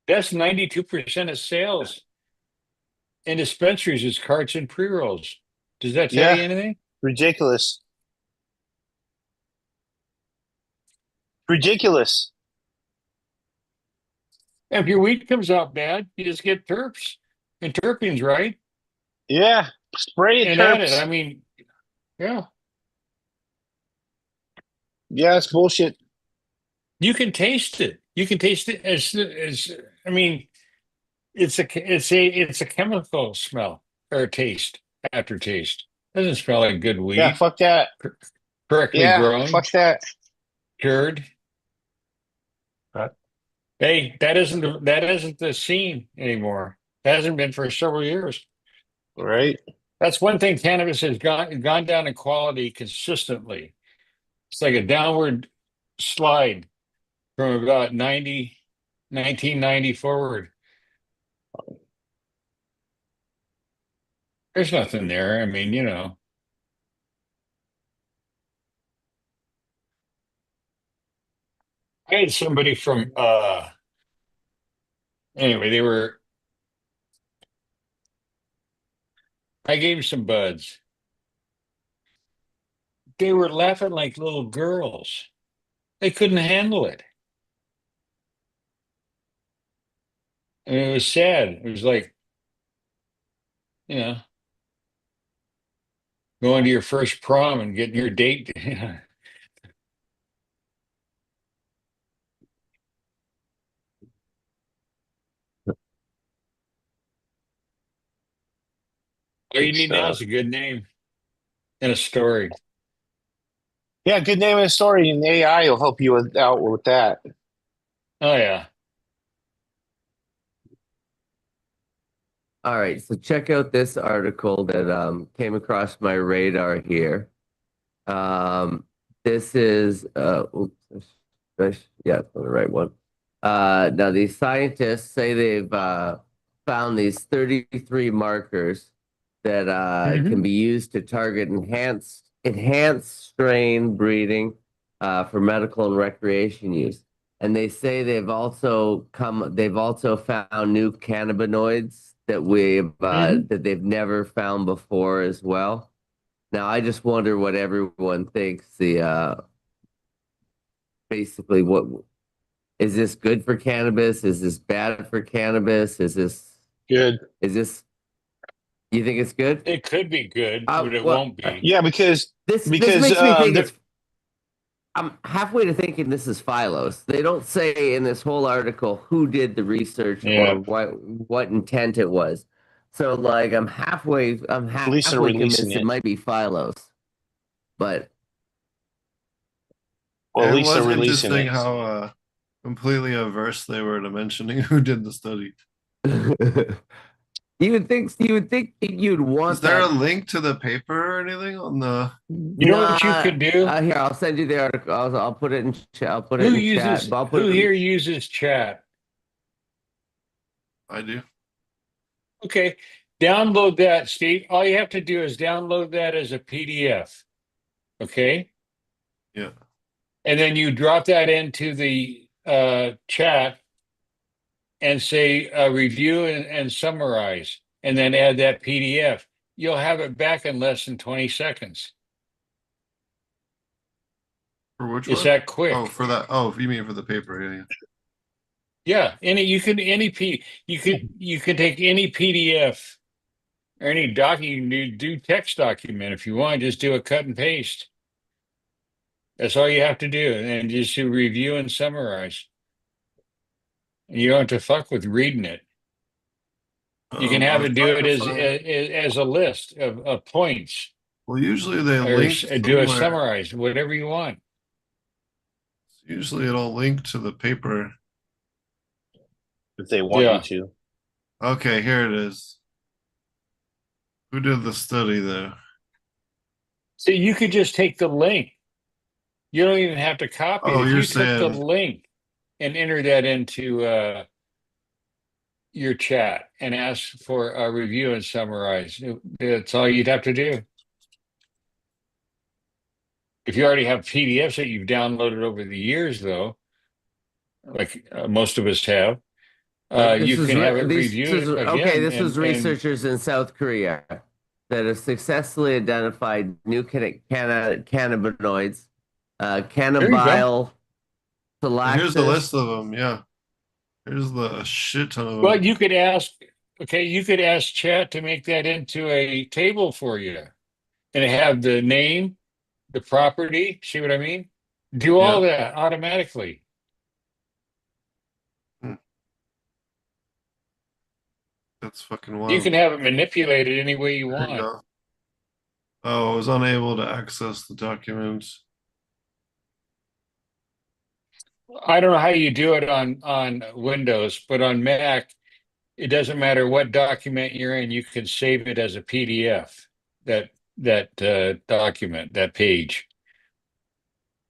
That's 92% of sales in dispensaries is carts and pre-rolls. Does that tell Yeah, you anything? ridiculous. Ridiculous. If your weed comes out bad, you just get terps and terpenes, right? Yeah, spray it, And add it. I terps. mean, yeah, Yeah, it's bullshit. you can taste it. You can taste it as I mean, it's a chemical smell or taste, aftertaste. Doesn't smell like good Yeah, weed. fuck that. Correctly Yeah, grown, fuck that. cured. Hey, that isn't the scene anymore. That hasn't been for several years. Right? That's one thing cannabis has gone down in quality consistently. It's like a downward slide from about 1990 forward. There's nothing there. I mean, I had somebody from anyway, I gave them some buds. They were laughing like little girls. They couldn't handle it. And it was sad. It was like, you know, going to your first prom and getting your date. All you Good need now stuff. is a good name and a story. Yeah, good name and story, and AI will help you out with that. Oh yeah. All right, so check out this article that came across my radar here. Um, this is oops, yeah, it's on the right one. Now these scientists say they've found these 33 markers that can Mhm. be used to target enhanced strain breeding for medical and recreation use. And they say they've also found new cannabinoids Mhm. that they've never found before as well. Now, I just wonder what everyone thinks. Basically, what is this good for cannabis? Is this bad for cannabis? Good. Is this you think it's good? It could be good, but it Well, won't be. Yeah, because this because makes me think there, I'm halfway to thinking this is Phylos. They don't say in this whole article who did the research or Yeah. what intent it was. So like I'm at least they're halfway releasing convinced it it. might be Phylos. But Well, at It least they're was releasing interesting it. how completely averse they were to mentioning who did the study. you would think you'd Is want there a that. link to the paper or anything on the? You know what you Nah, could do? here I'll send you the article. I'll put it in chat. I'll put it Who in chat. uses But I'll put who it in. here uses chat? I do. Okay. Download that, Steve. All you have to do is download that as a PDF. Okay. Yeah. And then you drop that into the chat and say review and summarize, and then add that PDF. You'll have it back in less than 20 seconds. For which It's one? that Oh, quick. for that. Oh, you mean for the paper? Yeah, yeah. Yeah, you can take any PDF or any doc. You can do text document if you want. Just do a cut and paste. That's all you have to do, and just to review and summarize. You don't have to fuck with reading it. You can I have was it do trying it to find. as a list of points, Well, usually they or link do a somewhere. summarize, whatever you want. Usually it'll link to the paper. If they want you Yeah. to. Okay, here it is. Who did the study though? So you could just take the link. You don't even have to copy it. Oh, If you're you took the saying. link and enter that into your chat and ask for a review and summarize, that's all you'd have to do. If you already have PDFs that you've downloaded over the years, though, like most of us have, This you is can have it this is reviewed okay. again. This was And researchers in South Korea that have successfully identified new cannabinoids, there you go. cannabiol, Here's the list phylactis. of them. Yeah, here's the shit ton of But them. you could ask, okay, you could ask chat to make that into a table for you and have the name, the property. See what I mean? Do all Yeah, that automatically. Hmm, that's fucking You wild. can have it manipulated any way you There you want. go. Oh, I was unable to access the documents. I don't know how you do it on Windows, but on Mac, it doesn't matter what document you're in. You can save it as a PDF. That document, that page.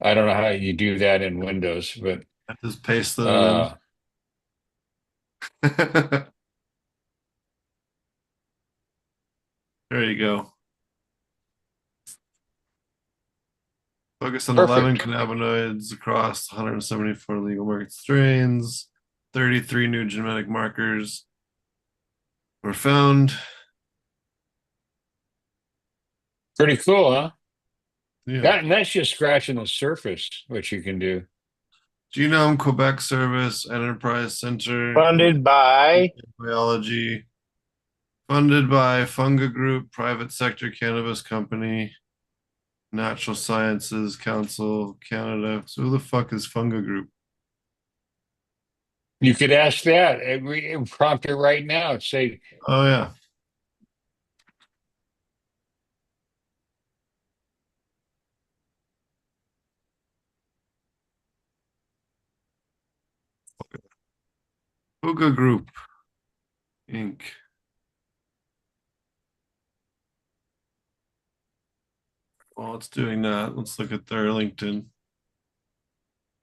I don't know how you do that in Windows, but I just pasted it in. uh, There you go. Focus on 11 perfect. cannabinoids across 174 legal market strains. 33 new genetic markers were found. Pretty cool, huh? Yeah. And that's just scratching the surface, what you can do. Genome Quebec Service Enterprise Center, Funded by Biology. Funded by Funga Group, private sector cannabis company, Natural Sciences Council, Canada. So who the fuck is Funga Group? You could ask that. Prompt it right now. Say, Oh yeah. Funga Group Inc. While it's doing that, let's look at their LinkedIn.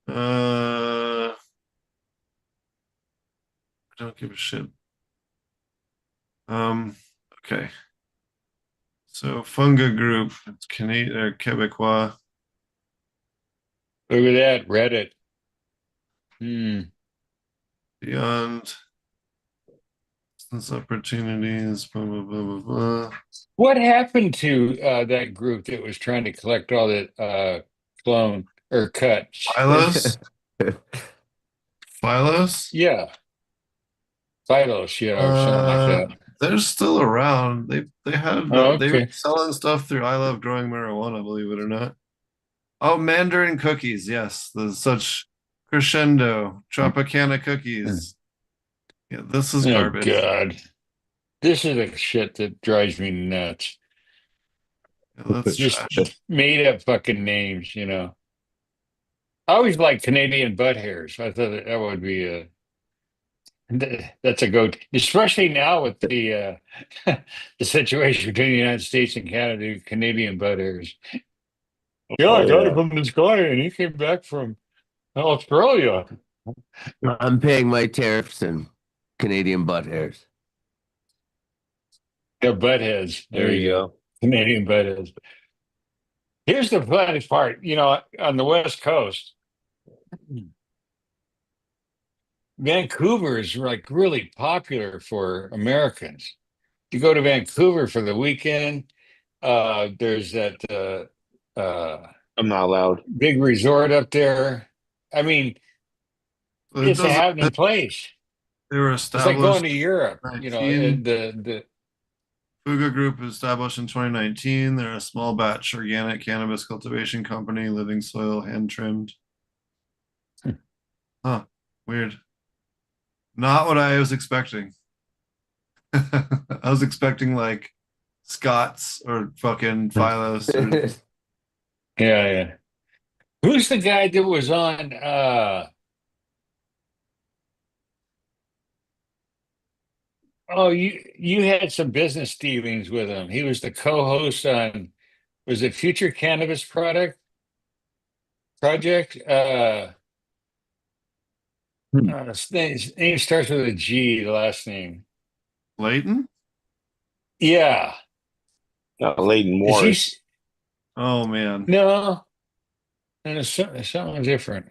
I don't give a shit. Okay. So Funga Group, it's Canadian or Quebecois. look at that, Reddit. Beyond business opportunities, blah blah blah blah blah. What happened to that group that was trying to collect all that clone or cuts? Phylos? Phylos? Yeah, Phylos, or something like that. They're still around. Oh, They were okay. selling stuff through I Love Growing Marijuana, believe it or not. Oh, Mandarin cookies, yes. There's such crescendo. Tropicana cookies. Yeah, this is Oh garbage. God, this is the shit that drives me nuts. Yeah, that's Just trash. made up fucking names, I always like Canadian butt hairs. I thought that would be that's a go, especially now with the the situation between the United States and Canada. Canadian butt hairs. Yeah, I Oh got it yeah. from this guy, and he came back from Australia. I'm paying my tariffs in Canadian butt hairs. Yeah, butt heads. There you go. Canadian butt heads. Here's the funny part. On the West Coast, Vancouver is like really popular for Americans. You go to Vancouver for the weekend. There's that I'm not allowed. big resort up there. I mean, It it's a doesn't, happening place. they were It's like going established to Europe. in 19. The Fuga Group was established in 2019. They're a small batch organic cannabis cultivation company, living soil, hand trimmed. Huh, weird. Not what I was expecting. I was expecting like Scots or fucking Phylos or yeah. Who's the guy that was on? Oh, you had some business dealings with him. He was the co-host on, was it Future Cannabis Project? His name starts with a G, the last name. Leighton. Yeah. Leighton Is he? Morris. Oh man, No, and it's something different.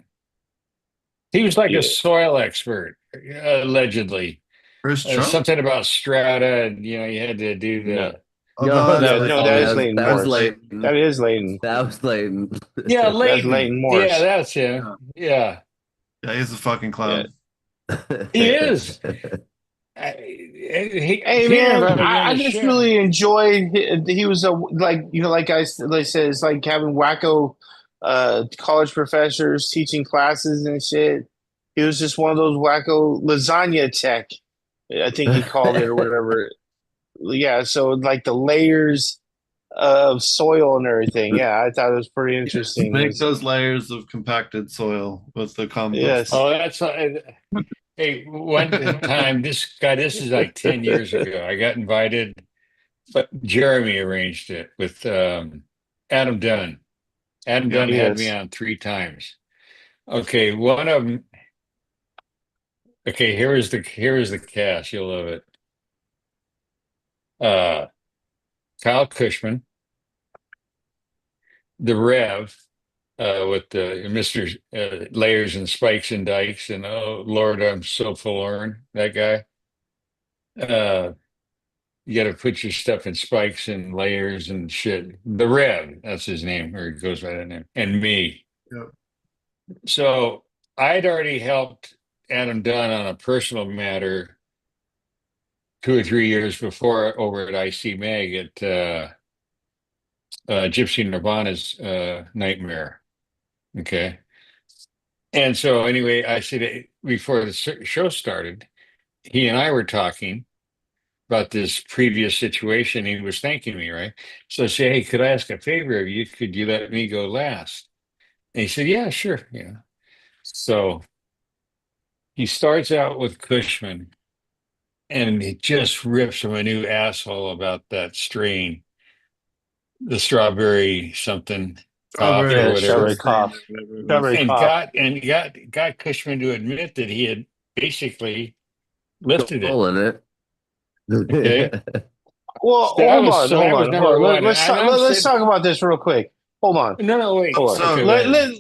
He was like a Yeah. soil expert, allegedly. Chris Trump. Something about strata, and you had to do No, the. Oh, No, yeah, that was no, that is Leighton that was Morris. Leighton. That is Leighton. That was Leighton. Yeah, That's Leighton. Leighton Yeah, Morris. that's him. Yeah, Yeah, he's a fucking Yeah. clown. he is. Hey He man, invited me on I the just show. really enjoyed. He was a like I said, it's like having wacko college professors teaching classes and shit. He was just one of those wacko lasagna tech, I think he called it or whatever. Yeah, so like the layers of soil and everything. Yeah, I thought it was pretty interesting. Make those layers of compacted soil with the compost. Yes. Oh, that's hey. One time, this is like 10 years ago. I got invited, but Jeremy arranged it with Adam Dunn. Adam Yeah. Dunn had me Yes. on 3 times. Okay, one of them. Okay, here is the cast. You'll love it. Uh, Kyle Cushman, the Rev, with the Mister Layers and Spikes and Dikes, and oh Lord, I'm so forlorn. That guy. Uh, you got to put your stuff in spikes and layers and shit. The Rev, that's his name, or he goes by that name, and me. Yeah. So I'd already helped Adam Dunn on a personal matter 2 or 3 years before over at IC Mag at Gypsy Nirvana's Nightmare. Okay. And so anyway, I said before the show started, he and I were talking about this previous situation. He was thanking me, right? So I said, hey, could I ask a favor of you? Could you let me go last? And he said, yeah, sure. Yeah. So he starts out with Cushman and he just rips him a new asshole about that strain, the strawberry something cough or Strawberry Yeah, whatever. strawberry sunstain cough. or whatever it was. Strawberry And cough. got Cushman to admit that he had basically lifted it. Stolen it. Okay. Well, That hold was on, so hold that was on. Hold number on. one. Let's And I'm let's saying, talk about this real quick. Hold on. no, no, wait. Hold on. Okay, So go Let, ahead.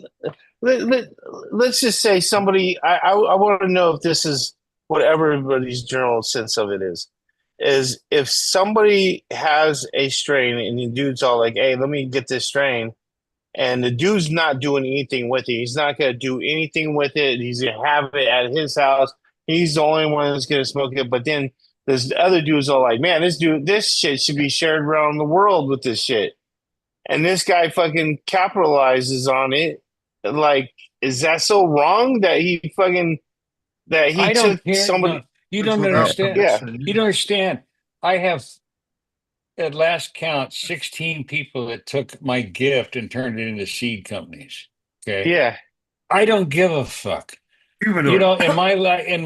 let, let's just say somebody, I want to know if this is what everybody's general sense of it is if somebody has a strain and the dude's all like, hey, let me get this strain, and the dude's not doing anything with it. He's not going to do anything with it. He's going to have it at his house. He's the only one that's going to smoke it. But then there's the other dudes all like, man, this shit should be shared around the world with this shit. And this guy fucking capitalizes on it. Like, is that so wrong that he I took don't care. No, somebody? you It's don't without understand. Yeah, permission. You don't understand. I have at last count 16 people that took my gift and turned it into seed companies. Okay. yeah. I don't give a fuck. You Humidor. know, in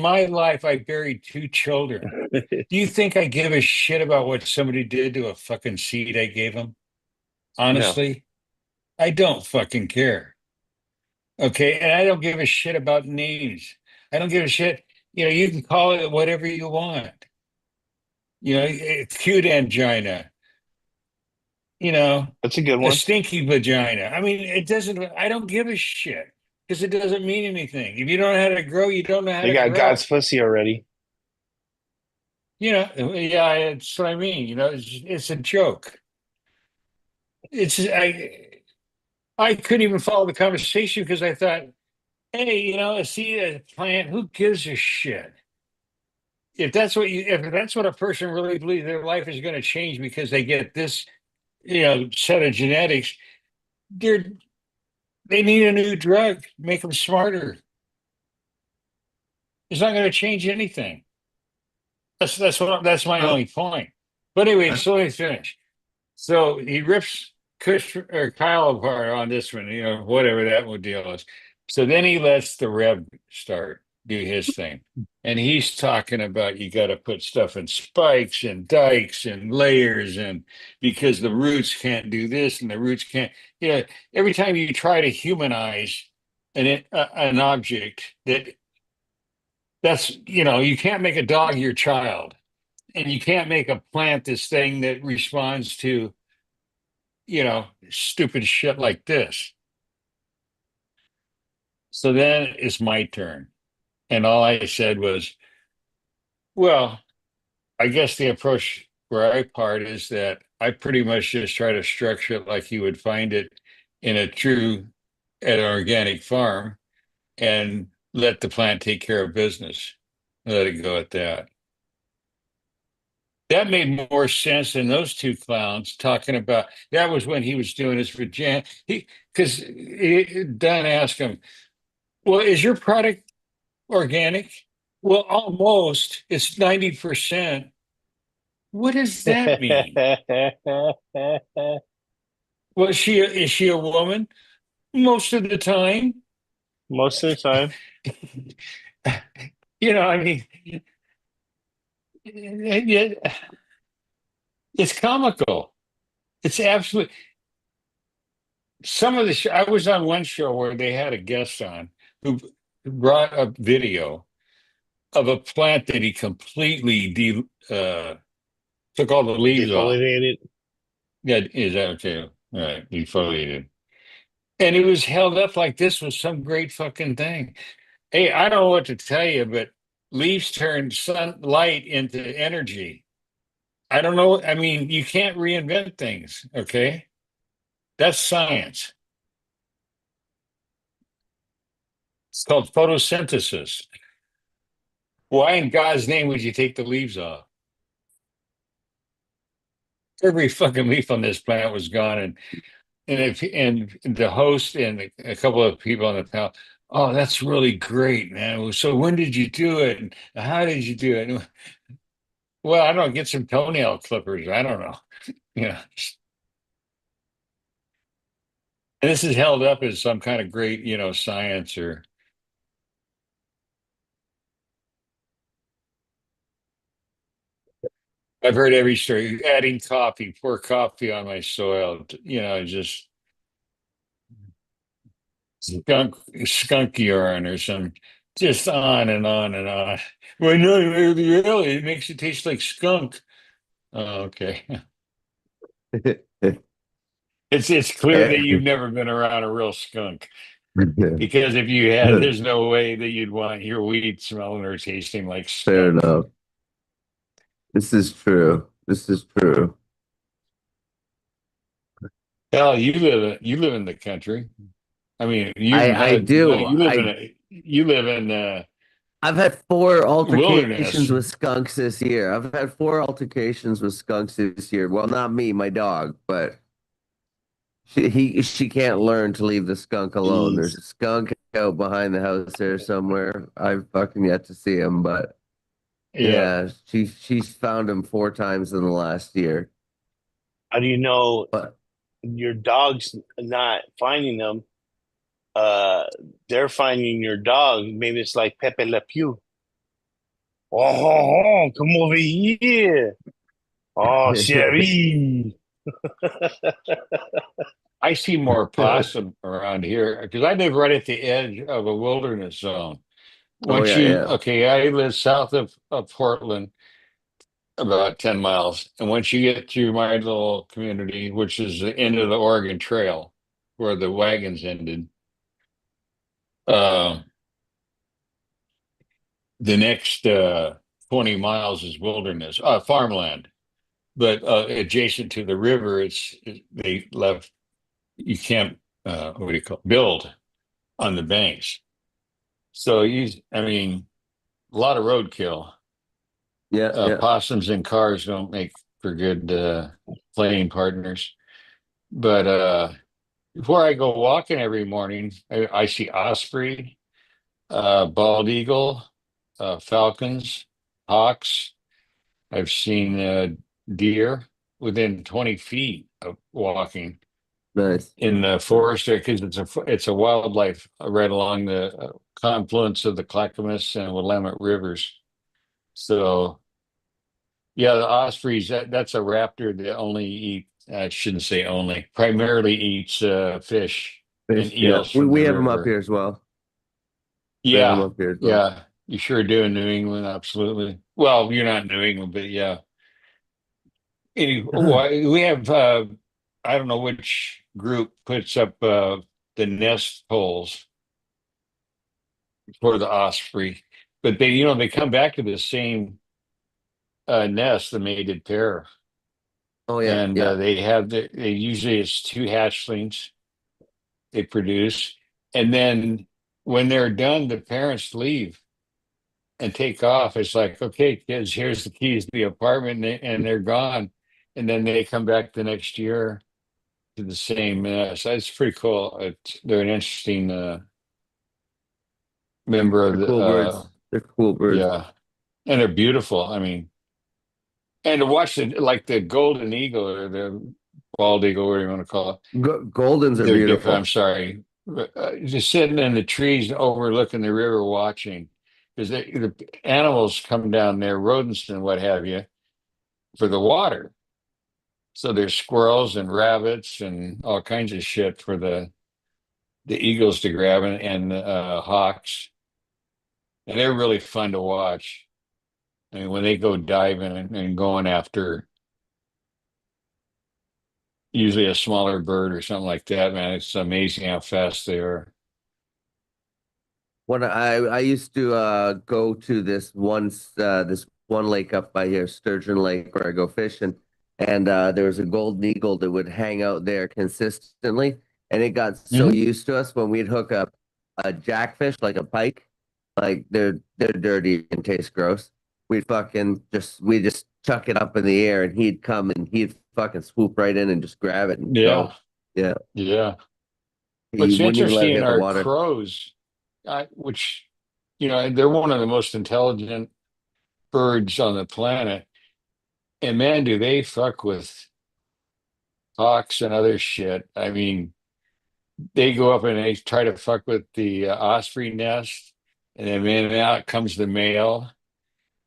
my life, I buried 2 children. Do you think I give a shit about what somebody did to a fucking seed I gave them? No, Honestly, I don't fucking care. Okay. And I don't give a shit about names. I don't give a shit. You know, you can call it whatever you want. You know, cute angina, you know, that's a good a one. stinky vagina. I mean, it doesn't, I don't give a shit because it doesn't mean anything. If you don't know how to grow, you don't know how They to got grow. God's pussy already. You know, yeah, that's what I mean. You know, it's a joke. It's, I couldn't even follow the conversation because I thought, hey, you know, see a plant, who gives a shit? If that's what a person really believes their life is going to change because they get this, you know, set of genetics, they're they need a new drug, make them smarter. It's not going to change anything. That's my Well, only point. But anyway, I, so let me finish. So he rips Kush or Kyle apart on this one, you know, whatever that deal is. So then he lets the Rev start do his thing. And he's talking about you got to put stuff in spikes and dikes and layers, and because the roots can't do this and the roots can't, you know, every time you try to humanize an object that's, you know, you can't make a dog your child, and you can't make a plant this thing that responds to, you know, stupid shit like this. So then it's my turn. And all I said was, well, I guess the approach where I part is that I pretty much just try to structure it like you would find it in a true at an organic farm and let the plant take care of business. Let it go at that. That made more sense than those two clowns talking about. That was when he was doing his vagina. He because Dunn asked him, "Well, is your product organic?" Well, almost. It's 90%. What does that mean? Well, is she a woman? Most of the time. Most of the time. You know, I mean, it's comical. It's absolute. Some of the I was on one show where they had a guest on who brought up video of a plant that he completely took all the leaves off. Defoliated. Yeah, is that okay? All right, defoliated. And it was held up like this was some great fucking thing. Hey, I don't know what to tell you, but leaves turn sunlight into energy. I don't know. I mean, you can't reinvent things, okay? That's science. It's called photosynthesis. Why in God's name would you take the leaves off? every fucking leaf on this plant was gone, and the host and a couple of people on the panel. Oh, that's really great, man. So when did you do it? And how did you do it? Well, I don't know, get some toenail clippers. I don't know. Yeah. And this is held up as some kind of great, science or I've heard every story. Adding coffee, pour coffee on my soil, just skunk urine or some, just on and on and on. Well, no, really, it makes it taste like skunk. Oh, okay. It's clear that you've never been around a real skunk because if you had, there's no way that you'd want your weed smelling or tasting like Fair skunk. enough. This is true. This is true. Hell, you live in the country. I mean, I no, do. you live in I've had four altercations wilderness. with skunks this year. I've had four altercations with skunks this year. Well, not me, my dog, but she can't learn to leave the skunk alone. There's a skunk out behind the house there somewhere. I've fucking yet to see him, but Yeah. yeah, she's found him four times in the last year. How do you know But your dog's not finding them? They're finding your dog. Maybe it's like Pepe Le Pew. Oh, come over here. Oh, Sherry. I see more possum around here because I live right at the edge of a wilderness zone. oh Once yeah, you, yeah, okay, I live south of Portland, about 10 miles. And once you get through my little community, which is the end of the Oregon Trail, where the wagons ended, uh, the next 20 miles is wilderness, farmland. But adjacent to the river, they left, you can't, what do you call build on the banks. So I mean, a lot of roadkill. yeah, yeah. Possums and cars don't make for good playing partners. But before I go walking every morning, I see osprey, bald eagle, falcons, hawks. I've seen deer within 20 feet of walking Nice. in the forest there because it's a wildlife right along the confluence of the Clackamas and Willamette rivers. So yeah, the ospreys, that's a raptor that only I shouldn't say only, primarily eats fish and Fish, yeah. eels We from we the have them up river. here as well. We have them Yeah, up here as well. yeah. You sure do in New England, absolutely. Well, you're not in New England, but yeah. Anyway, we have I don't know which group puts up the nest poles for the osprey, but they come back to the same nest, the mated pair. Oh yeah, And yeah. they usually it's two hatchlings they produce, and then when they're done, the parents leave and take off. It's like, okay, kids, here's the keys to the apartment, and they're gone, and then they come back the next year to the same. So it's pretty cool. They're an interesting member of They're the cool birds. They're cool birds. yeah, and they're beautiful. I mean, and to watch the golden eagle or the bald eagle, whatever you want to call it. Goldens are They're different. I'm beautiful. sorry. Just sitting in the trees overlooking the river watching because the animals come down there, rodents and what have you, for the water. So there's squirrels and rabbits and all kinds of shit for the eagles to grab and hawks. And they're really fun to watch. I mean, when they go diving and going after usually a smaller bird or something like that, man, it's amazing how fast they are. When I used to go to this one lake up by here, Sturgeon Lake, where I go fishing, and there was a golden eagle that would hang out there consistently, and it got so Mhm. used to us when we'd hook up a jackfish like a pike, like they're dirty and taste gross. We just chuck it up in the air, and he'd come and he'd fucking swoop right in and just grab it and Yeah, go. Yeah, yeah. he What's wouldn't even let it interesting hit the are water. crows, which, they're one of the most intelligent birds on the planet. And man, do they fuck with hawks and other shit. I mean, they go up and they try to fuck with the osprey nest, and then man, out comes the male.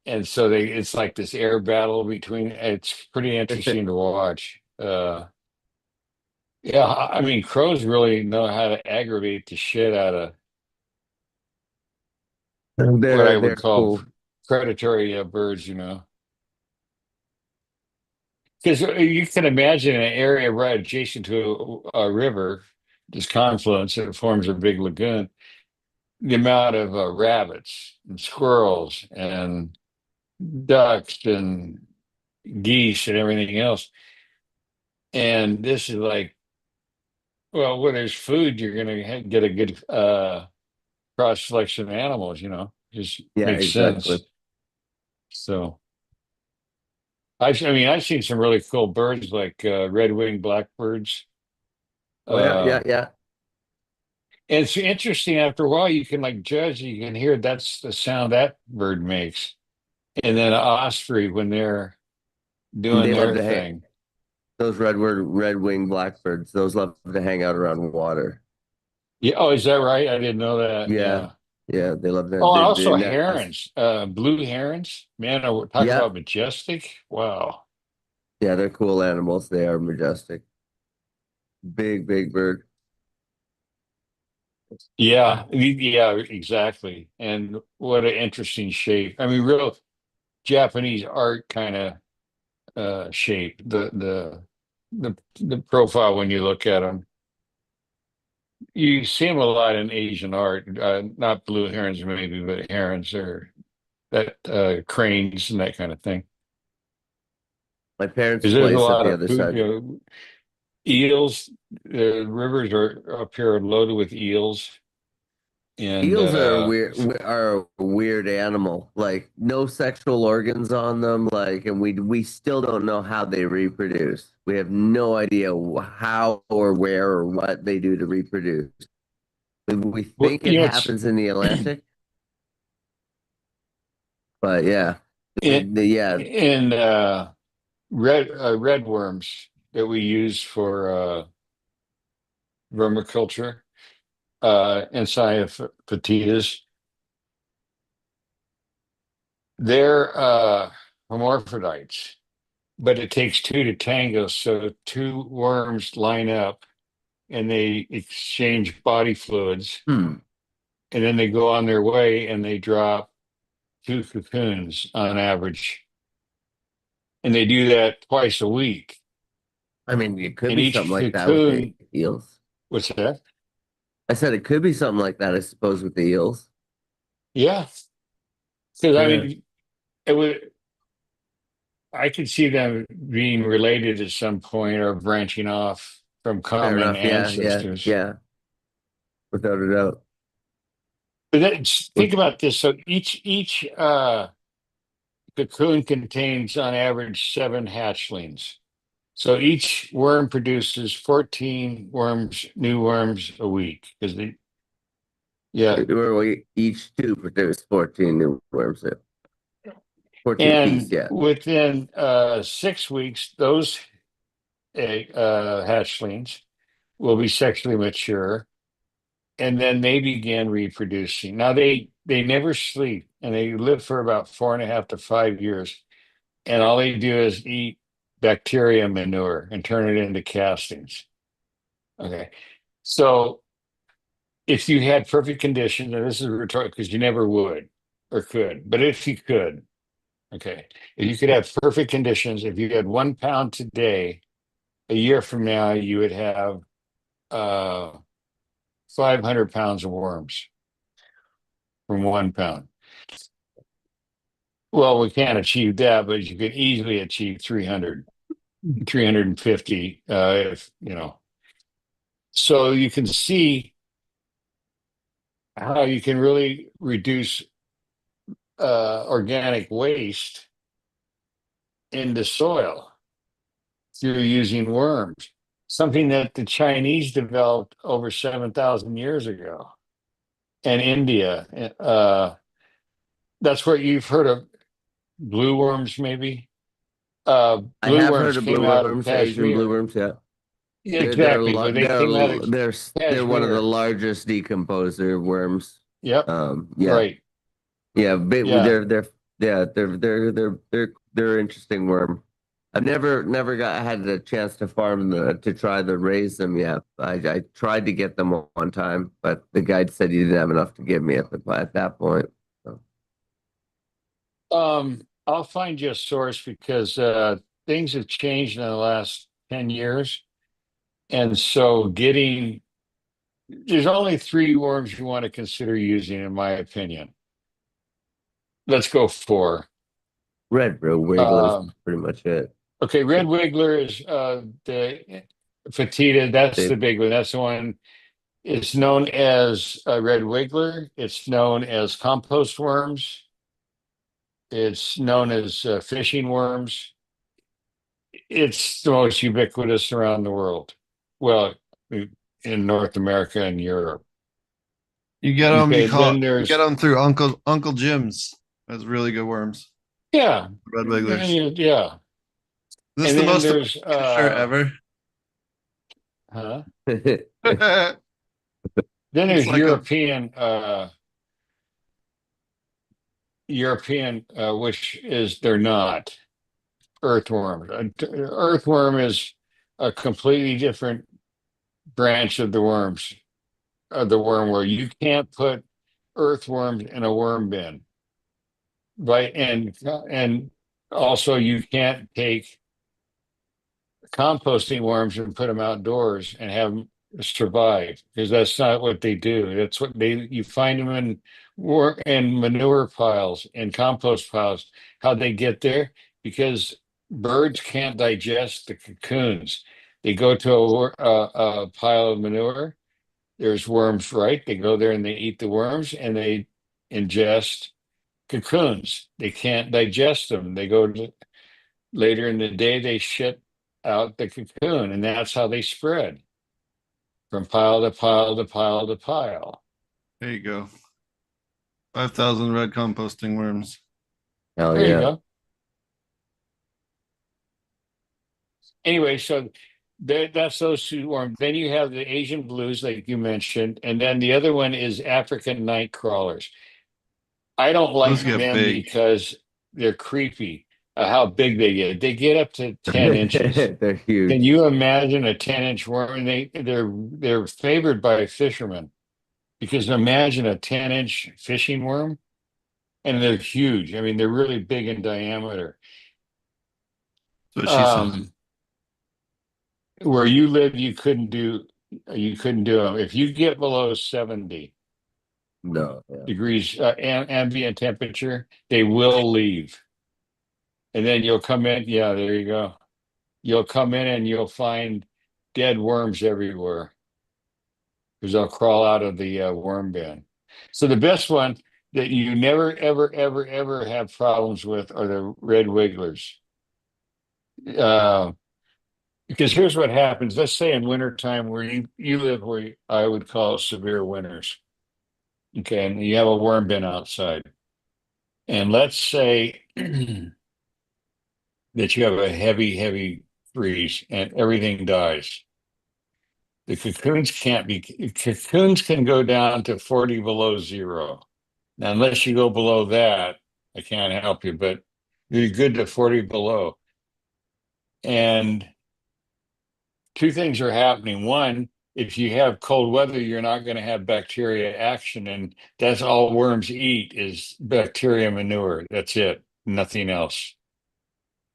And so it's like this air battle between. It's pretty interesting to watch. Yeah, I mean, crows really know how to aggravate the shit out of what I would They're call cool. predatory birds. Because you can imagine an area right adjacent to a river, this confluence that forms a big lagoon, the amount of rabbits and squirrels and ducks and geese and everything else. And this is like, well, where there's food, you're going to get a good cross selection of animals. Just Yeah, makes exactly. sense. So, I've seen some really cool birds like red-winged blackbirds. Oh yeah, Uh, yeah, yeah. and it's interesting. After a while, you can like judge. You can hear that's the sound that bird makes. And then osprey when they're doing They love their to hang thing. those red-winged blackbirds. Those love to hang out around water. Yeah. Oh, is that right? I didn't know that. Yeah, Yeah. yeah. They love Oh, that. They also nest. herons, blue herons. Man, talk Yeah, about majestic. Wow. yeah. They're cool animals. They are majestic. Big, big bird. Yeah, yeah, exactly. And what an interesting shape. I mean, real Japanese art kind of shape. The profile when you look at them. You see them a lot in Asian art. Not blue herons, maybe, but herons or that cranes and that kind of thing. My parents' Because there's a place at lot the of other food, side. eels. The rivers are up here loaded with eels, and Eels are a weird animal. Like no sexual organs on them. Like, and we still don't know how they reproduce. We have no idea how or where or what they do to reproduce. We well, think it happens in the it's Atlantic, but yeah, in yeah, in red worms that we use for vermiculture, encyclopedias. They're hermaphrodites, but it takes two to tango. So two worms line up and they exchange body fluids, hmm. and then they go on their way and they drop two cocoons on average. And they do that twice a week. I mean, it could And be something each like that with the cocoon, eels. what's that? I said it could be something like that, I suppose, with the eels. Yeah. Because Yeah, it would, I could see them being related at some point or branching off from fair common enough. Yeah, yeah, ancestors. yeah, without a doubt. But then, With think about this. So each cocoon contains on average seven hatchlings. So each worm produces 14 new worms a week. Yeah. where we each two produce 14 new worms. Yeah. 14 apiece, And yeah. within 6 weeks, those hatchlings will be sexually mature, and then they begin reproducing. Now they never sleep, and they live for about 4.5 to 5 years, and all they do is eat bacteria manure and turn it into castings. Okay, so if you had perfect conditions, and this is rhetorical because you never would or could, but if you could, okay, if you could have perfect conditions, if you had 1 pound today, a year from now, you would have uh, 500 pounds of worms from 1 pound. Well, we can't achieve that, but you could easily achieve 300, 350, if so you can see how you can really reduce organic waste into soil through using worms, something that the Chinese developed over 7,000 years ago. And India, that's where you've heard of blue worms, maybe. I Blue have heard worms of came blue out of worms, Asian blue Kashmir. worms. Yeah, Exactly, but they came out of they're one of the Kashmir. largest decomposer worms. Yep, Yeah, right. yeah, Yeah. they're interesting worm. I've never got had the chance to farm to try to raise them yet. I tried to get them one time, but the guide said he didn't have enough to give me at that point. So. I'll find you a source because things have changed in the last 10 years. And so there's only three worms you want to consider using, in my opinion. Let's go four. Red Wiggler is Um, pretty much it. okay, Red Wiggler is the Fatita. That's They, the big one. That's the one. It's known as Red Wiggler. It's known as compost worms. It's known as fishing worms. It's the most ubiquitous around the world. Well, in North America and Europe. You get them. Okay, then You get there's them through Uncle Jim's. That's really good worms. yeah, Red Wigglers. yeah. This is And the then most there's American shirt ever. huh? It's Then there's like a European, which is they're not earthworm. Earthworm is a completely different branch of the worms, of the worm where you can't put earthworms in a worm bin, right? And also you can't take composting worms and put them outdoors and have them survive because that's not what they do. That's what you find them in in manure piles and compost piles. How they get there? Because birds can't digest the cocoons. They go to a pile of manure. There's worms, right? They go there and they eat the worms and they ingest cocoons. They can't digest them. They go to later in the day, they shit out the cocoon, and that's how they spread from pile to pile to pile to pile. there you go. 5,000 red composting worms. Hell There you yeah. go. Anyway, so that's those two worms. Then you have the Asian blues, like you mentioned, and then the other one is African night crawlers. I don't like Those get them big. because they're creepy. How big they get? They get up to 10 inches. They're Can huge. you imagine a 10-inch worm? They're favored by fishermen because imagine a 10-inch fishing worm and they're huge. I mean, they're really big in diameter. That's what she said. Where you live, you couldn't do them. If you get below 70 No, yeah. degrees ambient temperature, they will leave. And then you'll come in. Yeah, there you go. You'll come in and you'll find dead worms everywhere because they'll crawl out of the worm bin. So the best one that you never, ever, ever, ever have problems with are the red wigglers. Uh, because here's what happens. Let's say in wintertime where you live where I would call severe winters. Okay, and you have a worm bin outside. And let's say that you have a heavy, heavy freeze and everything dies. The cocoons can go down to 40 below zero. Now, unless you go below that, I can't help you, but you're good to 40 below. And two things are happening. One, if you have cold weather, you're not going to have bacteria action. And that's all worms eat is bacteria manure. That's it. Nothing else.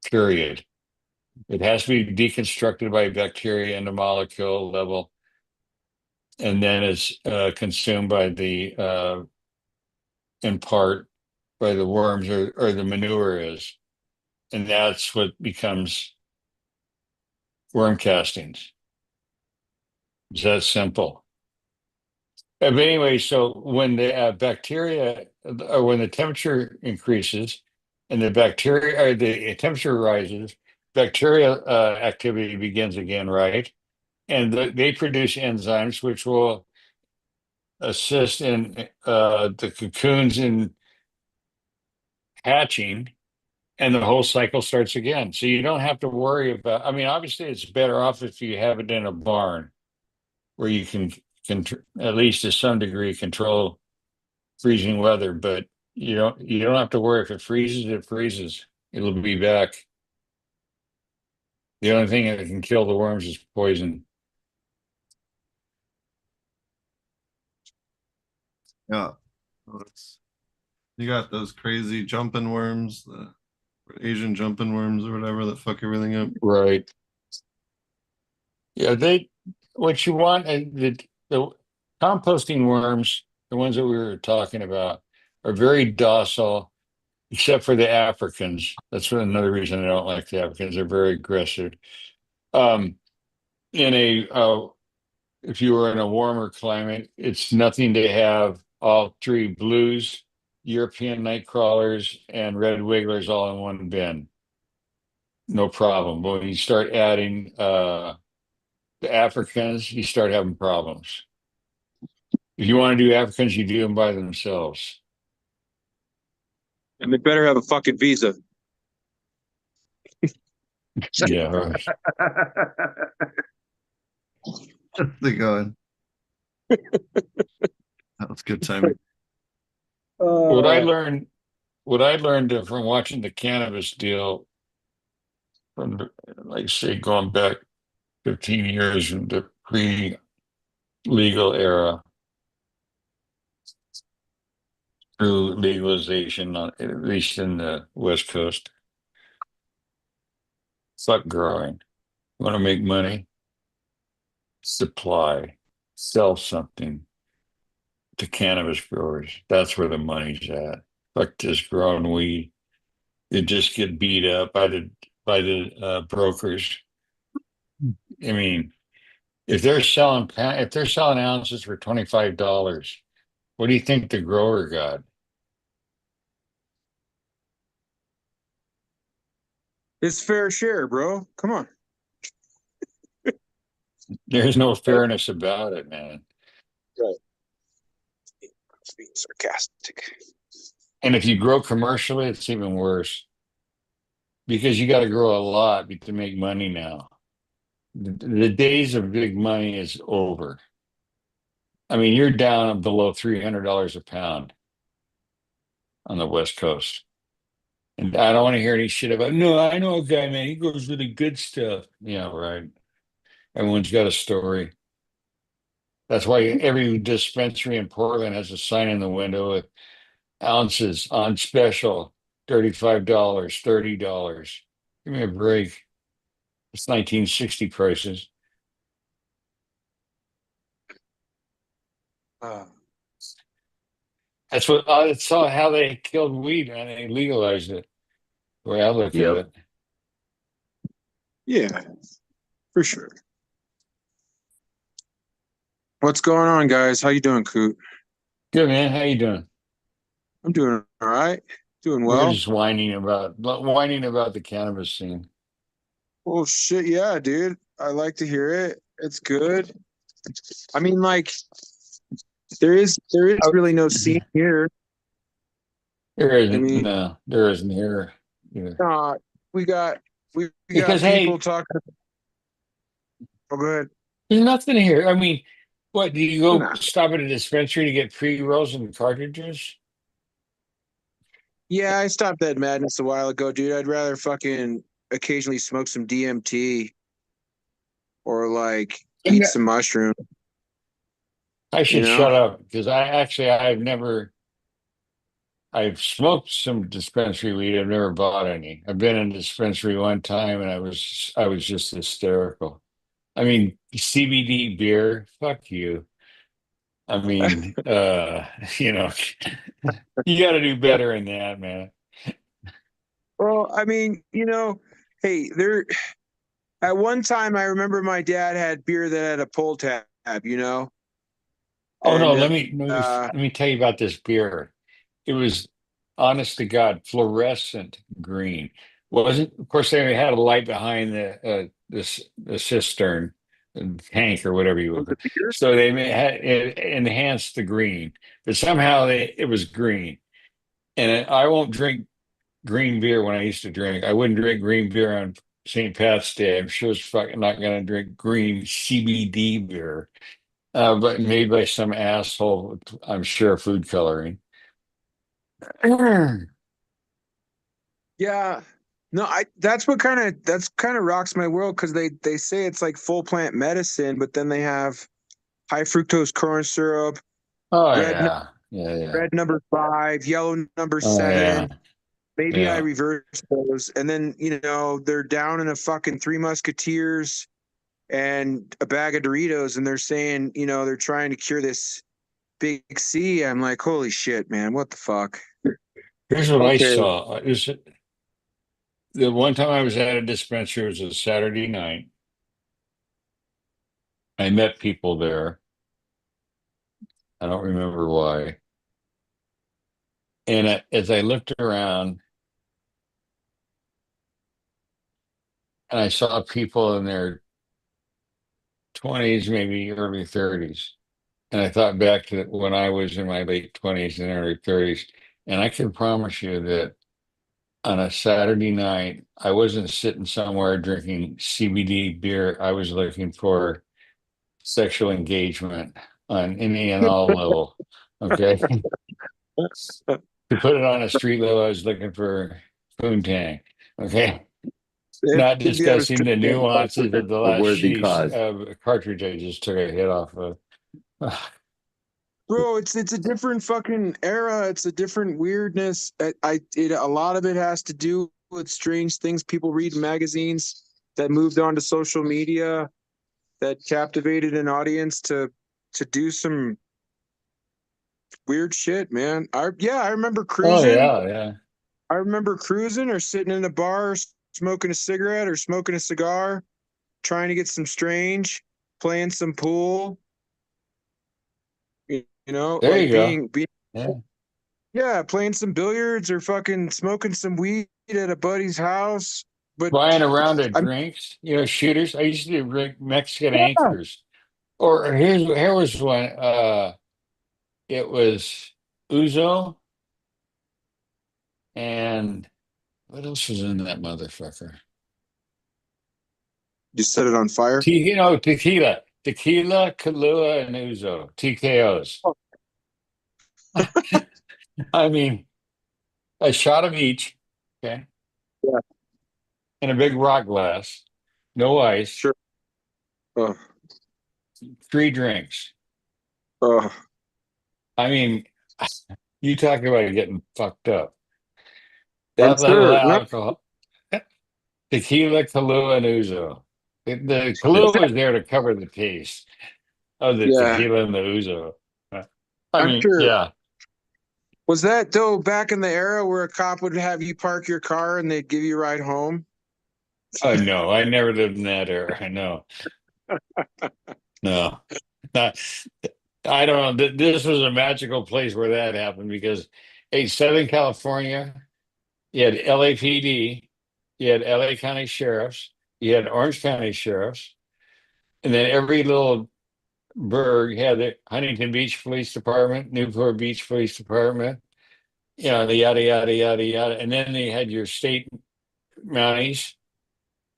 Period. It has to be deconstructed by bacteria in the molecule level. And then it's consumed by in part by the worms or the manure is. And that's what becomes worm castings. It's that simple. But anyway, so when the bacteria or when the temperature increases and the bacteria, or the temperature rises, bacterial activity begins again, right? And they produce enzymes which will assist in the cocoons in hatching, and the whole cycle starts again. So you don't have to worry about. I mean, obviously, it's better off if you have it in a barn where you can at least to some degree control freezing weather, but you don't have to worry. If it freezes, it freezes. It'll be back. The only thing that can kill the worms is poison. Yeah. You got those crazy jumping worms, the Asian jumping worms or whatever that fuck everything up. Right. Yeah, what you want, the composting worms, the ones that we were talking about, are very docile, except for the Africans. That's another reason I don't like the Africans. They're very aggressive. Um, in a If you were in a warmer climate, it's nothing to have all three blues, European night crawlers, and red wigglers all in one bin. No problem. But when you start adding the Africans, you start having problems. If you want to do Africans, you do them by themselves. And they better have a fucking visa. Yeah, right. They going. That was good timing. What I learned, what I learned from watching the cannabis deal from, like, say, going back 15 years from the pre-legal era through legalization, at least in the West Coast. Fuck growing. Want to make money? Supply, sell something to cannabis growers. That's where the money's at. Fuck this growing weed. They just get beat up by the brokers. I mean, if they're selling ounces for $25, what do you think the grower got? It's fair share, bro. Come on. There's no fairness about it, man. Right. Being sarcastic. And if you grow commercially, it's even worse because you got to grow a lot to make money now. The days of big money is over. I mean, you're down below $300 a pound on the West Coast. And I don't want to hear any shit about, no, I know a guy, man, he grows really good stuff. Yeah, right. Everyone's got a story. That's why every dispensary in Portland has a sign in the window with ounces on special, $35, $30. Give me a break. It's 1960 prices. That's how they killed weed, man. They legalized it. The way I look at it. Yeah, for sure. What's going on, guys? How you doing, Coot? Good, man. How you doing? I'm doing all right. Doing We're well. just whining about the cannabis scene. Well, shit, yeah, dude. I like to hear it. It's good. I mean, like, there is really no scene here. There isn't. I mean, No, there isn't here either. we got Because people hey, talking. Oh, go ahead. there's nothing here. I mean, what do you go Nah. stop at a dispensary to get pre-rolls and cartridges? Yeah, I stopped that madness a while ago, dude. I'd rather fucking occasionally smoke some DMT or like eat some mushroom. I should You know? shut up because I've smoked some dispensary weed. I've never bought any. I've been in a dispensary one time and I was just hysterical. I mean, CBD beer, fuck you. I mean, you know, you got to do better than that, man. Well, I mean, hey, there at one time I remember my dad had beer that had a pull tab, Oh no, and let me tell you about this beer. It was honest to God, fluorescent green. Wasn't, of course, they had a light behind the cistern, tank or whatever you would call it. So they had it enhanced the green, but somehow it was green. And I won't drink green beer when I used to drink. I wouldn't drink green beer on St. Pat's Day. I'm sure as fucking not going to drink green CBD beer, but made by some asshole. I'm sure food coloring. Yeah. No, I that's kind of rocks my world because they say it's like full plant medicine, but then they have high fructose corn syrup, Oh red nu- yeah, yeah, yeah. red number 5, yellow number Oh yeah, 7. Maybe I yeah. reverse those, and then they're down in a fucking Three Musketeers and a bag of Doritos, and they're saying they're trying to cure this big C. I'm like, holy shit, man, what the fuck? Here's what I Okay. saw. Is the one time I was at a dispensary, it was a Saturday night. I met people there. I don't remember why. And as I looked around, and I saw people in their 20s, maybe early 30s. And I thought back to when I was in my late 20s and early 30s. And I can promise you that on a Saturday night, I wasn't sitting somewhere drinking CBD beer. I was looking for sexual engagement on any and all level. Okay. To put it on a street level, I was looking for poontang. Okay. Not Yeah, it was discussing the nuances of the A last worthy sheath cause. of cartridge I just took a hit off of. bro. It's a different fucking era. It's a different weirdness. A lot of it has to do with strange things people read in magazines that moved on to social media that captivated an audience to do some weird shit, man. I remember Oh cruising. yeah, yeah. I remember cruising or sitting in a bar smoking a cigarette or smoking a cigar, trying to get some strange, playing some pool, There like you go. being Yeah. yeah, playing some billiards or fucking smoking some weed at a buddy's house. But Buying a round of I'm drinks, shooters. I used to drink Mexican yeah, anchors. Or here was one. It was Uzo and what else was in that motherfucker? you set it on fire. Tequila, Kahlua, and Uzo. TKOs. I mean, a shot of each. Okay, Yeah, in a big rock glass, no ice, sure. Oh, 3 drinks. oh, I mean, you talk about getting fucked up. I'm That level sure. of No, alcohol, tequila, Kahlua, and Uzo. The was Kahlua that? was there to cover the taste of the Yeah, tequila and the Uzo. I I'm mean, sure. yeah. Was that though back in the era where a cop would have you park your car and they'd give you a ride home? Oh no, I never lived in that era. No, no. Not, I don't know. This was a magical place where that happened because, hey, Southern California, you had LAPD, you had LA County sheriffs, you had Orange County sheriffs, and then every little burg had the Huntington Beach Police Department, Newport Beach Police Department, the yada yada yada yada, and then they had your state mounties,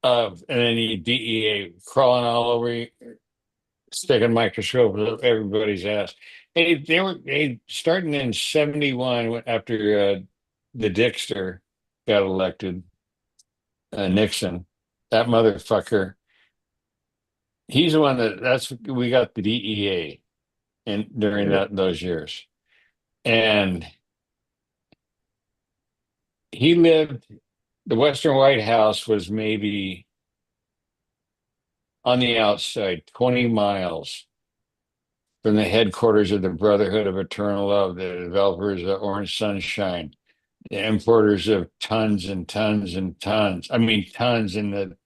and then the DEA crawling all over you, sticking microscopes up everybody's ass. They starting in '71 after the Dixter got elected, Nixon, that motherfucker. He's the one that's we got the DEA in during those years, and he lived. The Western White House was maybe on the outside, 20 miles from the headquarters of the Brotherhood of Eternal Love, the developers of Orange Sunshine, the importers of tons and tons and tons. I mean, tons in it,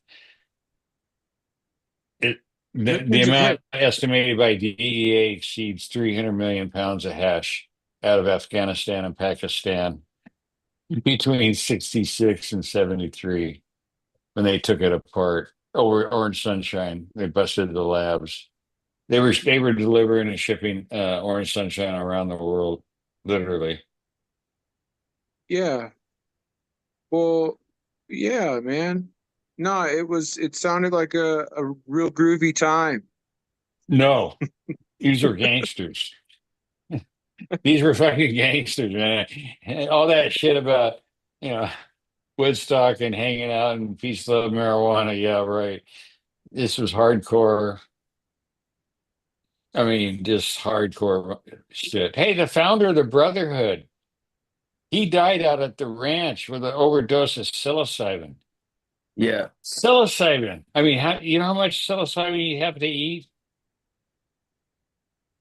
the Millions of hits. amount estimated by DEA exceeds 300 million pounds of hash out of Afghanistan and Pakistan. between 66 and 73 when they took it apart over Orange Sunshine. They busted the labs. They were delivering and shipping Orange Sunshine around the world, literally. Yeah. Well, yeah, man. No, it sounded like a real groovy time. No, these were gangsters. These were fucking gangsters, man. And all that shit about, you know, Woodstock and hanging out and peace, love, marijuana. Yeah, right. This was hardcore. I mean, just hardcore shit. Hey, the founder of the Brotherhood, he died out at the ranch with an overdose of psilocybin. Yeah. Psilocybin. I mean, you know how much psilocybin you have to eat?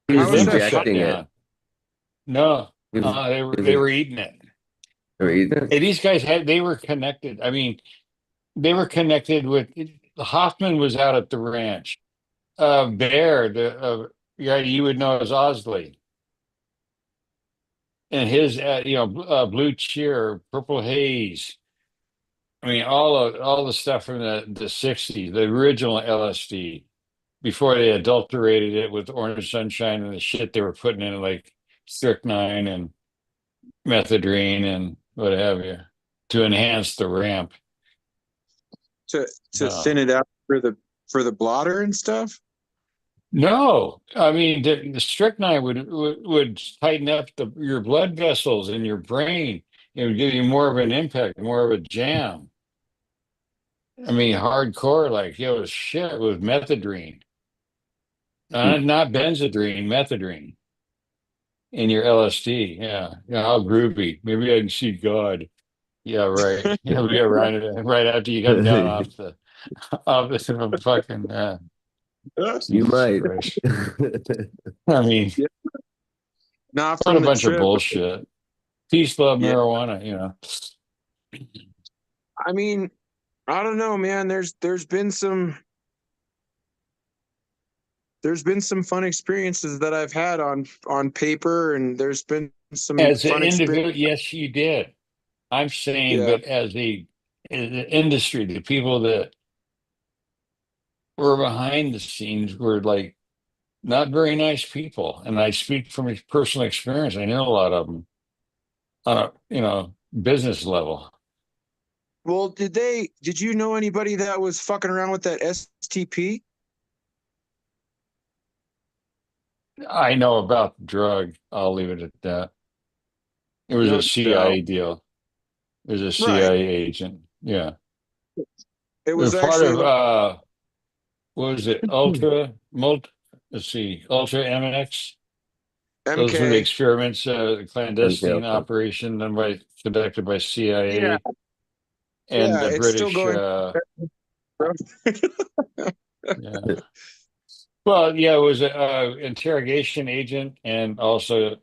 He Your How was is liver that shut injecting it. down. No, He was, they he were was they were eating it. or Hey, either. these guys they were connected. I mean, they were connected with Hoffman was out at the ranch. Bear, the guy you would know as Osley, and his Blue Cheer, Purple Haze. I mean, all the stuff from the '60s, the original LSD, before they adulterated it with Orange Sunshine and the shit they were putting in like strychnine and methadone and what have you to enhance the ramp. to Uh, thin it out for the blotter and stuff? no, I mean the strychnine would tighten up your blood vessels in your brain. It would give you more of an impact, more of a jam. I mean, hardcore, like shit with methadone, not benzodrine, methadone in your LSD. Yeah, yeah, how groovy. Maybe I can see God. Yeah, right. Yeah, right after you come down off the fucking. You Jesus might. Christ. I mean, Yeah. Not what a from the bunch of trip. bullshit. Peace, love, Yeah. marijuana. I mean, I don't know, man. There's been some fun experiences that I've had on paper, and there's been some As an fun experience. individual, yes, you did. I'm saying, Yeah. but as the industry, the people that were behind the scenes were like not very nice people. And I speak from personal experience. I know a lot of them on a, business level. Well, did you know anybody that was fucking around with that STP? I know about the drug. I'll leave it at that. It was a No doubt. CIA deal. It was a Right. CIA agent. Yeah. It They're was part actually of like what was it? Let's see, Ultra MX. Those were the MK. experiments, clandestine Okay. operation conducted by Yeah. CIA and Yeah. the It's still British. going. Yeah. Well, yeah, it was a interrogation agent and also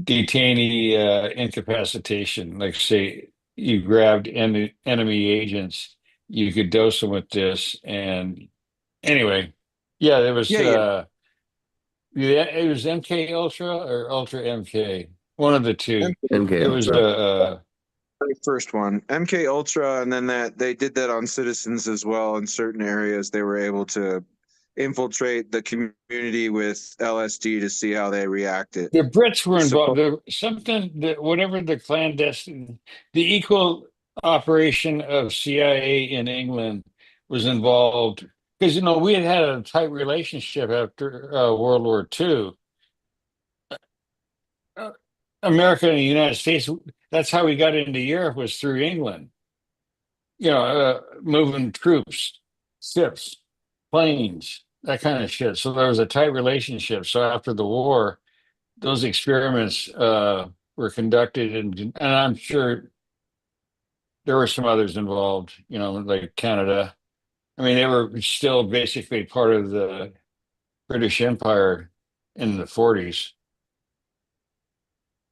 detainee incapacitation. Like, say, you grabbed enemy agents, you could dose them with this. And anyway, yeah, there was. Yeah. Yeah. Yeah, it was MK Ultra or Ultra MK, one of the two. MK It was Ultra. Very first one, MK Ultra, and then that they did that on citizens as well. In certain areas, they were able to infiltrate the community with LSD to see how they reacted. the Brits were So involved. Something that whatever the clandestine, the equal operation of CIA in England was involved because we had a tight relationship after World War II. Uh, America and the United States. That's how we got into Europe was through England. Moving troops, ships, planes, that kind of shit. So there was a tight relationship. So after the war, those experiments were conducted, and I'm sure there were some others involved. Like Canada. I mean, they were still basically part of the British Empire in the '40s.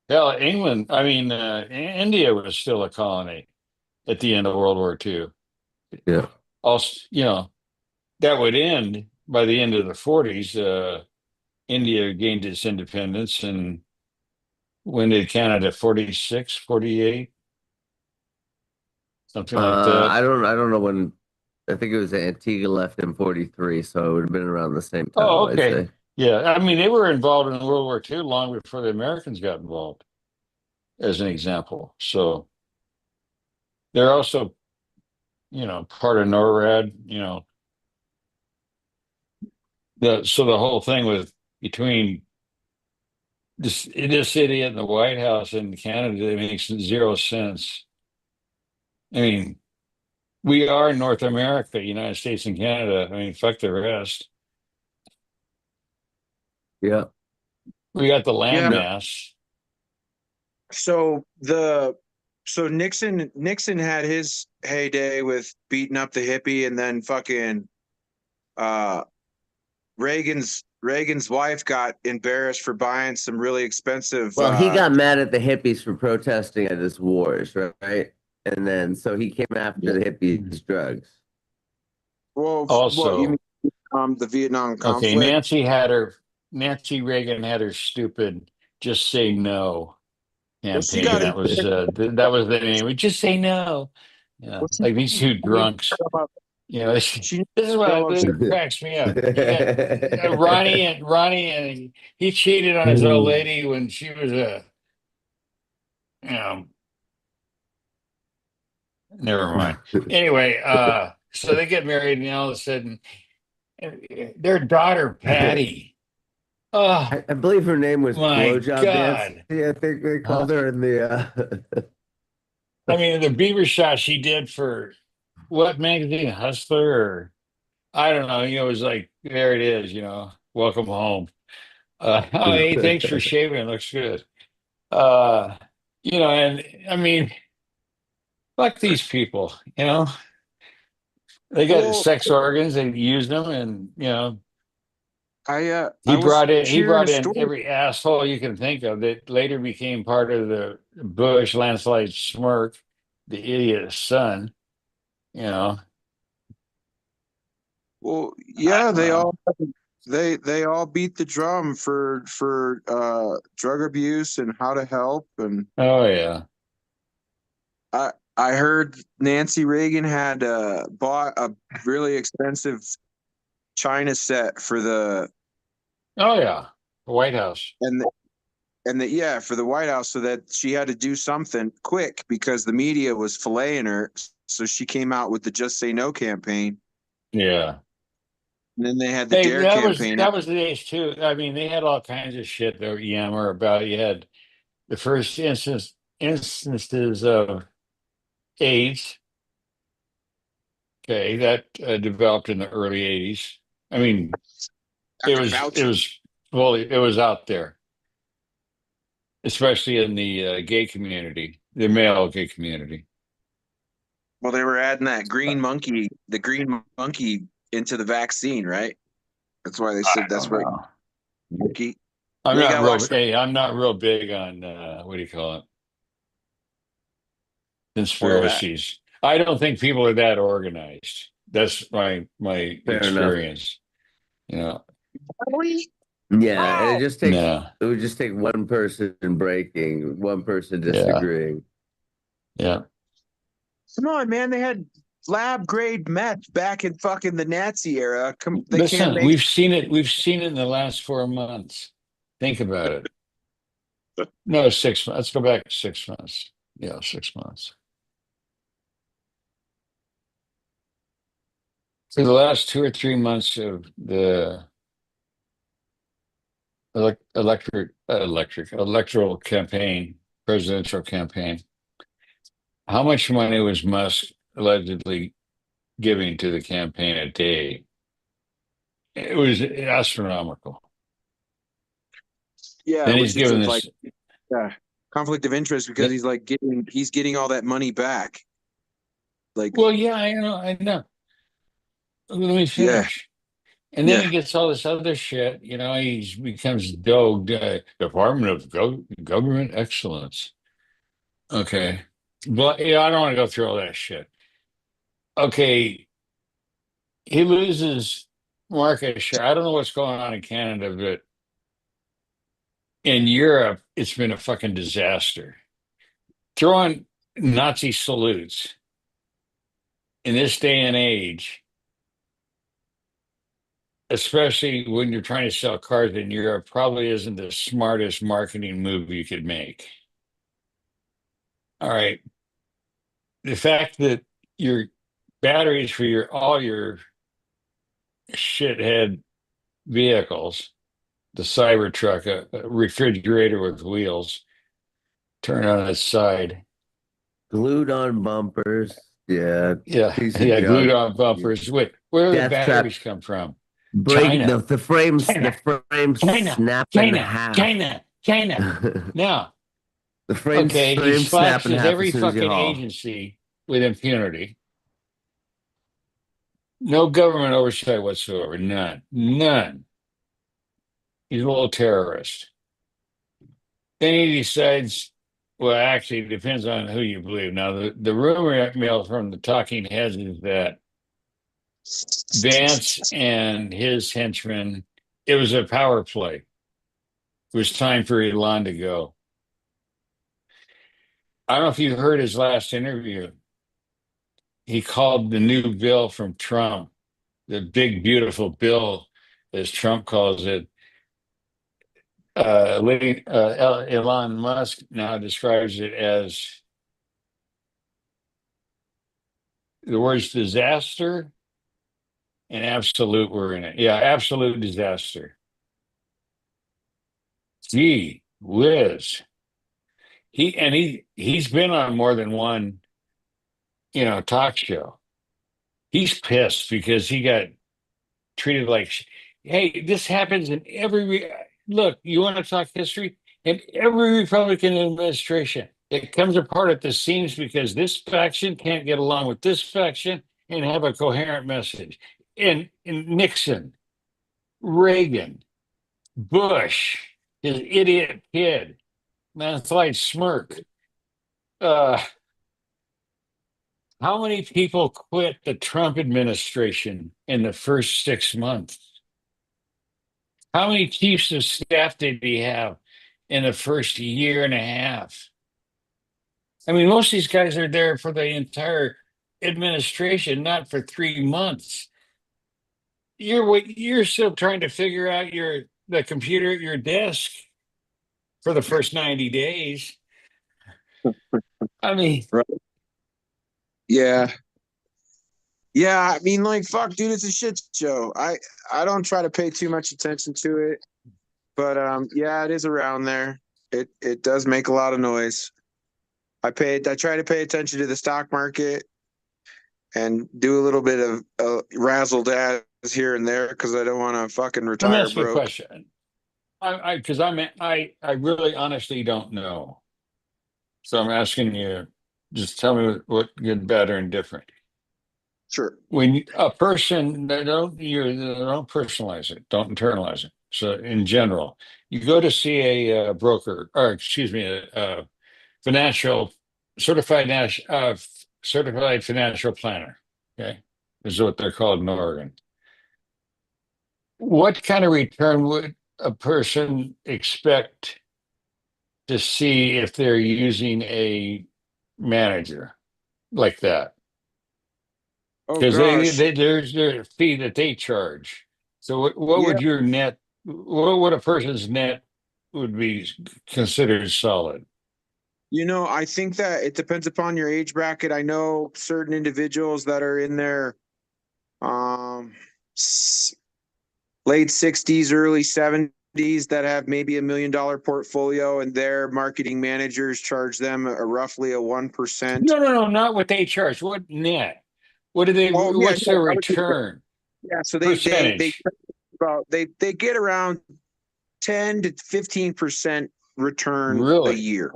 Hell, England. I mean, India was still a colony at the end of World War II. Yeah. Also, that would end by the end of the '40s. India gained its independence and When did Canada 46, 48, something like that? I don't know when. I think it was Antigua left in 43, so it would have been around the same time, Oh, I'd okay. say. Yeah, I mean, they were involved in World War II long before the Americans got involved, as an example. So they're also, part of NORAD, so the whole thing with between this idiot in the White House in Canada, it makes zero sense. I mean, we are North America, United States and Canada. I mean, fuck the rest. Yeah. We got the Yeah. landmass. So Nixon had his heyday with beating up the hippie, and then fucking uh Reagan's wife got embarrassed for buying some really expensive Well, he got mad at the hippies for protesting at his wars, right? And then so he came after the hippies' drugs. what you Also, mean the Vietnam okay, conflict? Nancy Reagan had her stupid "Just Say No" Well, she campaign. got That was the name. We just say no. Yeah, well, she, like these two drunks. This she is what this cracks me up. You got Ronnie, and he cheated on his old lady when she was you know, never mind. Anyway, so they get married, and all of a sudden, their daughter Patty. Oh I believe her name was my Blowjob Nancy. God! I think they Huh? called her in the. I mean, the beaver shot she did for what magazine, Hustler, or I don't know. It was like, there it is. Welcome home. Oh, hey, thanks for shaving. It looks good. Uh, and I mean, fuck these people. They got well, sex organs. They use them, and I was he hearing a brought in story. every asshole you can think of that later became part of the Bush landslide smirk, the idiot's son. You know, Well, I yeah, don't know. they all beat the drum for drug abuse and how to help. And Oh yeah. I heard Nancy Reagan had bought a really expensive China set for the Oh yeah. The White House. and yeah, for the White House, so that she had to do something quick because the media was filleting her. So she came out with the Just Say No campaign, Yeah. and then they had the Hey, Dare campaign. that was the days too. I mean, they had all kinds of shit they were yammer about. You had the first instances of AIDS. Okay, that developed in the early '80s. I mean, Dr. Fauci. it was out there, especially in the gay community, the male gay community. Well, they were adding the green monkey into the vaccine, right? That's why they I said that's don't where know. monkey. You gotta watch that. I'm not real big on what do you call it? Why that? Conspiracies. I don't think people are that organized. That's my Fair enough. experience. You know, Yeah, no, it would just take one person breaking, one person yeah, disagreeing. yeah. Come on, man. They had lab grade meth back in fucking the Nazi era. They can't Listen, make. we've seen it. We've seen it in the last 4 months. Think about it. No, 6 months. Let's go back 6 months. Yeah, 6 months. For the last 2 or 3 months of the electoral campaign, presidential campaign, how much money was Musk allegedly giving to the campaign a day? It was astronomical. Yeah, Then he's which is given like this. conflict of interest because he's getting all that money back. Like, Well, yeah, I know. Let me yeah, finish. And then yeah. he gets all this other shit. He becomes Doge, Department of Government Excellence. Okay. But yeah, I don't want to go through all that shit. Okay. He loses market share. I don't know what's going on in Canada, but In Europe, it's been a fucking disaster. Throwing Nazi salutes in this day and age, especially when you're trying to sell cars in Europe, probably isn't the smartest marketing move you could make. All right. The fact that your batteries for all your shithead vehicles, the Cybertruck, a refrigerator with wheels, turn on its side. Glued on bumpers. Yeah, Yeah, piece of yeah, glued junk. on bumpers. Wait, where do the Death trap. batteries come from? Break China, the frames. The China, frames China, snap in China, half. China, China. The Now, frames okay, he frames snap in splashes half as every soon as you fucking haul. agency with impunity. No government oversight whatsoever. None. None. He's a little terrorist. Then he decides, well, actually, it depends on who you believe. Now, the rumor mill from the talking heads is that Vance and his henchmen, it was a power play. It was time for Elon to go. I don't know if you heard his last interview. He called the new bill from Trump, the big, beautiful bill, as Trump calls it. Elon Musk now describes it as the words disaster and absolute were in it. Yeah, absolute disaster. Gee whiz. He's been on more than one, talk show. He's pissed because he got treated like, hey, this happens in look, you want to talk history? In every Republican administration, it comes apart at the seams because this faction can't get along with this faction and have a coherent message. And Nixon, Reagan, Bush, his idiot kid, Manslide smirk. Uh, how many people quit the Trump administration in the first 6 months? How many chiefs of staff did he have in the first year and a half? I mean, most of these guys are there for the entire administration, not for 3 months. You're still trying to figure out the computer at your desk for the first 90 days. I mean, Right. Yeah. Yeah, I mean, like, fuck, dude, it's a shit show. I don't try to pay too much attention to it, but yeah, it is around there. It does make a lot of noise. I try to pay attention to the stock market and do a little bit of razzle dazzle here and there because I don't want to fucking let me retire ask you a broke. question. Because I really honestly don't know. So I'm asking you, just tell me what good, bad, or indifferent. Sure. When a person don't personalize it, don't internalize it. So in general, you go to see a broker, or excuse me, a financial certified certified financial planner. Okay, is what they're called in Oregon. What kind of return would a person expect to see if they're using a manager like that? Oh Because gosh. there's a fee that they charge. So what Yeah. would your net? What would a person's net would be considered solid? I think that it depends upon your age bracket. I know certain individuals that are in their um s- late 60s, early 70s that have maybe $1 million portfolio and their marketing managers charge them roughly a 1%. No, not what they charge. What net? What do they? Oh yeah, What's no, their I would think so. return Yeah, so they percentage? about they get around 10 to 15% return a Really, year.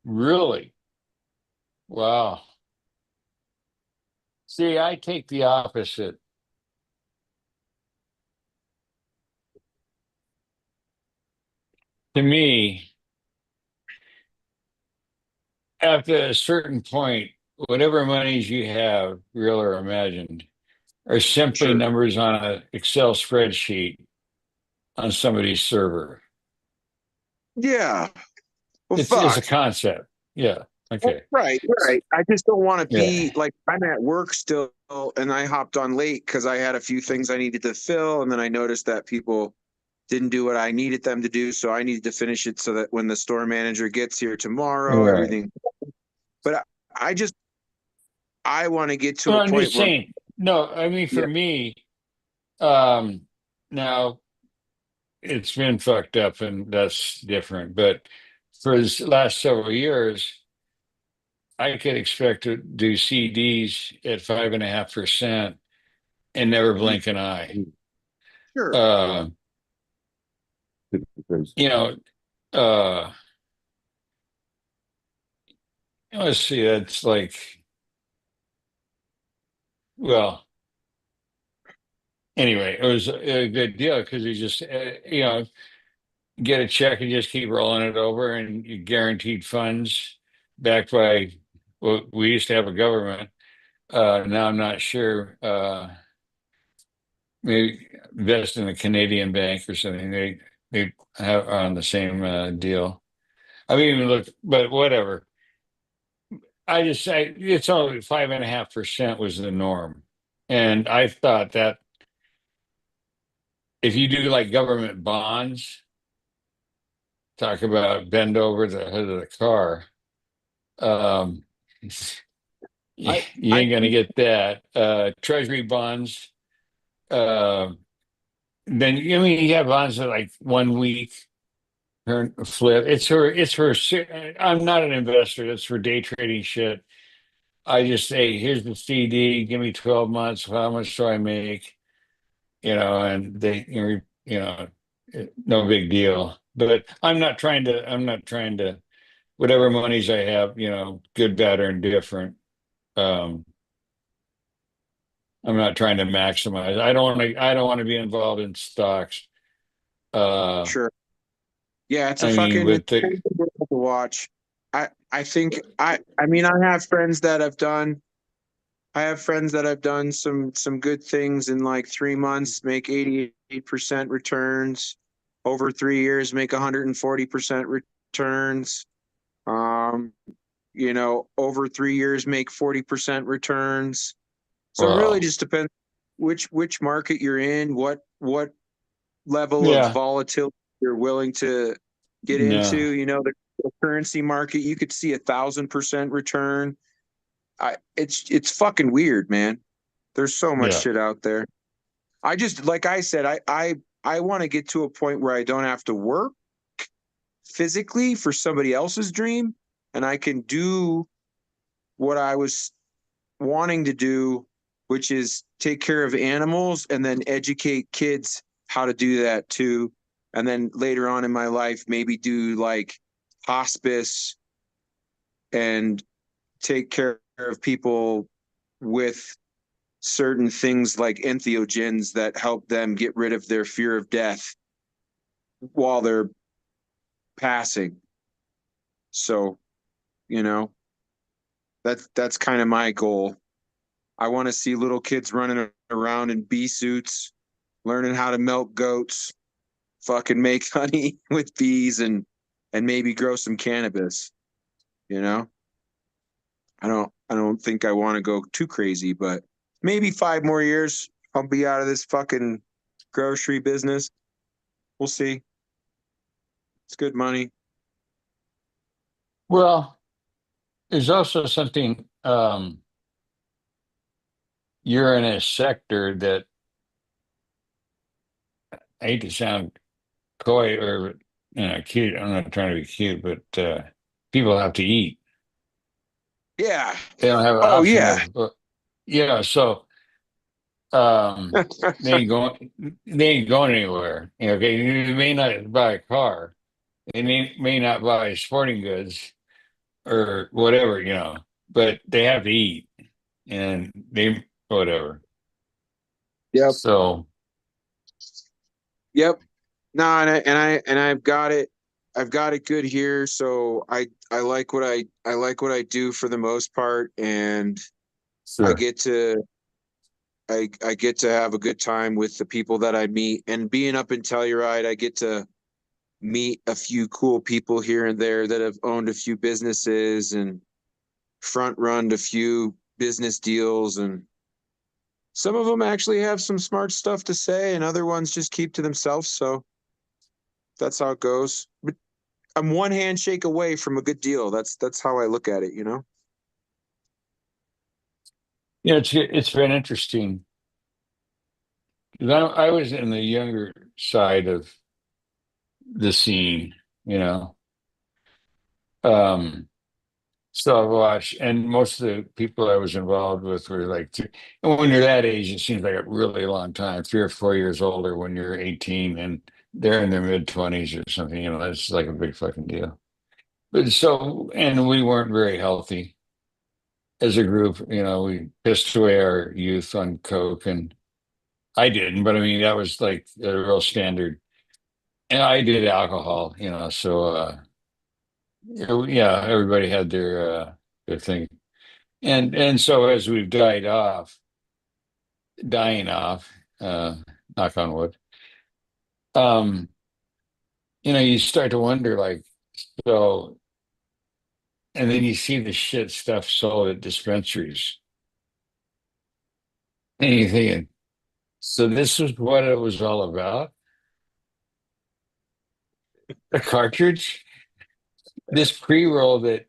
really? Wow. See, I take the opposite. To me, after a certain point, whatever monies you have, real or imagined, are simply Sure. numbers on an Excel spreadsheet on somebody's server. Yeah. Well, It's a fuck. concept. Yeah. Okay. Right, right. I just don't want to Yeah. be like I'm at work still, and I hopped on late because I had a few things I needed to fill, and then I noticed that people didn't do what I needed them to do, so I needed to finish it so that when the store manager gets here tomorrow, Right. everything. But I just I want to get to Well, a I'm point just where saying. No, I mean yeah, for me, um, now it's been fucked up, and that's different. But for the last several years, I could expect to do CDs at 5.5% and never blink an eye. sure. Uh, you know, uh, let's see, that's like, well, anyway, it was a good deal because you just, get a check and just keep rolling it over, and you guaranteed funds backed by, well, we used to have a government. Now I'm not sure. Maybe invest in a Canadian bank or something. They have on the same deal. I mean, look, but whatever. I just say it's only 5.5% was the norm, and I thought that if you do like government bonds, talk about bend over the hood of the car. Um, you I I ain't gonna get that. Treasury bonds. Uh, then I mean you have bonds that like 1 week turn flip. It's for. I'm not an investor. That's for day trading shit. I just say, here's the CD. Give me 12 months. How much do I make? And no big deal. But I'm not trying to. I'm not trying to. Whatever monies I have, good, bad, or indifferent. Um, I'm not trying to maximize. I don't want to. I don't want to be involved in stocks. Uh, sure. Yeah, it's a I mean, fucking with it's the crazy world to watch. I think I mean I have friends that have done I have friends that have done some good things in like 3 months, make 88% returns. Over 3 years, make 140% returns. Um, over 3 years, make 40% returns. So it really Wow. just depends which market you're in, what level of Yeah. volatility you're willing to get into. No. The currency market, you could see 1,000% return. It's fucking weird, man. There's so much Yeah. shit out there. I just like I said, I want to get to a point where I don't have to work physically for somebody else's dream, and I can do what I was wanting to do, which is take care of animals and then educate kids how to do that too. And then later on in my life, maybe do like hospice and take care of people with certain things like entheogens that help them get rid of their fear of death while they're passing. So, you know, that's kind of my goal. I want to see little kids running around in bee suits, learning how to milk goats, fucking make honey with bees and maybe grow some cannabis, you know? I don't think I want to go too crazy, but maybe 5 more years I'll be out of this fucking grocery business. We'll see. It's good money. Well, there's also something. You're in a sector that, I hate to sound coy or cute. I'm not trying to be cute, but people have to eat. Yeah. They don't have an Oh option yeah. of, So um, they ain't going anywhere. Okay, you may not buy a car. They may not buy sporting goods or whatever, but they have to eat, and they whatever. Yep. So Yep. No, and I've got it. I've got it good here. So I like what I like what I do for the most part, and I sure. get to I get to have a good time with the people that I meet. And being up in Telluride, I get to meet a few cool people here and there that have owned a few businesses and front run a few business deals, and some of them actually have some smart stuff to say and other ones just keep to themselves. So that's how it goes. But I'm one handshake away from a good deal. That's how I look at it, you know? Yeah, it's been interesting. 'Cause I was in the younger side of the scene, you know. Um, so I watched, and most of the people I was involved with were like, and when you're that age, it seems like a really long time, 3 or 4 years older when you're 18 and they're in their mid 20s or something, you know, that's like a big fucking deal. But so, and we weren't very healthy as a group, you know, we pissed away our youth on coke, and I didn't, but I mean, that was like a real standard. And I did alcohol, you know, so, yeah, everybody had their thing. And so as we've dying off, uh, knock on wood, um, you know, you start to wonder, like, so, and then you see the shit stuff sold at dispensaries, and you're thinking, so this is what it was all about? A cartridge? This pre-roll that,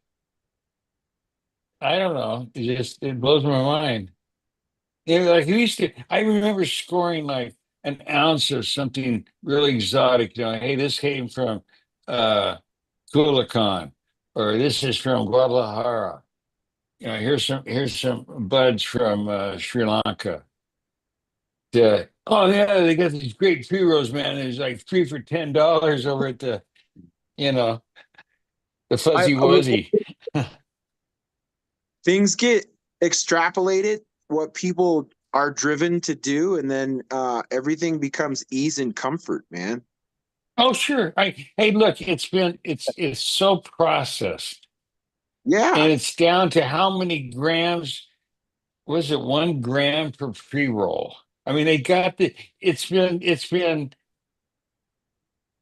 I don't know, it blows my mind. You know, like we used to, I remember scoring like an ounce of something really exotic, you know, hey, this came from uh Culiacan, or this is from Guadalajara. You know, here's some buds from Sri Lanka. Oh yeah, they got these great pre-rolls, man. There's like three for $10 over at you know, the Fuzzy I Wuzzy. things get extrapolated, what people are driven to do, and then everything becomes ease and comfort, man. Oh, sure. Hey, look, it's so processed, Yeah. and it's down to how many grams. Was it 1 gram per pre-roll? I mean, they got it's been It blows.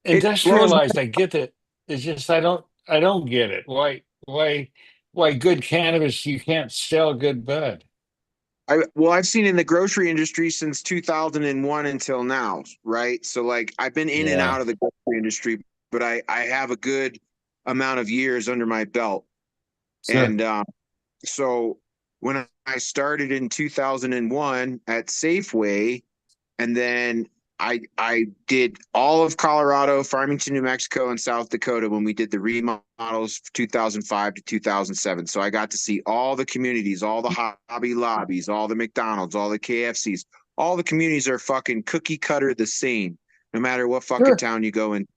industrialized. I get that. It's just I don't get it. Why good cannabis you can't sell good bud? I've seen in the grocery industry since 2001 until now, right? So like I've been in and Yeah, out of the grocery industry, but I have a good amount of years under my belt. sure. And so when I started in 2001 at Safeway, and then I did all of Colorado, Farmington, New Mexico, and South Dakota when we did the remodels 2005 to 2007. So I got to see all the communities, all the Hobby Lobbies, all the McDonald's, all the KFCs. All the communities are fucking cookie cutter the same, no matter what fucking Sure. town you go in.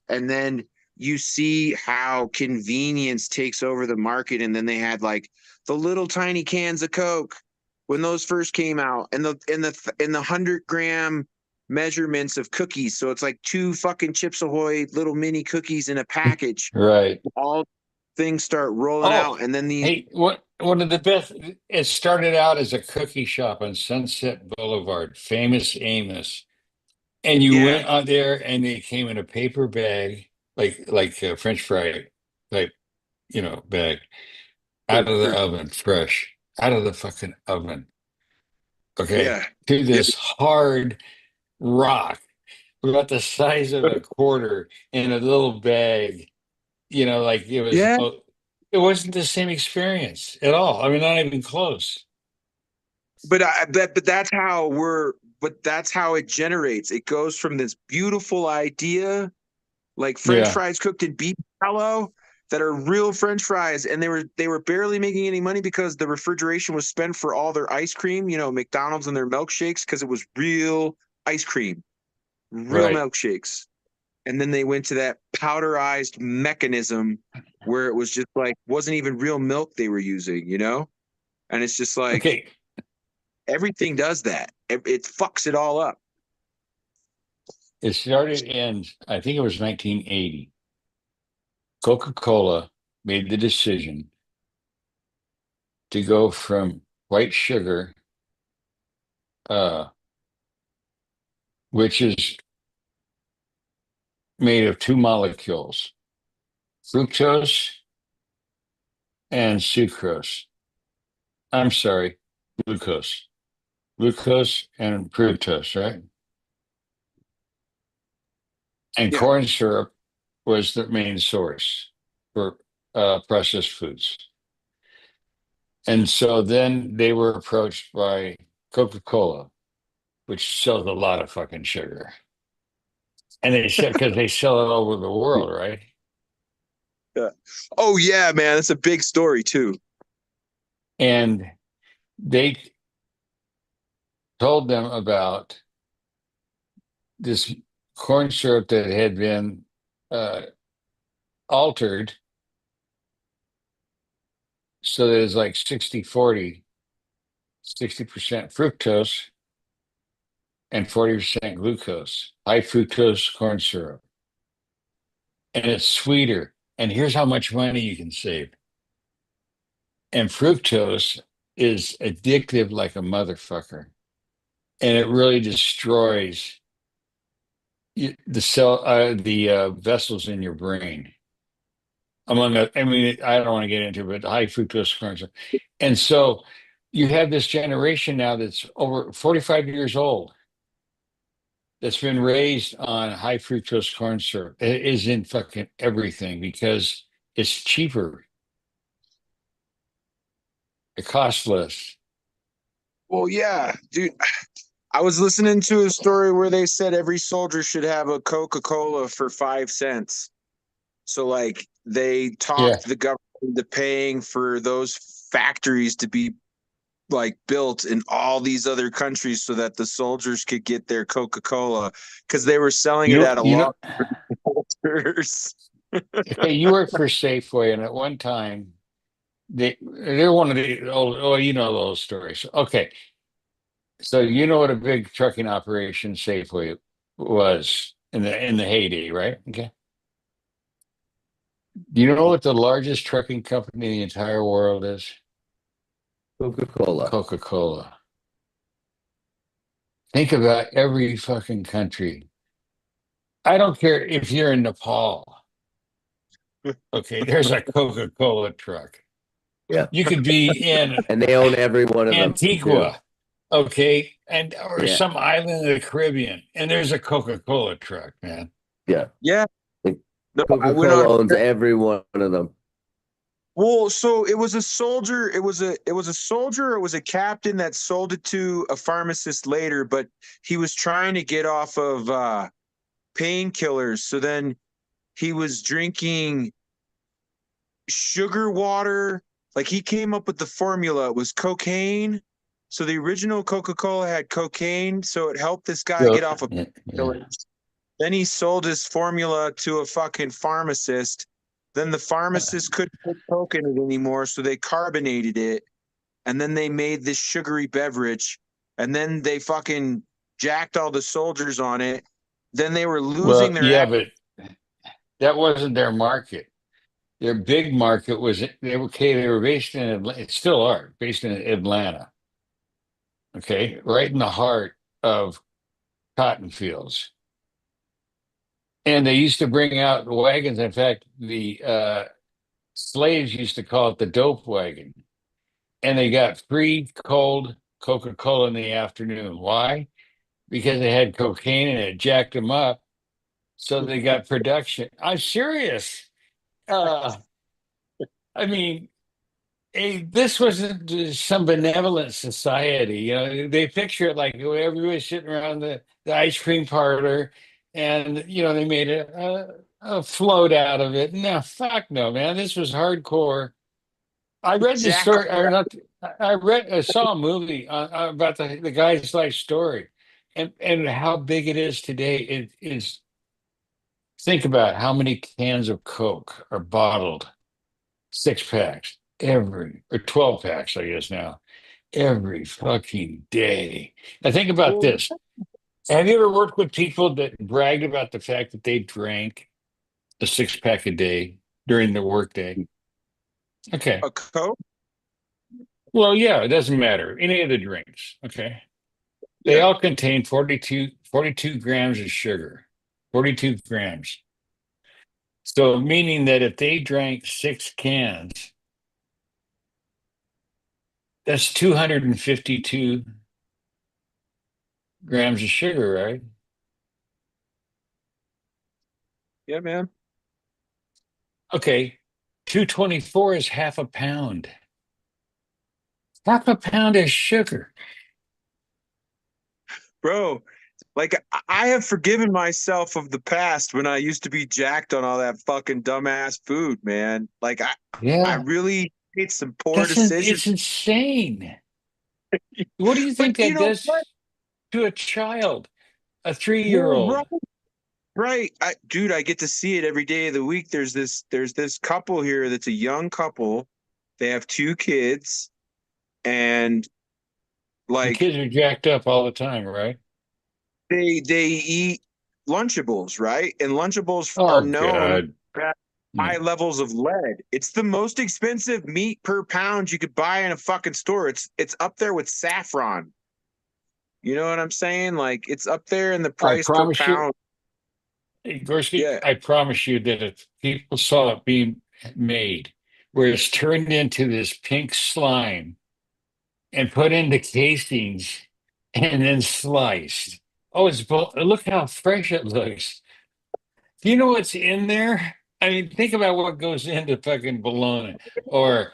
And then you see how convenience takes over the market, and then they had like the little tiny cans of Coke when those first came out, and the 100 gram measurements of cookies. So it's like two fucking Chips Ahoy little mini cookies in a package. Right. All things start rolling Oh, out, and then these. hey, what one of the best, it started out as a cookie shop on Sunset Boulevard, famous Amos. And you Yeah, went out there and they came in a paper bag, like a French fry type, you know, bag, out sure, of the sure. oven, fresh, out of the fucking oven. Okay. Yeah, To yeah, this hard rock about the size of a quarter in a little bag, you know, like yeah. it wasn't the same experience at all. I mean, not even close. But that's how we're. But that's how it generates. It goes from this beautiful idea like French Yeah. fries cooked in beef tallow that are real French fries, and they were barely making any money because the refrigeration was spent for all their ice cream, you know, McDonald's and their milkshakes, because it was real ice cream, real Right. milkshakes. And then they went to that powderized mechanism where it was just like wasn't even real milk they were using, you know? And it's just like Okay. everything does that. It fucks it all up. It started in, I think it was 1980. Coca-Cola made the decision to go from white sugar, uh, which is made of two molecules, fructose and sucrose. I'm sorry, glucose. Glucose and fructose, right? And Yeah. corn syrup was the main source for processed foods. And so then they were approached by Coca-Cola, which sells a lot of fucking sugar. And they said, because they sell it all over the world, right? Yeah. Oh yeah, man, that's a big story too. And they told them about this corn syrup that had been uh, altered so that it's like 60-40, 60% fructose and 40% glucose, high fructose corn syrup. And it's sweeter. And here's how much money you can save. And fructose is addictive like a motherfucker. And it really destroys the vessels in your brain. Among I mean, I don't want to get into it, but high fructose corn syrup. And so you have this generation now that's over 45 years old that's been raised on high fructose corn syrup. It is in fucking everything because it's cheaper. It costs less. Well, yeah, dude. I was listening to a story where they said every soldier should have a Coca-Cola for 5 cents. So like they Yeah. talked the government into paying for those factories to be like built in all these other countries so that the soldiers could get their Coca-Cola because they were selling You it know, at a you know, loss for soldiers. okay, you worked for Safeway, and at one time they're one of the old, oh, you know those stories. Okay. So you know what a big trucking operation Safeway was in the heyday, right? Okay. Do you know what the largest trucking company in the entire world is? Coca-Cola. Coca-Cola. Think about every fucking country. I don't care if you're in Nepal. Okay, there's a Coca-Cola truck. Yeah. You could be in And they own every one of them too. Antigua, okay, and or Yeah. some island of the Caribbean, and there's a Coca-Cola truck, man. Yeah. Yeah. Like, No, I went Coca-Cola on. owns every one of them. Well, so it was a soldier. It was a soldier. Or it was a captain that sold it to a pharmacist later, but he was trying to get off of painkillers. So then he was drinking sugar water. Like he came up with the formula. It was cocaine. So the original Coca-Cola had cocaine, so it helped this guy So, get off of yeah, yeah. painkillers. Then he sold his formula to a fucking pharmacist. Then the pharmacist couldn't put coke in it anymore, so they carbonated it. And then they made this sugary beverage. And then they fucking jacked all the soldiers on it. Then they were Well, losing their yeah, but that wasn't their market. Their big market was they were okay. They were based in Atlanta, still are based in Atlanta. Okay, right in the heart of cotton fields. And they used to bring out wagons. In fact, the slaves used to call it the dope wagon. And they got free cold Coca-Cola in the afternoon. Why? Because they had cocaine and it jacked them up. So they got production. I'm serious. Uh, I mean, this wasn't just some benevolent society. You know, they picture it like everybody's sitting around the ice cream parlor and, they made a float out of it. No, fuck no, man. This was hardcore. I read the jack. story. I saw a movie about the guy's life story and how big it is today. It is, think about how many cans of Coke are bottled, 6 packs or 12 packs, I guess now, every fucking day. Now think about Well, this. Have you ever worked with people that bragged about the fact that they drank a 6 pack a day during the workday? Okay. a coke? Well, yeah, it doesn't matter. Any of the drinks. Okay. They Yeah. all contain 42 grams of sugar. 42 grams. So meaning that if they drank 6 cans, that's 252 grams of sugar, right? Yeah, man. Okay. 224 is half a pound. Half a pound of sugar. Bro, like I have forgiven myself of the past when I used to be jacked on all that fucking dumbass food, man. Like I Yeah. really made some poor decisions. It's insane. What do you think But you that know does what? to a child, a Well, 3-year-old? right. Dude, I get to see it every day of the week. There's this couple here that's a young couple. They have 2 kids and The like kids are jacked up all the time, right? they eat Lunchables, right? And Lunchables are Oh, known God. for having Yeah. high levels of lead. It's the most expensive meat per pound you could buy in a fucking store. It's up there with saffron. You know what I'm saying? Like it's up there in the I price per promise you, pound. Gorski, Yeah. I promise you that if people saw it being made, where it's turned into this pink slime and put into casings and then sliced. Oh, look how fresh it looks. Do you know what's in there? I mean, think about what goes into fucking bologna or,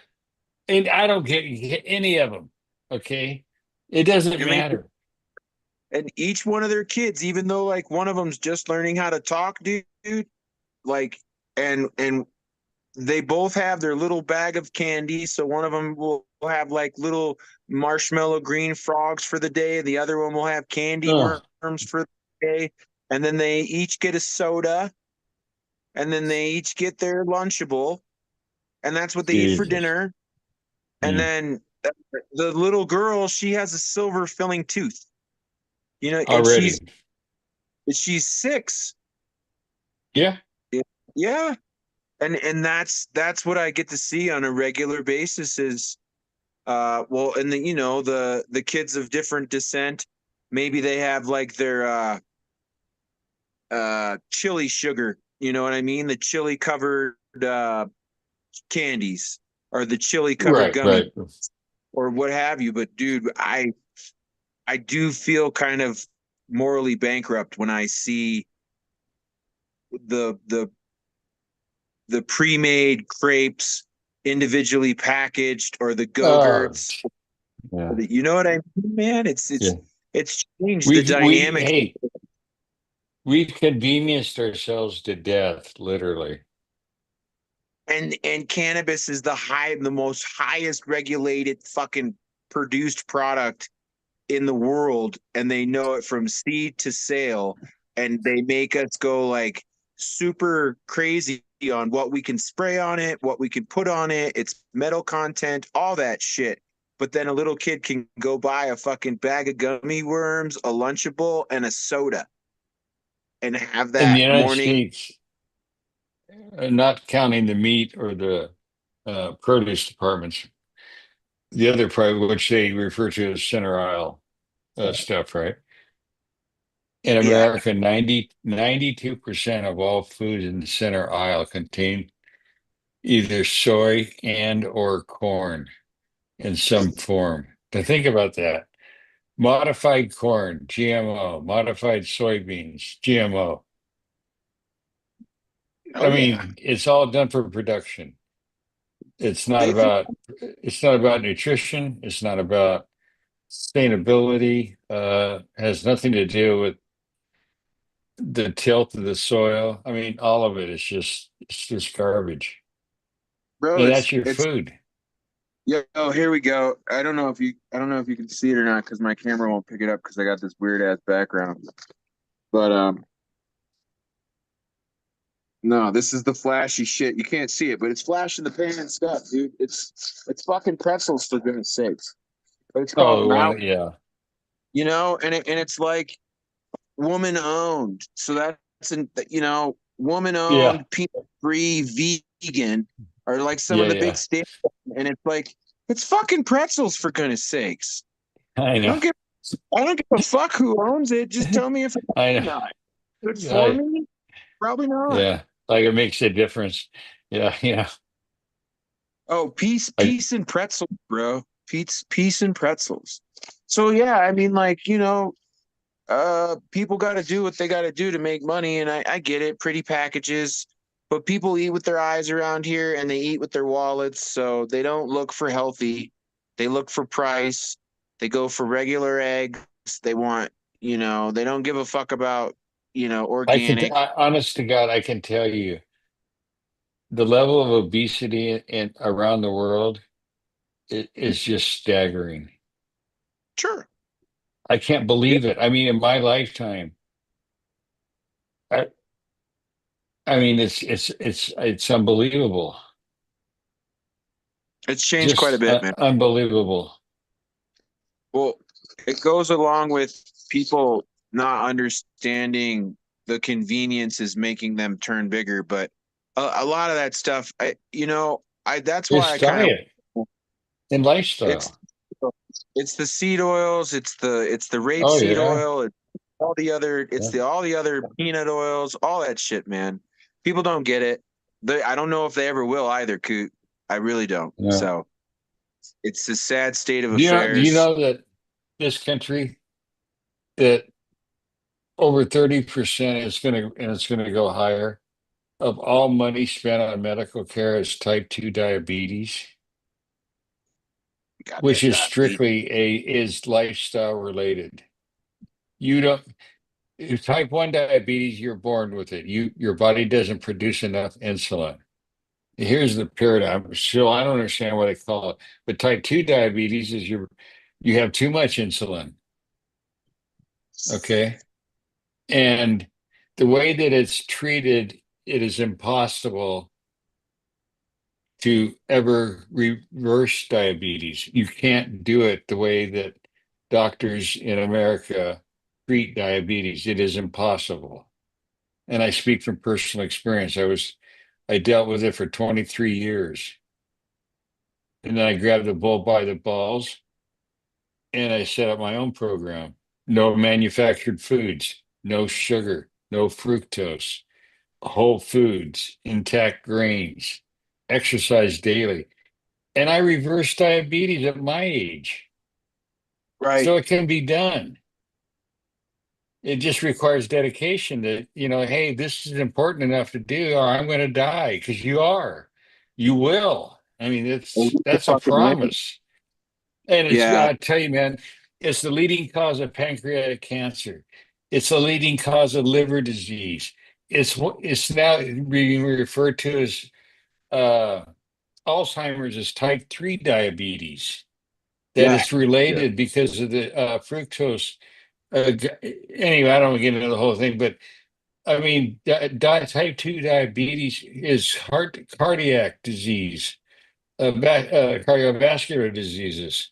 and I don't get any of them. Okay. It doesn't I mean, matter. and each one of their kids, even though like one of them's just learning how to talk, dude, like and they both have their little bag of candy. So one of them will have like little marshmallow green frogs for the day. The other one will have candy Oh, worms for the day. And then they each get a soda. And then they each get their Lunchable. And that's what they eat for Jesus. dinner. And Yeah. then the little girl, she has a silver filling tooth. You know, and Already. she's 6. Yeah. Yeah. And that's what I get to see on a regular basis is well, and the kids of different descent, maybe they have like their chili sugar, you know what I mean, the chili covered candies or the chili covered Right. gummy Right. or what have you. But dude, I do feel kind of morally bankrupt when I see the the the pre-made crepes individually packaged or the Oh, go-gurts. yeah. You know what I mean, man? Yeah. It's changed the dynamics. Hey, we've convenienced ourselves to death, literally. And cannabis is the most highest regulated fucking produced product in the world, and they know it from seed to sale, and they make us go like super crazy on what we can spray on it, what we can put on it, its metal content, all that shit. But then a little kid can go buy a fucking bag of gummy worms, a Lunchable, and a soda and have In the that United morning. States, not counting the meat or the produce departments, the other part, which they refer to as center aisle stuff, right? In Yeah. America, 92% of all food in the center aisle contain either soy and or corn in some form. To think about that. Modified corn, GMO, modified soybeans, GMO. Oh I yeah. mean, it's all done for production. It's not They think about it's not about nutrition, it's not about sustainability, has nothing to do with the tilt of the soil. I mean, all of it is it's just garbage. bro, And that's your it's food. yeah, oh here we go. I don't know if you can see it or not because my camera won't pick it up because I got this weird ass background. But no, this is the flashy shit. You can't see it, but it's flash in the pan stuff, dude. It's fucking pretzels for goodness sakes. But it's Oh, called the Mount, one, yeah. and it's like woman owned. So that's woman Yeah. owned, peanut free, vegan, are like some Yeah, of the big yeah. staples. And it's like it's fucking pretzels for goodness sakes. I I know. don't give I don't give a fuck who owns it. Just tell me if it's I good or know. not. Good for I me? Probably not. yeah. Like it makes a difference. Yeah, yeah. Oh, I peace and pretzels, bro. Peace and pretzels. So yeah, I mean, like, people got to do what they got to do to make money, and I get it. Pretty packages, but people eat with their eyes around here, and they eat with their wallets. So they don't look for healthy; they look for price. They go for regular eggs. They want, they don't give a fuck about, organic. honest to God, I can tell you the level of obesity in around the world is just staggering. Sure. I can't Yeah. believe it. I mean, in my lifetime, I, I mean, it's unbelievable. It's changed quite a Just bit, man. unbelievable. Well, it goes along with people not understanding the convenience is making them turn bigger, but a lot of that stuff, that's why It's I kind of diet and it's lifestyle. it's the seed oils, it's the Oh rapeseed yeah, oil, it's yeah. all the other peanut oils, all that shit, man. People don't get it. I don't know if they ever will either, Coot. I really don't. Yeah. So it's a sad state of Do you affairs. know that this country that over 30% is going to, and it's going to go higher, of all money spent on medical care is type 2 diabetes, which Goddamn is diabetes. strictly is lifestyle related. You don't if type 1 diabetes, you're born with it. Your body doesn't produce enough insulin. Here's the paradigm. So I don't understand what they call it, but type 2 diabetes is you have too much insulin. Okay. And the way that it's treated, it is impossible to ever reverse diabetes. You can't do it the way that doctors in America treat diabetes. It is impossible. And I speak from personal experience. I dealt with it for 23 years. And then I grabbed the bull by the balls and I set up my own program. No manufactured foods, no sugar, no fructose, whole foods, intact grains, exercise daily. And I reversed diabetes at my age. Right. So it can be done. It just requires dedication that, hey, this is important enough to do, or I'm going to die because you are. You will. I mean, And you that's a fucking win. promise. And Yeah. I tell you, man, it's the leading cause of pancreatic cancer. It's the leading cause of liver disease. It's now being referred to as uh, Alzheimer's as type 3 diabetes. That Yeah. it's related because of the fructose. Anyway, I don't get into the whole thing, but I mean, type 2 diabetes is cardiac disease, cardiovascular diseases,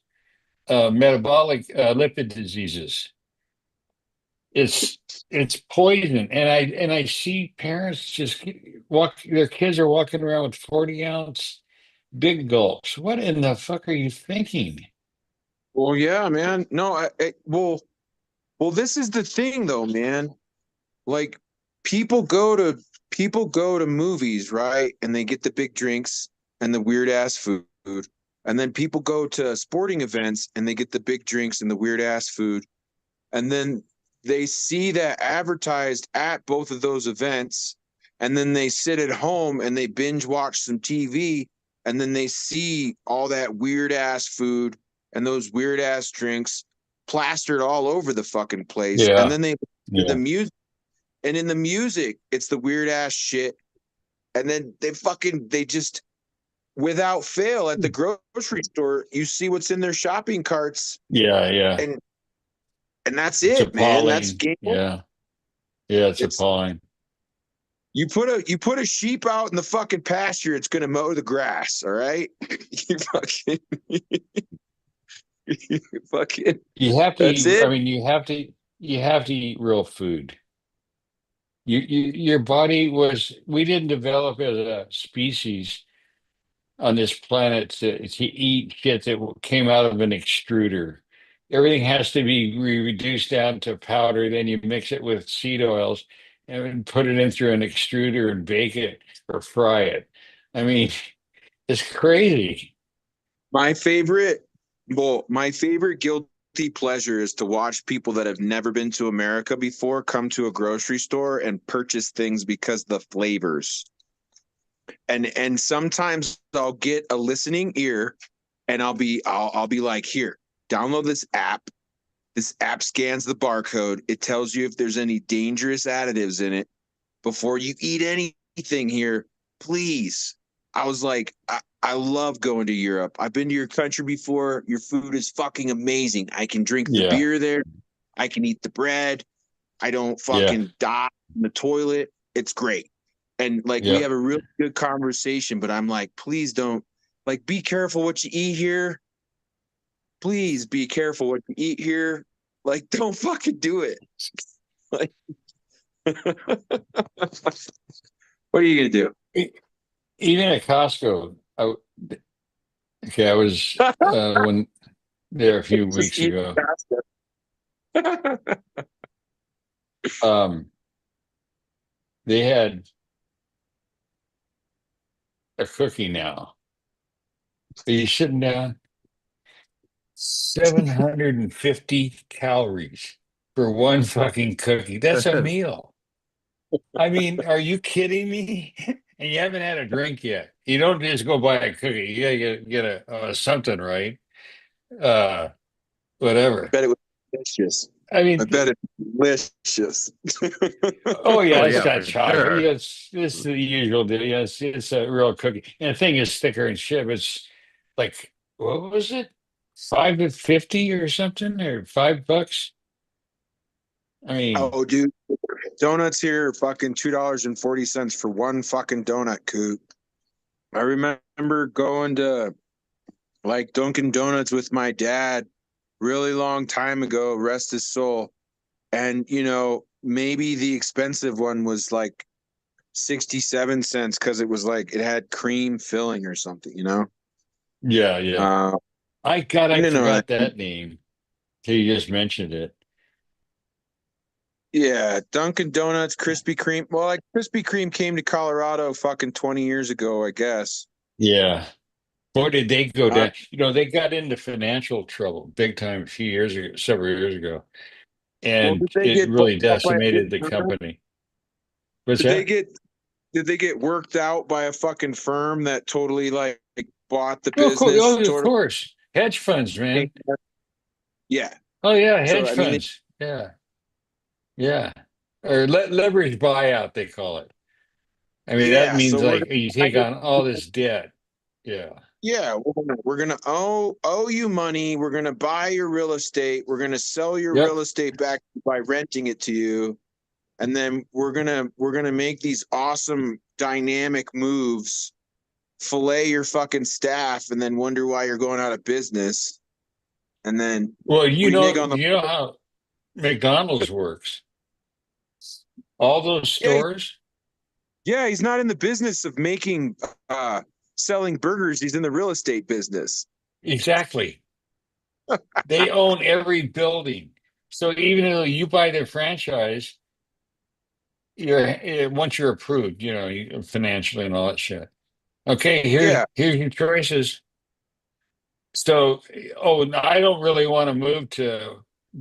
metabolic lipid diseases. It's it's poison, and I see parents just their kids are walking around with 40-ounce big gulps. What in the fuck are you thinking? Well, yeah, man. No, well, this is the thing though, man. Like people go to people go to movies, right? And they get the big drinks and the weird ass food. And then people go to sporting events and they get the big drinks and the weird ass food. And then they see that advertised at both of those events, and then they sit at home and they binge watch some TV, and then they see all that weird ass food and those weird ass drinks plastered all over the fucking place, and Yeah, then they the yeah, music, and in the music it's the weird ass shit, and then they just, without fail, at the grocery store you see what's in their shopping carts, yeah, yeah. and that's It's it, man. That's appalling. game over. Yeah, yeah, it's It's appalling. you put a sheep out in the fucking pasture, it's gonna mow the grass, all right? You fucking you fucking You have to that's eat, I it. mean, you have to eat real food. Your body we didn't develop as a species on this planet to eat shit that came out of an extruder. Everything has to be reduced down to powder. Then you mix it with seed oils, and put it in through an extruder and bake it or fry it. I mean, it's crazy. My my favorite guilty pleasure is to watch people that have never been to America before come to a grocery store and purchase things because the flavors. And sometimes I'll get a listening ear and I'll be like, here, download this app. This app scans the barcode. It tells you if there's any dangerous additives in it before you eat anything here. Please. I was like, I love going to Europe. I've been to your country before. Your food is fucking amazing. I can drink the Yeah, beer there. I can eat the bread. I don't yeah, fucking die in the toilet. It's great. And like we yeah, have a really good conversation, but I'm like, please don't like be careful what you eat here. Please be careful what you eat here. Like, don't fucking do it. Like, what are you gonna do? E- even at Costco, I was when there a few Just weeks eat ago. pasta. Um, they had a cookie now. Are you sitting down? 750 calories for one fucking cookie. That's a meal. I mean, are you kidding me? And you haven't had a drink yet. You don't just go buy a cookie. You gotta get a something, right? Uh, I whatever. bet it was delicious. I I mean, bet it's delicious. oh yeah, Oh it's yeah, got for chocolate. sure. Yeah, it's the usual deal. Yeah, it's a real cookie. And the thing is thicker and shit. It's like what was it? 5 to 50 or something, or $5. I mean, Oh, dude, donuts here are fucking $2.40 for one fucking donut, Coot. I remember going to like Dunkin' Donuts with my dad really long time ago, rest his soul. And maybe the expensive one was like 67 cents because it was like it had cream filling or something. yeah, yeah. Uh, I you know, forgot that name till you just mentioned it. yeah, Dunkin' Donuts, Krispy Kreme. Well, like Krispy Kreme came to Colorado fucking 20 years ago, I guess. Yeah. Boy, did they go Uh, down. They got into financial trouble big time a few years ago, several years ago. well, And did they it get bought really out by a big decimated the firm? company. What's Did they that? get did they get worked out by a fucking firm that totally like bought the business? Oh, of Totally. course. Hedge funds, man. Yeah. Oh, yeah, So hedge I mean, funds. Yeah, yeah. Or leverage buyout, they call it. I mean, that yeah. means So we're like gonna you buy take your, on all this debt. Yeah. yeah, we're gonna owe you money. We're gonna buy your real estate. We're gonna sell your Yep. real estate back by renting it to you, and then we're gonna make these awesome dynamic moves, fillet your fucking staff, and then wonder why you're going out of business, and then Well, renege on the you know how McDonald's works. All those yeah. stores. Yeah, he's not in the business of making selling burgers. He's in the real estate business. Exactly. They own every building. So even though you buy their franchise, once you're approved, financially and all that shit. Okay, Yeah, here's your choices. So, oh, no, I don't really want to move to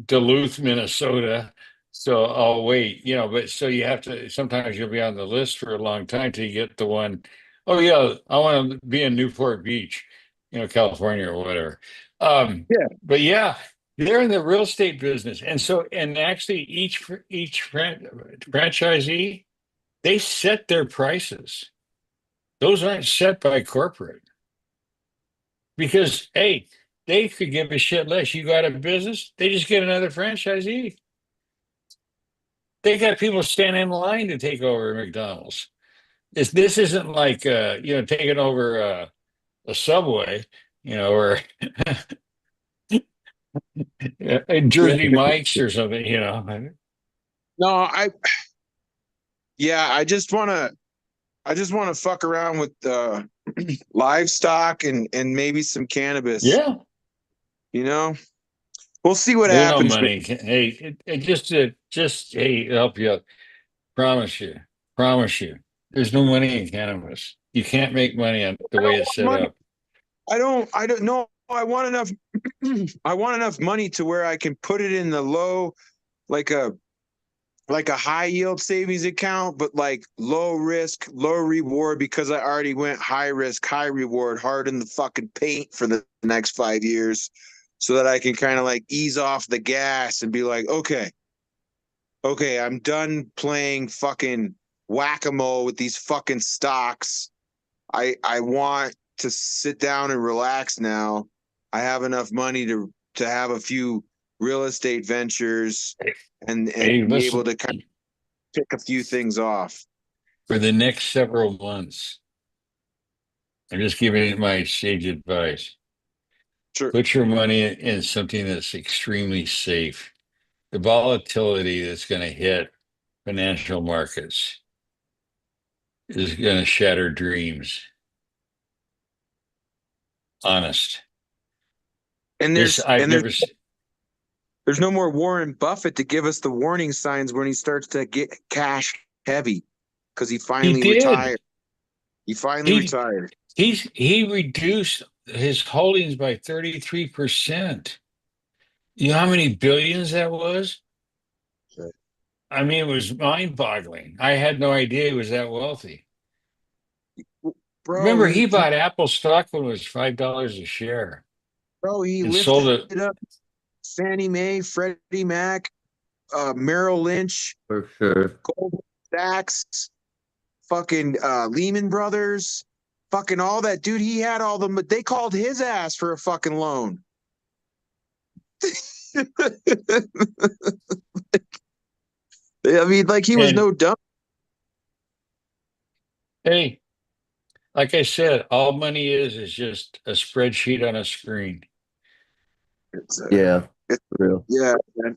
Duluth, Minnesota. So I'll wait, but so you have to, sometimes you'll be on the list for a long time till you get the one. Oh yeah, I want to be in Newport Beach, California or whatever. yeah, But yeah, they're in the real estate business. And actually each franchisee, they set their prices. Those aren't set by corporate. Because hey, they could give a shit less. You got a business, they just get another franchisee. They got people standing in line to take over McDonald's. This isn't like taking over a Subway, or yeah. Jersey Mike's or something. No, yeah, I just wanna fuck around with livestock and maybe some cannabis. Yeah, You know, we'll see what there's no happens. money. Hey, it just hey, help you out. Promise you. Promise you. There's no money in cannabis. You can't make money on the way it's set up. I don't know. I want enough I want enough money to where I can put it in the low, like a high yield savings account, but like low risk, low reward, because I already went high risk, high reward, hard in the fucking paint for the next 5 years, so that I can kind of like ease off the gas and be like, okay, I'm done playing fucking whack-a-mole with these fucking stocks. I want to sit down and relax now. I have enough money to have a few real estate ventures and Hey, be able listen, to kind of pick a few things off. for the next several months, I'm just giving you my sage advice. Sure. Put your money in something that's extremely safe. The volatility that's going to hit financial markets is going to shatter dreams. Honest. And This there's no more Warren Buffett to give us the warning signs when he starts to get cash heavy, because he he finally did. retired. He finally He retired. he reduced his holdings by 33%. You know how many billions that was? Sure. I mean, it was mind-boggling. I had no idea he was that wealthy. Bro, Remember, he bought Apple stock when it was $5 a share he and sold lifted it. up Fannie Mae, Freddie Mac, Merrill Lynch, For sure. Goldman Sachs, fucking Lehman Brothers, fucking all that. Dude, he had all them, but they called his ass for a fucking loan. I mean, like, he was And no dumb. hey, like I said, all money is just a spreadsheet on a screen. Yeah, It's, real. yeah, man.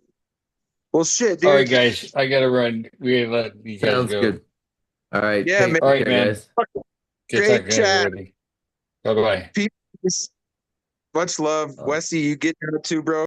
Well, shit, All right, dude. guys, I gotta run. We let you guys Sounds go. good. All right. Yeah, Take man. All right, care, man. guys. Good Great talking, chat. everybody. Bye bye. Peace. Much love. Wesley, you get here too, bro.